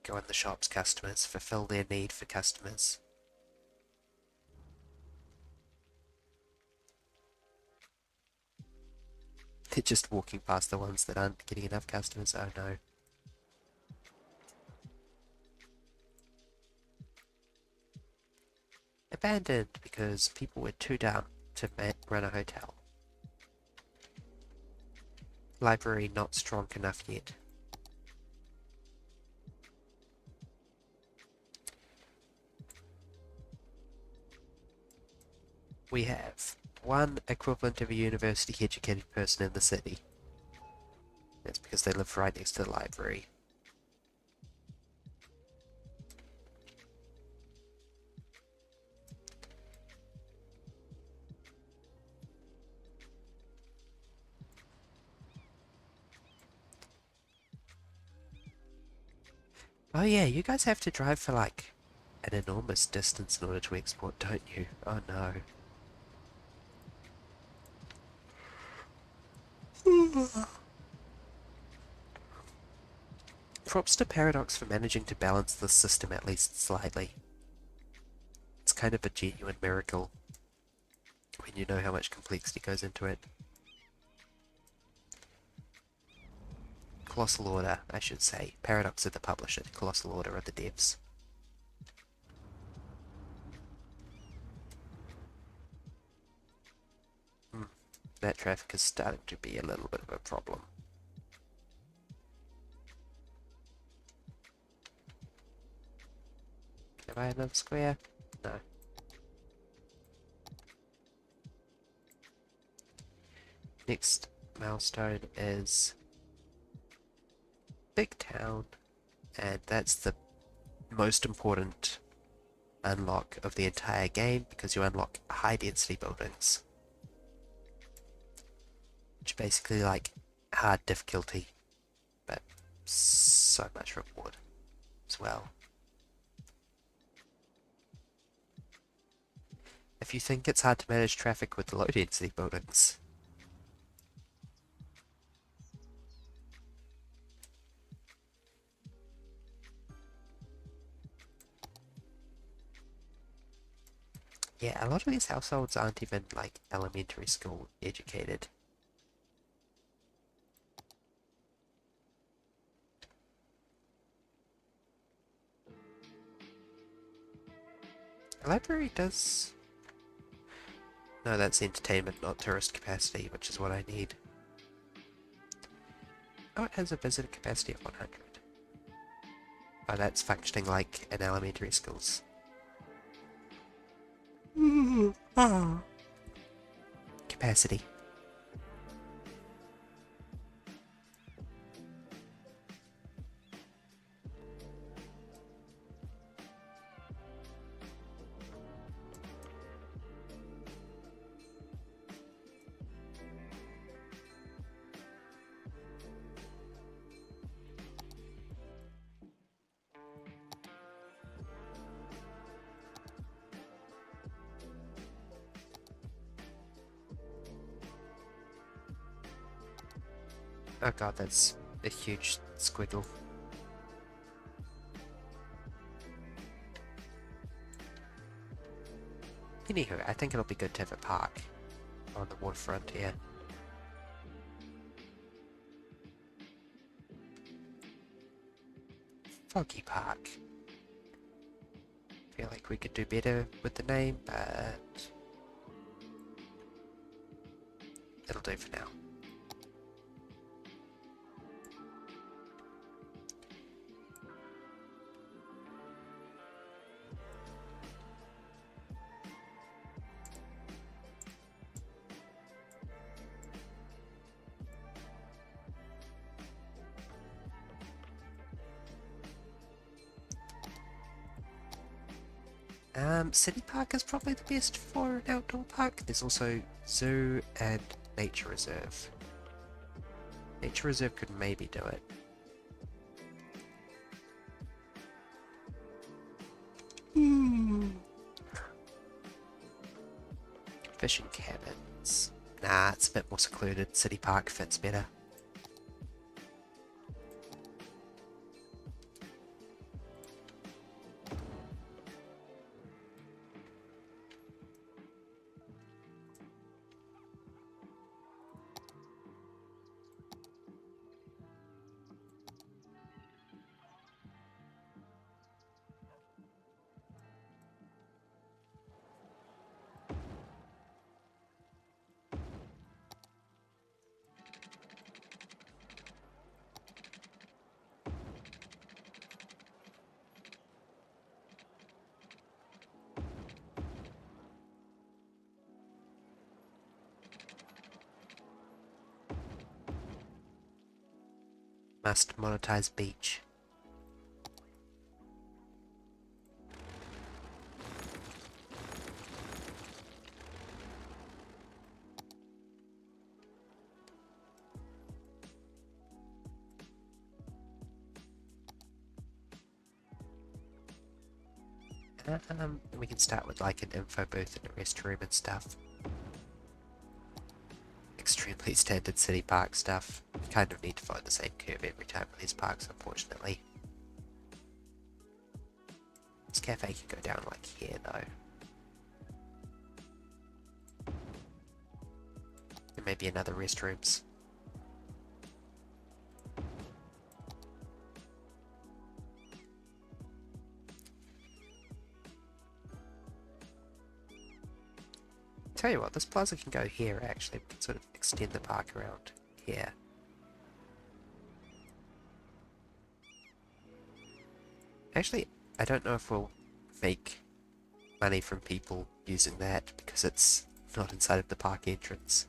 Go in the shops, customers. Fulfill their need for customers. They're just walking past the ones that aren't getting enough customers. Oh no. Abandoned because people were too dumb to run a hotel. Library not strong enough yet. We have one equivalent of a university educated person in the city. That's because they live right next to the library. Oh yeah, you guys have to drive for like an enormous distance in order to export, don't you? Oh no. Props to Paradox for managing to balance the system at least slightly. It's kind of a genuine miracle when you know how much complexity goes into it. Colossal Order, I should say. Paradox are the publisher, Colossal Order are the devs. That traffic is starting to be a little bit of a problem. Can I buy another square? No. Next milestone is Big Town, and that's the most important unlock of the entire game because you unlock high density buildings. Which are basically like hard difficulty, but so much reward as well. If you think it's hard to manage traffic with low density buildings, yeah, a lot of these households aren't even like elementary school educated. The library does... No, that's entertainment, not tourist capacity, which is what I need. Oh, it has a visitor capacity of 100. Oh, that's functioning like in elementary schools. Capacity. Oh god, that's a huge squiggle. Anywho, I think it'll be good to have a park on the waterfront here. Foggy Park. Feel like we could do better with the name, but it'll do for now. City Park is probably the best for an outdoor park. There's also Zoo and Nature Reserve. Nature Reserve could maybe do it. Fishing cabins. Nah, it's a bit more secluded. City Park fits better. Must monetize beach. We can start with like an info booth and a restroom and stuff. Extremely standard city park stuff. You kind of need to follow the same curve every time with these parks, unfortunately. This cafe can go down like here though. And maybe another restrooms. Tell you what, this plaza can go here actually. We can sort of extend the park around here. Actually, I don't know if we'll make money from people using that because it's not inside of the park entrance.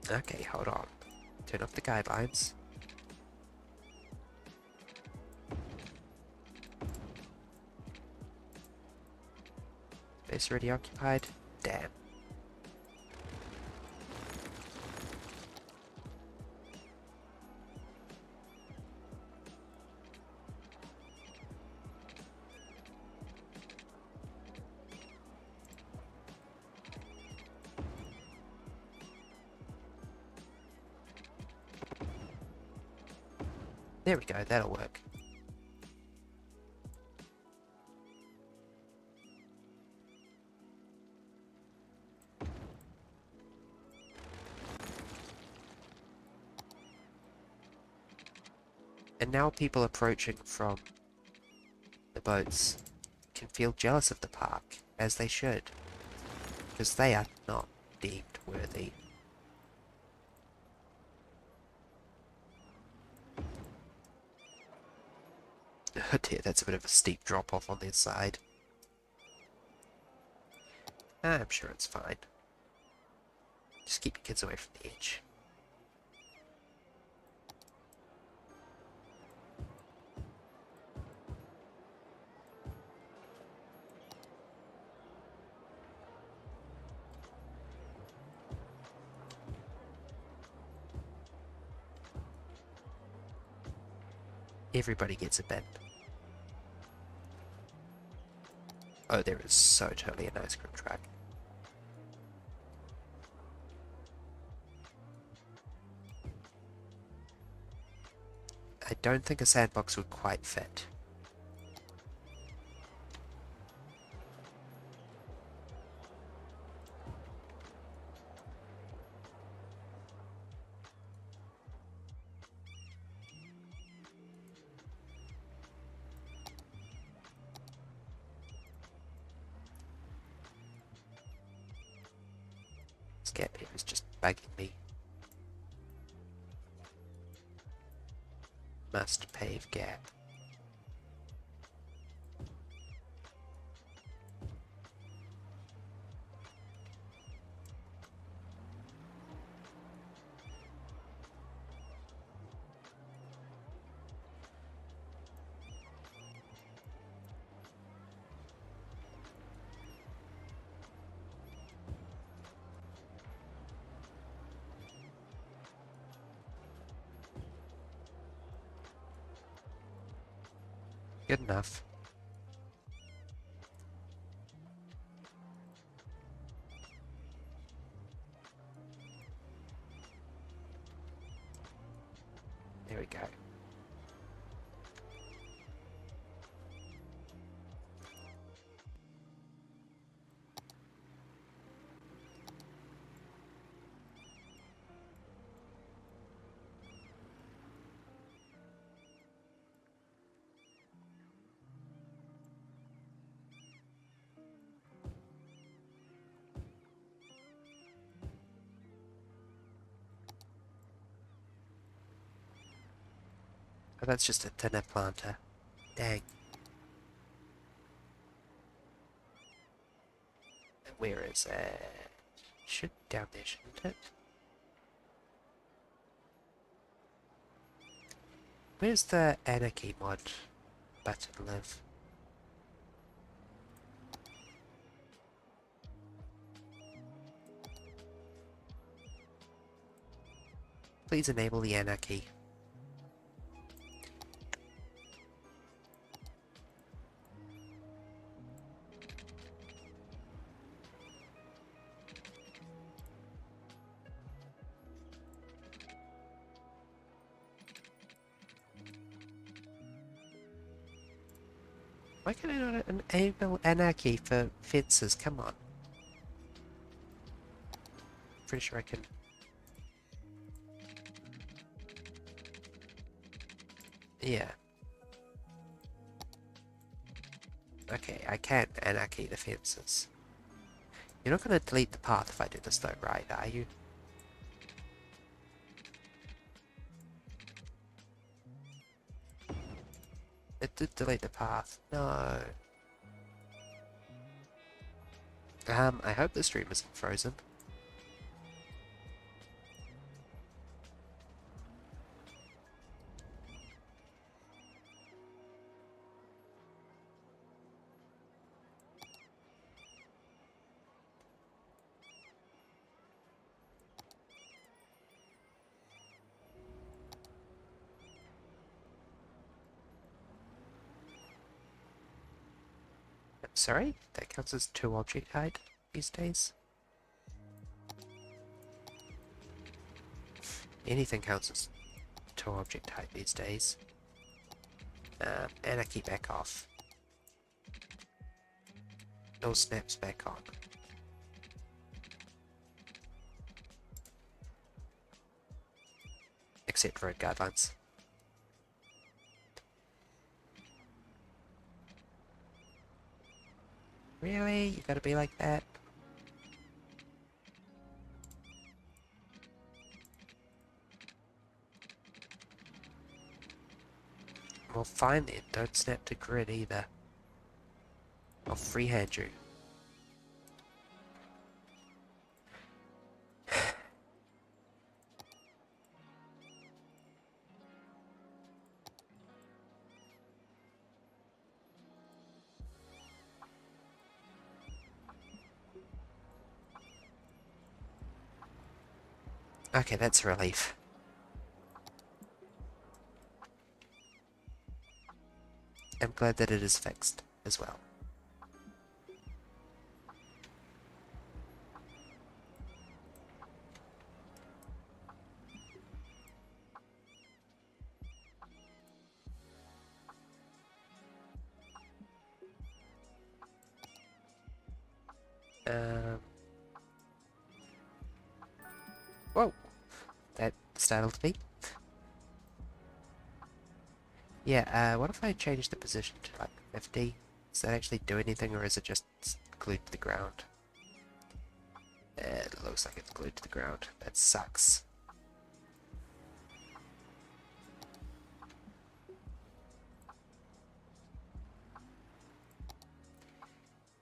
Okay, hold on. Turn off the guidelines. Base already occupied? Damn. There we go, that'll work. And now people approaching from the boats can feel jealous of the park, as they should, because they are not deemed worthy. Oh dear, that's a bit of a steep drop off on their side. I'm sure it's fine. Just keep your kids away from the edge. Everybody gets a bin. Oh, there is so totally an ice cream truck. I don't think a sandbox would quite fit. Scat Pepper's just bugging me. Must pave gap. Good enough. There we go. Oh, that's just a thinner planter. Dang. Where is it? Should down there, shouldn't it? Where's the anarchy mod button live? Please enable the anarchy. Why can I not enable anarchy for fences? Come on. Pretty sure I can. Yeah. Okay, I can anarchy the fences. You're not going to delete the path if I do this though, right? Are you? It did delete the path. No. I hope the stream isn't frozen. Sorry? That counts as 2 object height these days? Anything counts as 2 object height these days. And I keep back off. No snaps back on. Except road guidelines. Really? You gotta be like that? Well, fine then. Don't snap to grid either. I'll freehand you. Okay, that's a relief. glad that it is fixed as well. Um, Whoa! That startled me. Yeah, what if I change the position to like 50? Does that actually do anything, or is it just glued to the ground? It looks like it's glued to the ground. That sucks.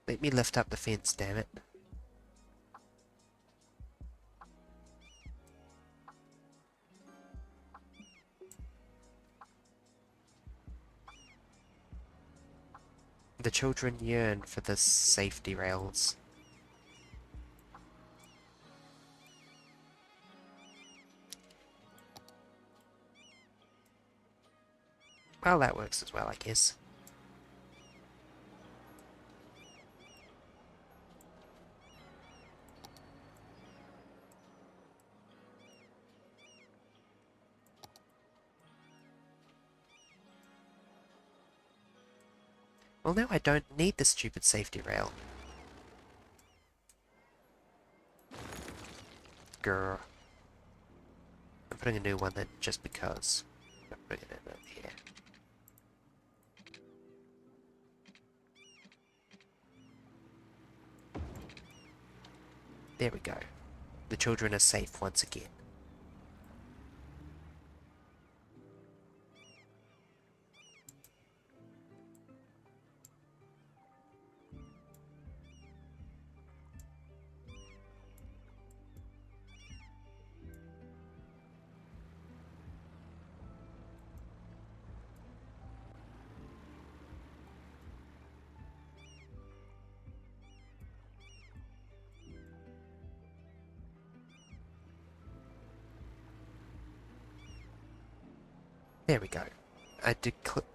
Let me lift up the fence, damn it. The children yearn for the safety rails. Well, that works as well, I guess. Well, now I don't need the stupid safety rail. Grr. I'm putting a new one then, just because. I'm putting it in here. There we go. The children are safe once again. There we go.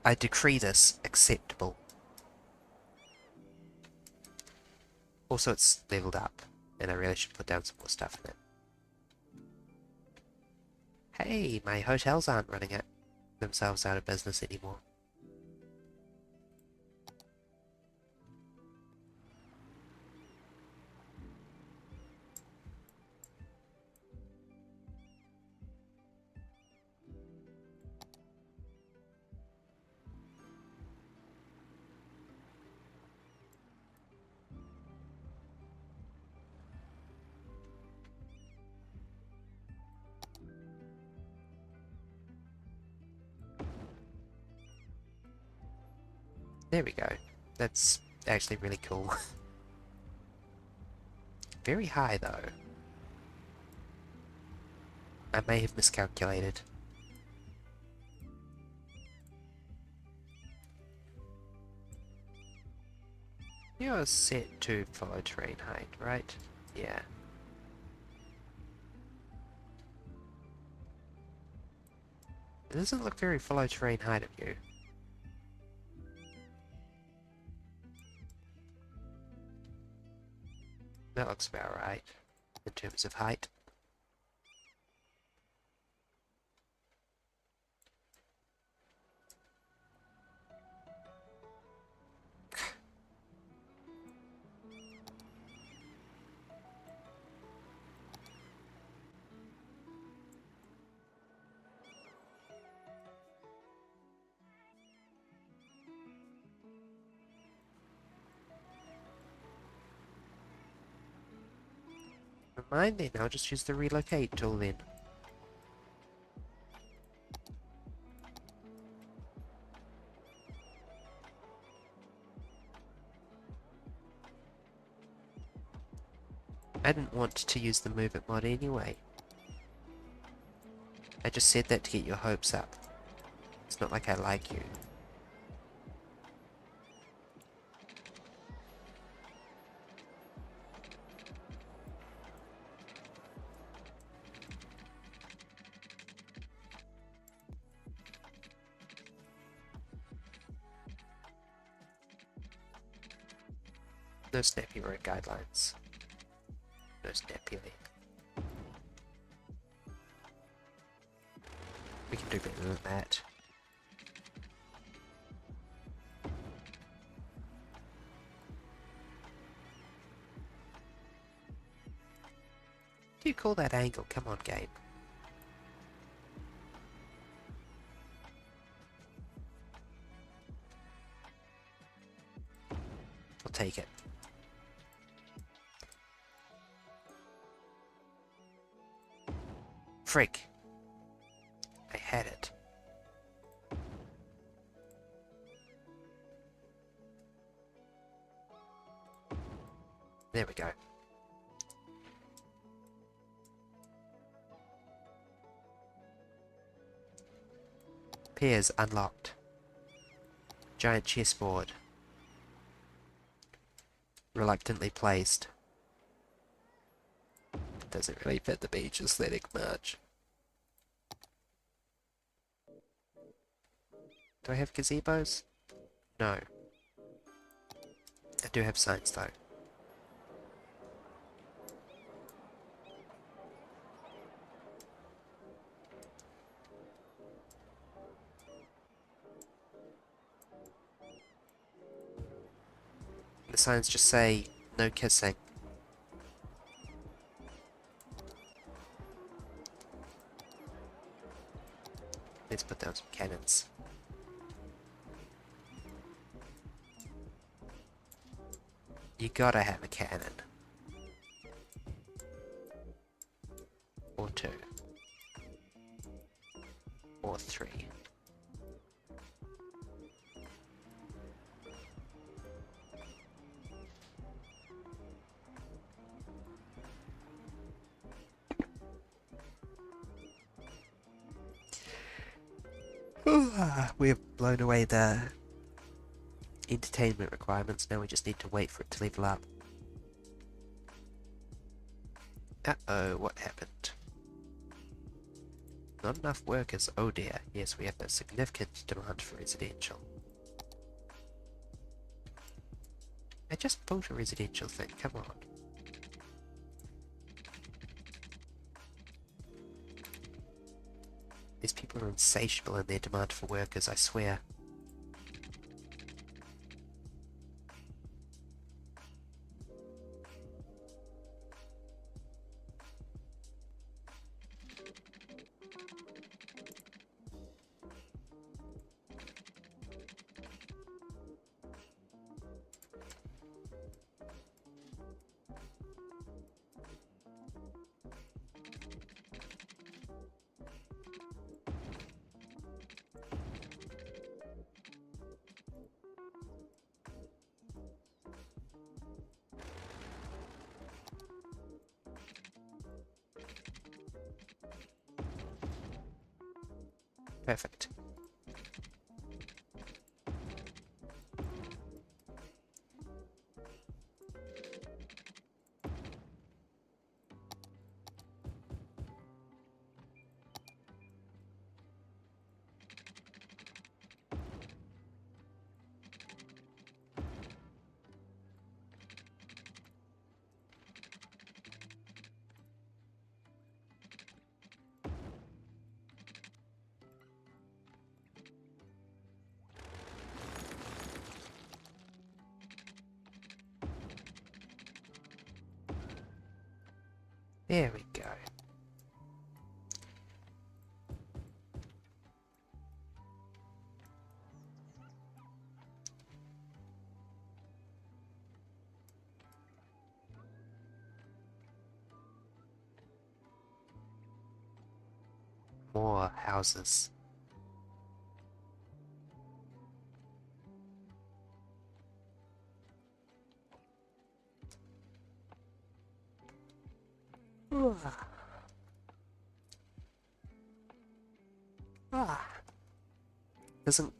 I decree this acceptable. Also, it's leveled up, and I really should put down some more stuff in it. Hey, my hotels aren't running themselves out of business anymore. There we go. That's actually really cool. Very high, though. I may have miscalculated. You're set to follow terrain height, right? Yeah. It doesn't look very follow terrain height of you. That looks about right, in terms of height. Never mind then, I'll just use the relocate tool then. I didn't want to use the move it mod anyway. I just said that to get your hopes up. It's not like I like you. No snappy road guidelines. No snappy leg. We can do better than that. Do you call that angle? Come on, game. I'll take it. Frick. I had it. There we go. Piers unlocked. Giant chessboard. Reluctantly placed. Doesn't really fit the beach aesthetic much. Do I have gazebos? No. I do have signs though. The signs just say, no kissing. Let's put down some cannons. You gotta have a cannon. Or two. Or three. We've blown away the entertainment requirements, now we just need to wait for it to level up. Uh-oh, what happened? Not enough workers, oh dear. Yes, we have a significant demand for residential. I just built a residential thing, come on. These people are insatiable in their demand for workers, I swear. Perfect. There we go. More houses. Doesn't...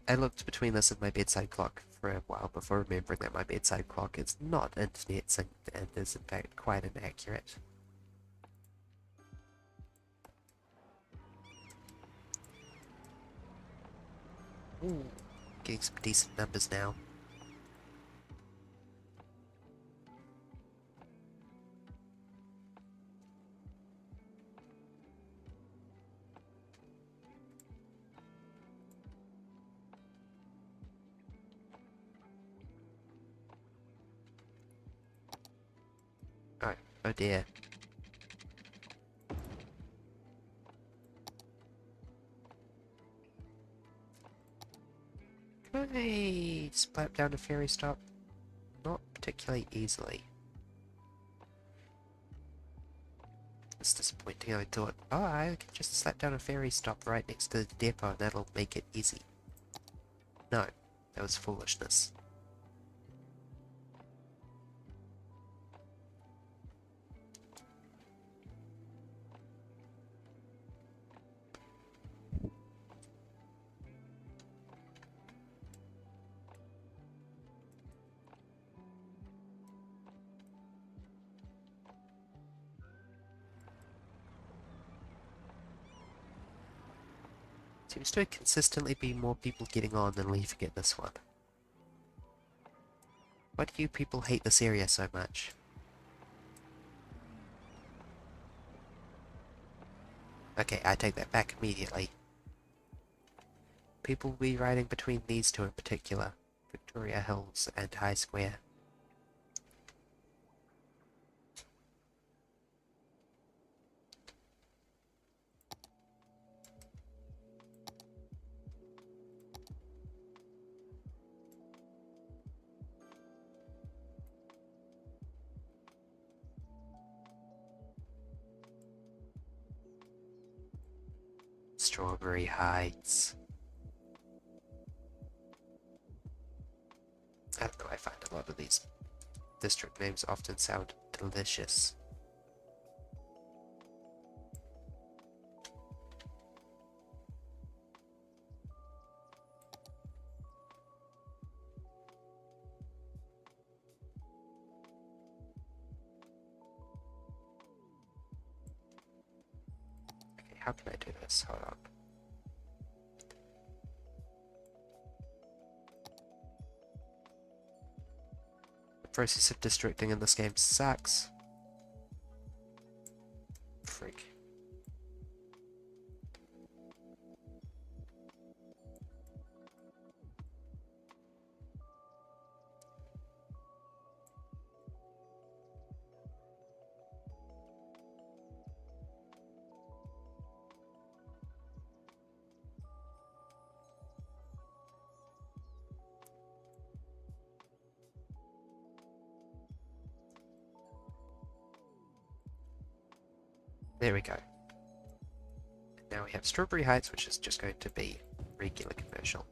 I looked between this and my bedside clock for a while before remembering that my bedside clock is not internet synced and is in fact quite inaccurate. Ooh, getting some decent numbers now. Oh, oh dear. Can I splat down a ferry stop? Not particularly easily. It's disappointing. I thought, oh, I can just slap down a ferry stop right next to the depot and that'll make it easy. No, that was foolishness. Seems to consistently be more people getting on than leaving it this one. Why do you people hate this area so much? Okay, I take that back immediately. People will be riding between these two in particular, Victoria Hills and High Square. Strawberry Heights. I don't know, I find a lot of these district names often sound delicious. Okay, how can I do this? Hold on. The process of districting in this game sucks. Freak. There we go. Now we have Strawberry Heights, which is just going to be regular commercial.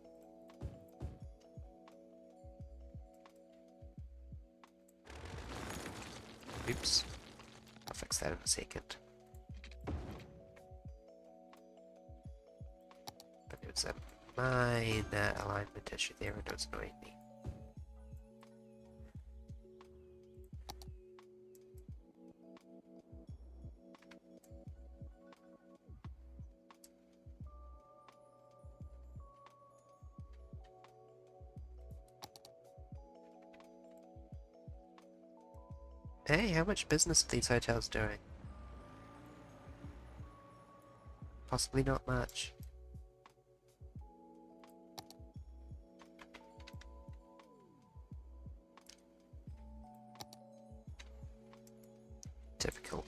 Oops. I'll fix that in a second. But there was a minor alignment issue there and it was annoying me. Hey, how much business are these hotels doing? Possibly not much. Typical.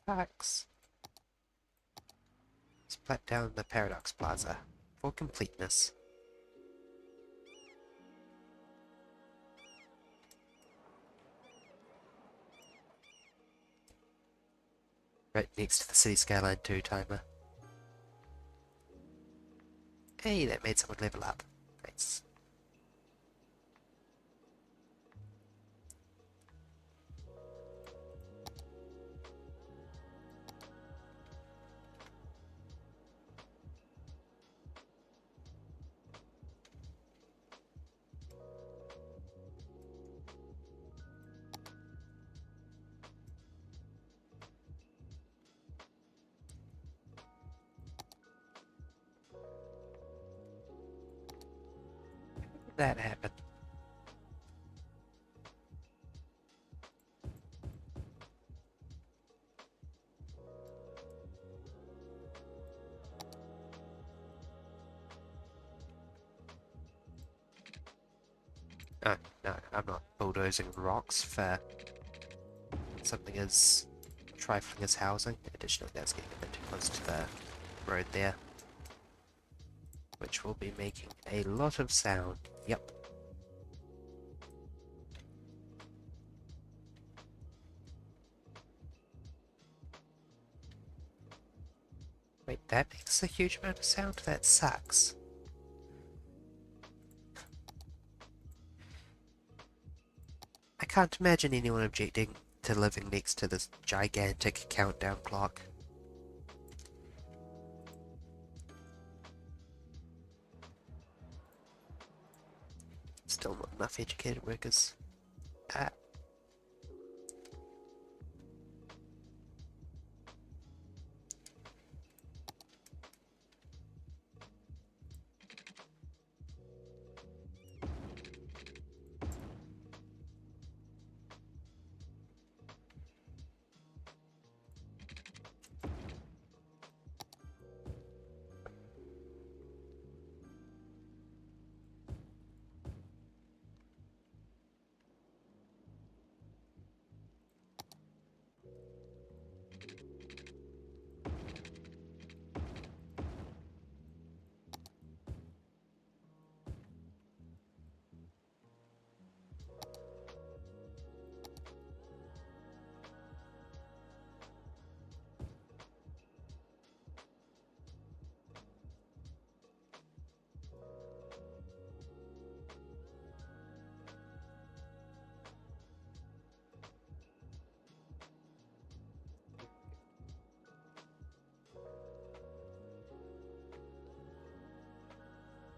Facts. Split down the Paradox Plaza for completeness. Right next to the City Skyline 2 timer. Hey, that made someone level up. Nice. That happened. Oh, no, I'm not bulldozing rocks for something as trifling as housing. Additionally, that's getting a bit too close to the road there, which will be making a lot of sound. Yep. Wait, that makes a huge amount of sound? That sucks. I can't imagine anyone objecting to living next to this gigantic countdown clock. Still not enough educated workers. Ah.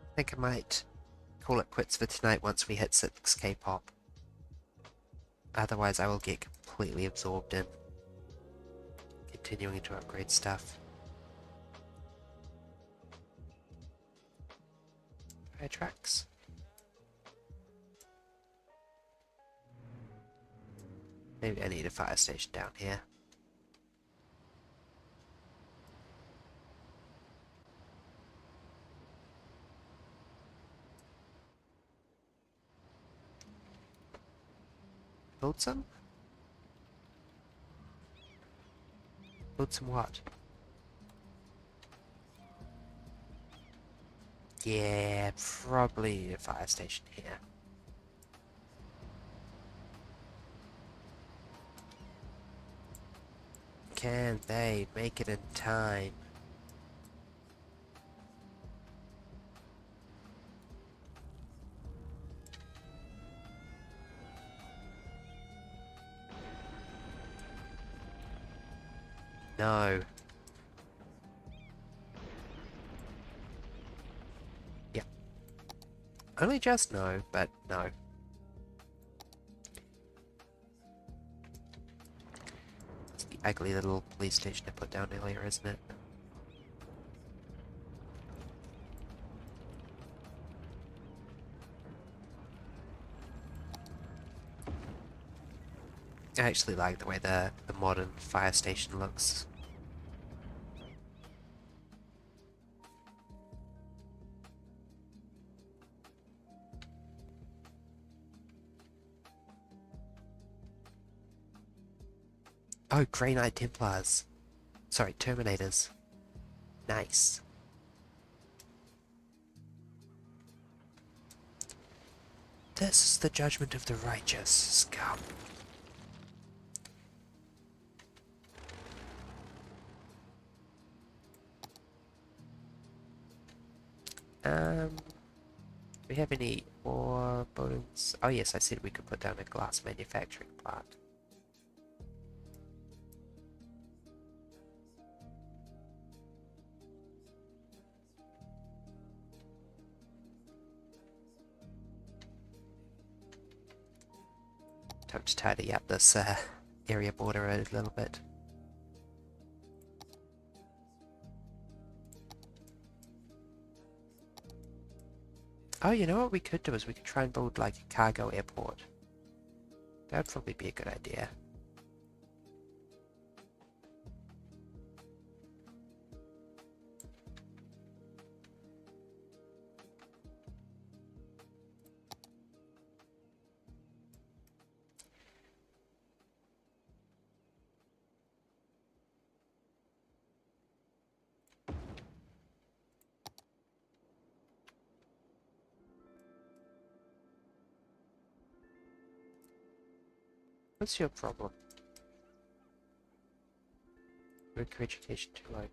I think I might call it quits for tonight once we hit 6k pop. Otherwise I will get completely absorbed in continuing to upgrade stuff. Fire trucks. Maybe I need a fire station down here. Build some? Build some what? Yeah, probably a fire station here. Can they make it in time? No. Yeah. Only just no, but no. It's the ugly little police station I put down earlier, isn't it? I actually like the way the modern fire station looks. Oh, Grey Knight Templars. Sorry, Terminators. Nice. This is the judgment of the righteous, scum. Do we have any ore bones? Oh yes, I said we could put down a glass manufacturing plant. Time to tidy up this area border a little bit. Oh, you know what we could do is we could try and build like a cargo airport. That would probably be a good idea. What's your problem? Worker education too low.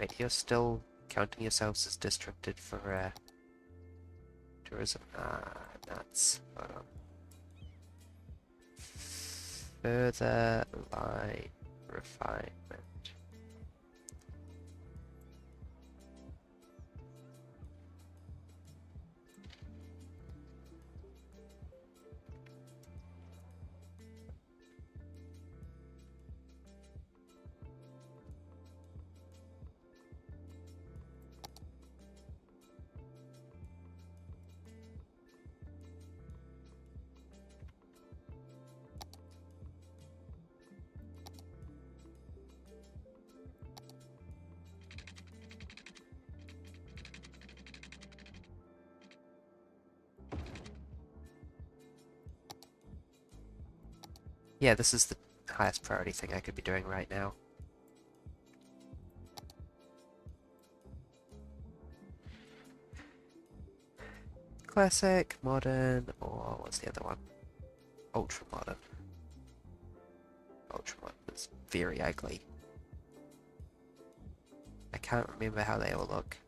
Wait, you're still counting yourselves as districted for tourism? Ah, nuts. Hold on. Further line refinement. Yeah, this is the highest priority thing I could be doing right now. Classic, modern, or what's the other one? Ultra modern. Ultra modern is very ugly. I can't remember how they all look.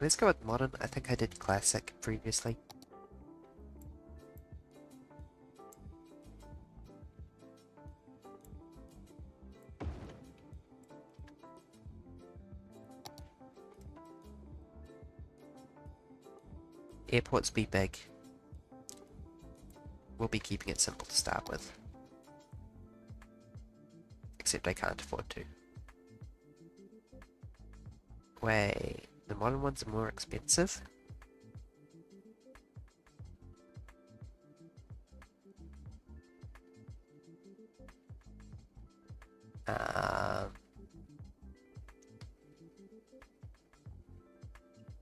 Let's go with modern. I think I did classic previously. Airports be big. We'll be keeping it simple to start with. Except I can't afford to. Wait, the modern ones are more expensive?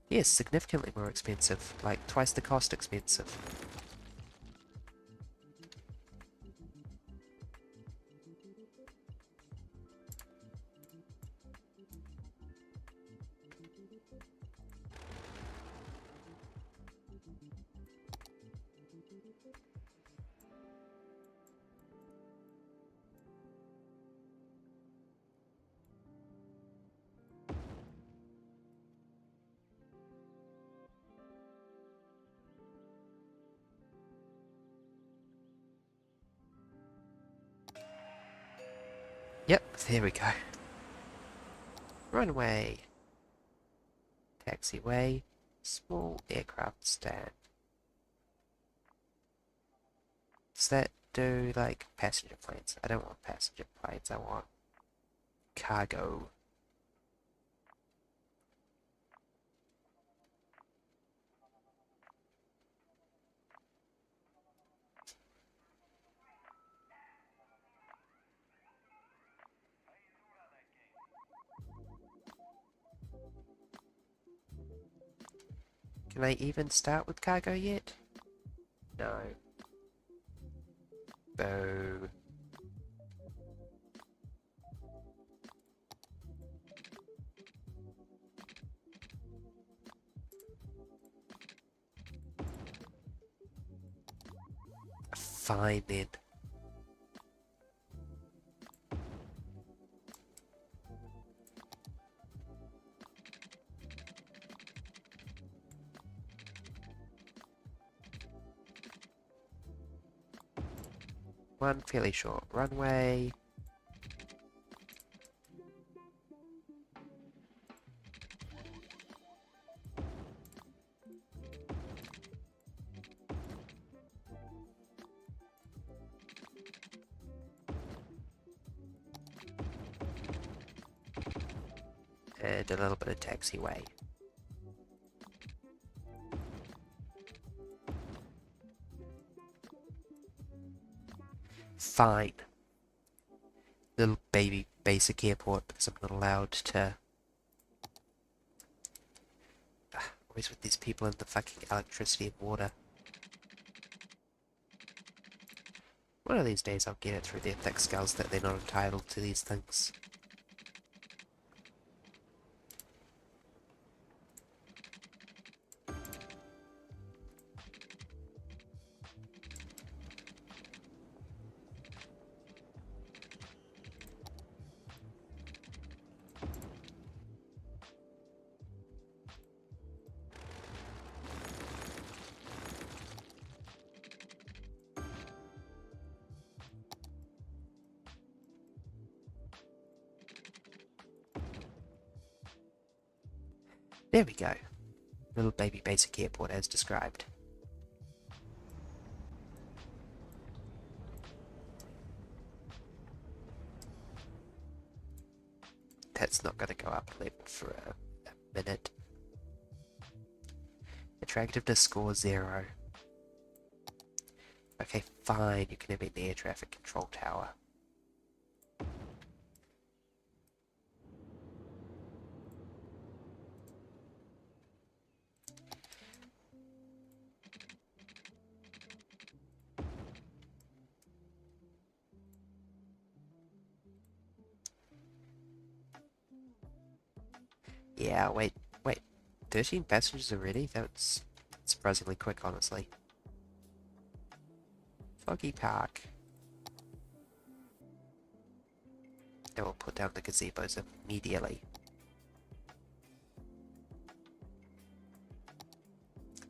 Yes, significantly more expensive. Like twice the cost expensive. Yep, there we go. Runway. Taxiway. Small aircraft stand. Does that do, like, passenger planes? I don't want passenger planes, I want cargo. Can I even start with cargo yet? No. Boo. Fine then. One fairly short runway. And a little bit of taxiway. Fine. Little baby basic airport because I'm not allowed to. Always with these people and the fucking electricity and water. One of these days I'll get it through their thick skulls that they're not entitled to these things. There we go. Little baby basic airport as described. That's not going to go up a level for a minute. Attractiveness score 0. Okay, fine, you can have the air traffic control tower. Yeah, wait. 13 passengers already? That's surprisingly quick, honestly. Foggy Park. And we'll put down the gazebos immediately.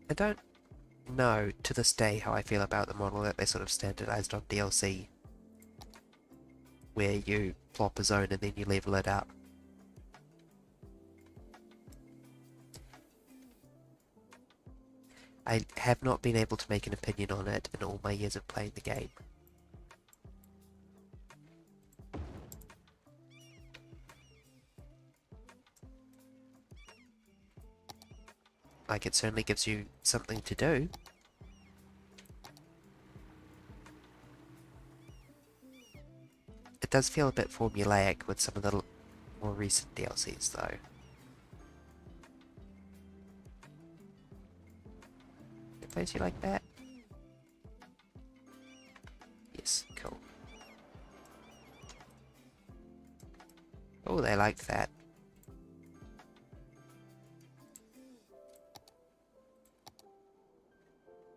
I don't know to this day how I feel about the model that they sort of standardized on DLC, where you plop a zone and then you level it up. I have not been able to make an opinion on it in all my years of playing the game. Like, it certainly gives you something to do. It does feel a bit formulaic with some of the more recent DLCs, though. Place you like that? Yes, cool. Oh, they liked that.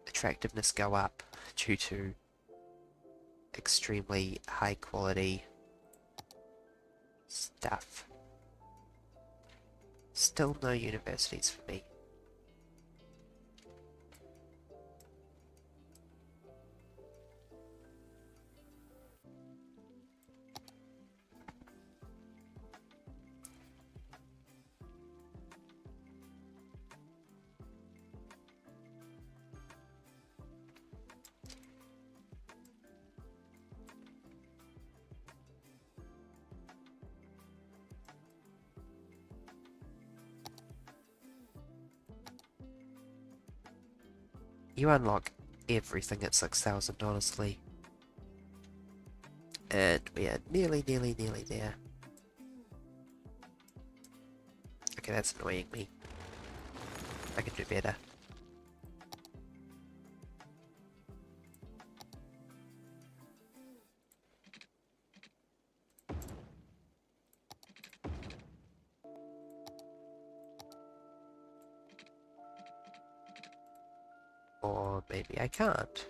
Attractiveness go up due to extremely high quality stuff. Still no universities for me. You unlock everything at 6,000, honestly. And we are nearly there. Okay, that's annoying me. I can do better. Or maybe I can't.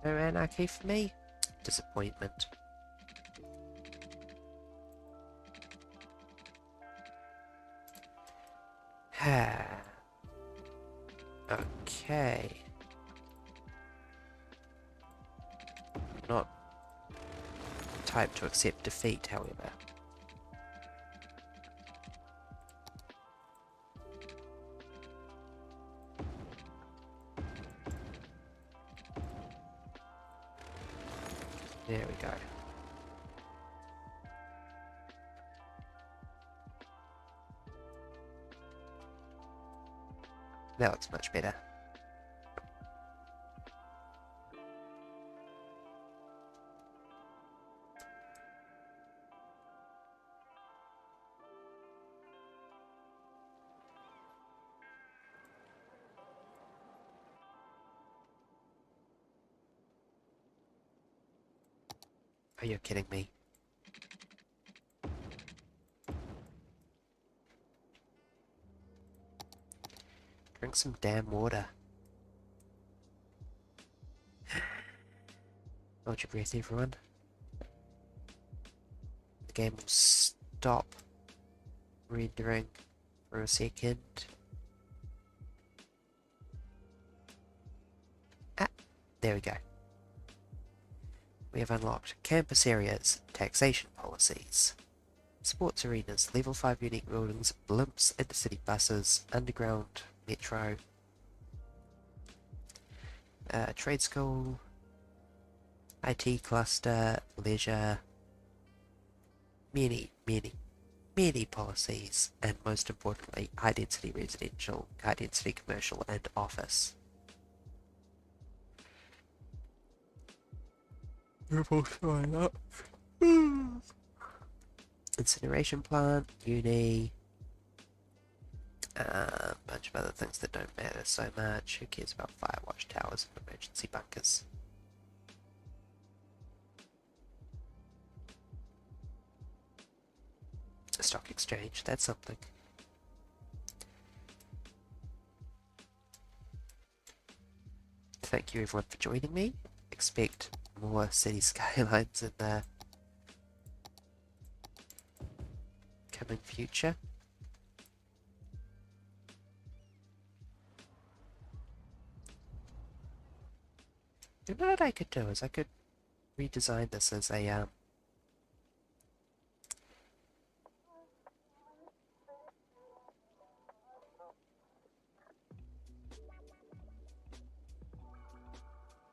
No anarchy for me? Disappointment. Okay. Not type to accept defeat, however. There we go. That looks much better. Are you kidding me? Drink some damn water. Hold your breath, everyone. The game will stop rendering for a second. Ah, there we go. We have unlocked campus areas, taxation policies, sports arenas, level 5 unique buildings, blimps, intercity buses, underground metro, trade school, IT cluster, leisure, many policies, and most importantly, high density residential, high density commercial, and office. Ripples going up. Incineration plant, uni, a bunch of other things that don't matter so much. Who cares about fire watch towers and emergency bunkers? A stock exchange, that's something. Thank you everyone for joining me. Expect more city skylines in the coming future. You know what I could do is I could redesign this as a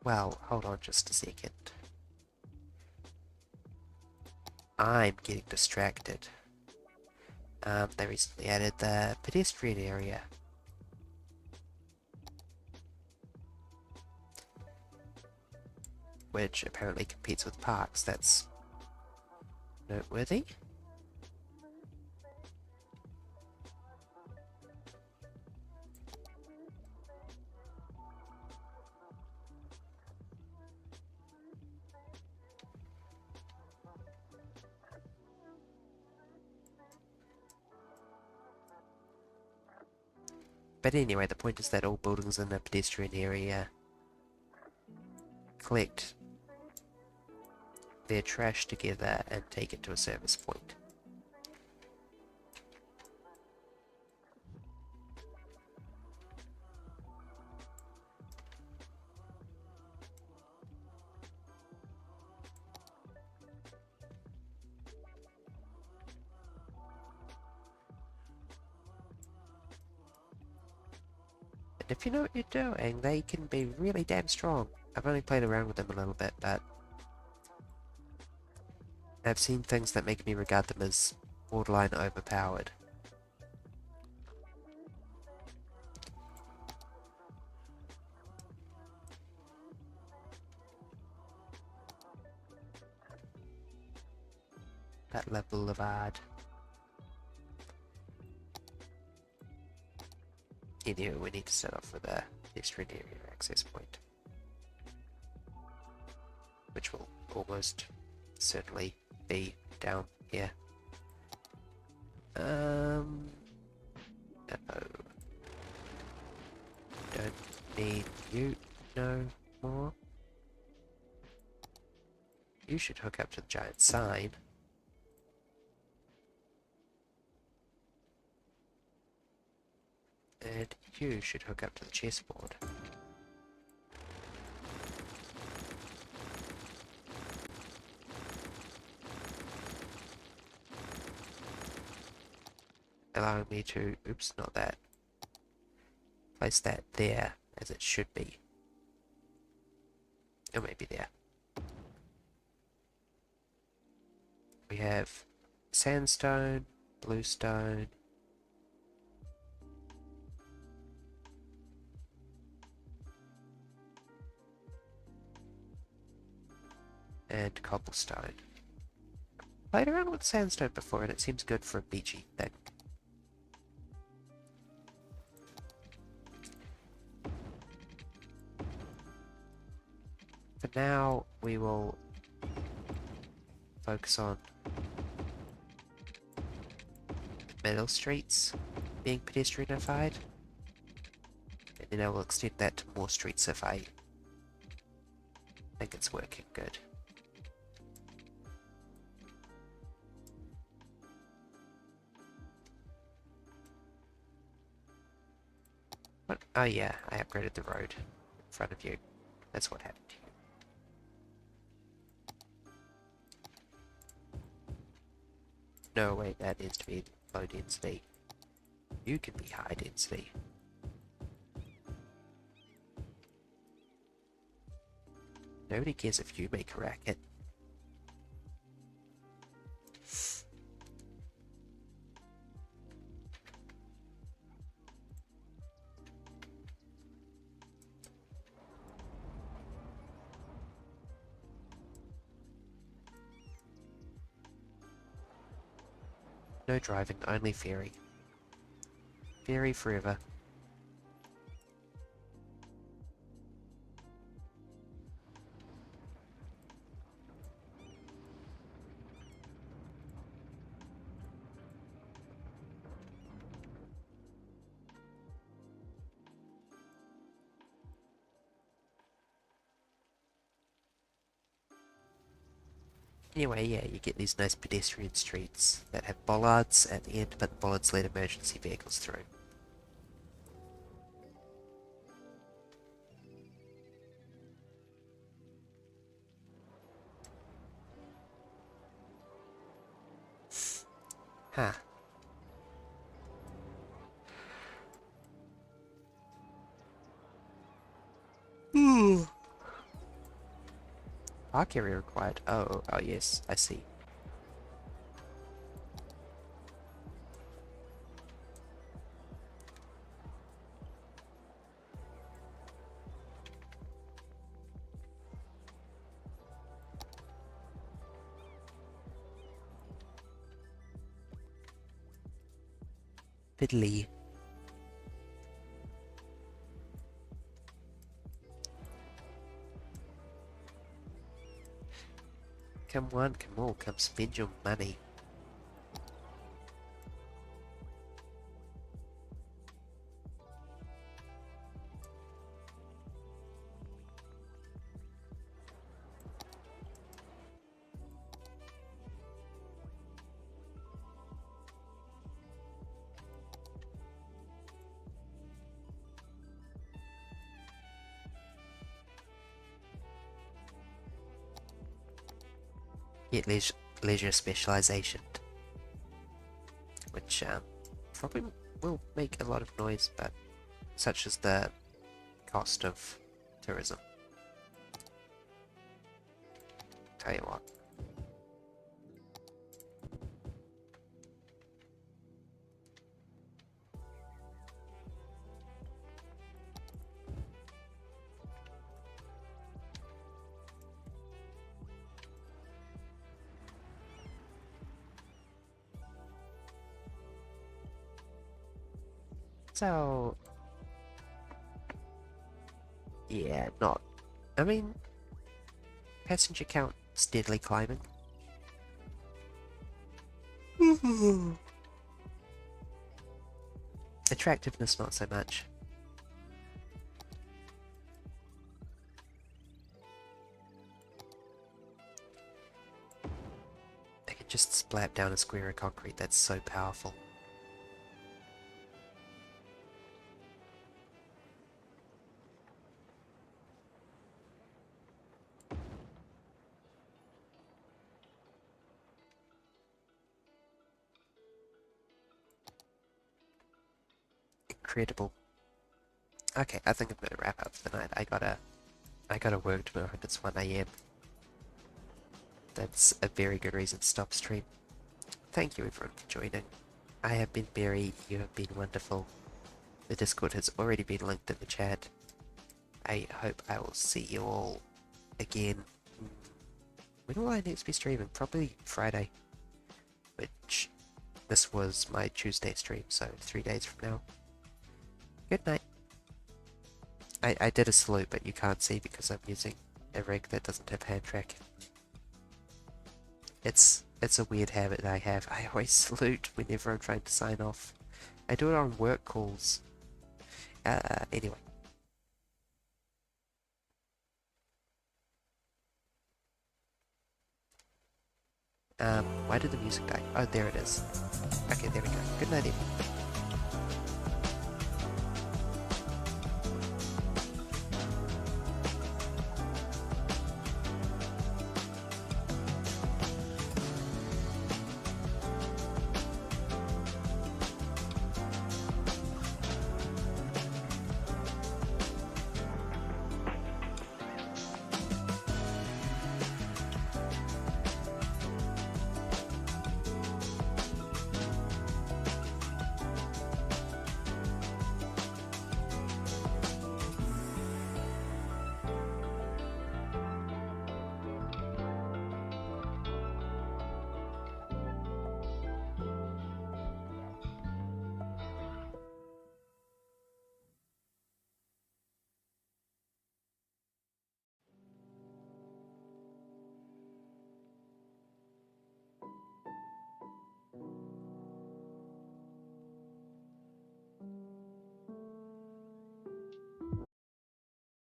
well, hold on just a second. I'm getting distracted. They recently added the pedestrian area. Which apparently competes with parks. That's noteworthy. But anyway, the point is that all buildings in the pedestrian area collect their trash together and take it to a service point. And if you know what you're doing, they can be really damn strong. I've only played around with them a little bit, but I've seen things that make me regard them as borderline overpowered. That level of art. Anyway, we need to start off with a pedestrian area access point, which will almost certainly be down here. Uh-oh. Don't need you no more. You should hook up to the giant sign. And you should hook up to the chessboard. allowing me to, oops, not that, place that there as it should be. Or maybe there. We have sandstone, bluestone, and cobblestone. Played around with sandstone before and it seems good for a beachy thing. For now, we will focus on metal streets being pedestrianified, and then I will extend that to more streets if I think it's working good. What? Oh yeah, I upgraded the road in front of you. That's what happened here. No, wait, that needs to be low density. You can be high density. Nobody cares if you make a racket. No driving, only ferry. Ferry forever. Anyway, yeah, you get these nice pedestrian streets that have bollards at the end, but the bollards let emergency vehicles through. Huh. Park area required. Oh yes, I see. Fiddly. Come one, come all, come spend your money. Get leisure specialization, which probably will make a lot of noise, but such as the cost of tourism. Tell you what. So, yeah, not. I mean, passenger count steadily climbing. Attractiveness, not so much. I can just splat down a square of concrete, that's so powerful. incredible. Okay, I think I'm gonna wrap up for the night. I gotta work tomorrow. It's 1 a.m. That's a very good reason to stop stream. Thank you everyone for joining. I have been Barry. You have been wonderful. The Discord has already been linked in the chat. I hope I will see you all again. When will I next be streaming? Probably Friday. Which, this was my Tuesday stream, so 3 days from now. Good night. I did a salute, but you can't see because I'm using a rig that doesn't have hand tracking. It's a weird habit I have. I always salute whenever I'm trying to sign off. I do it on work calls. Anyway. Why did the music die? Oh, there it is. Okay, there we go. Good night, everyone.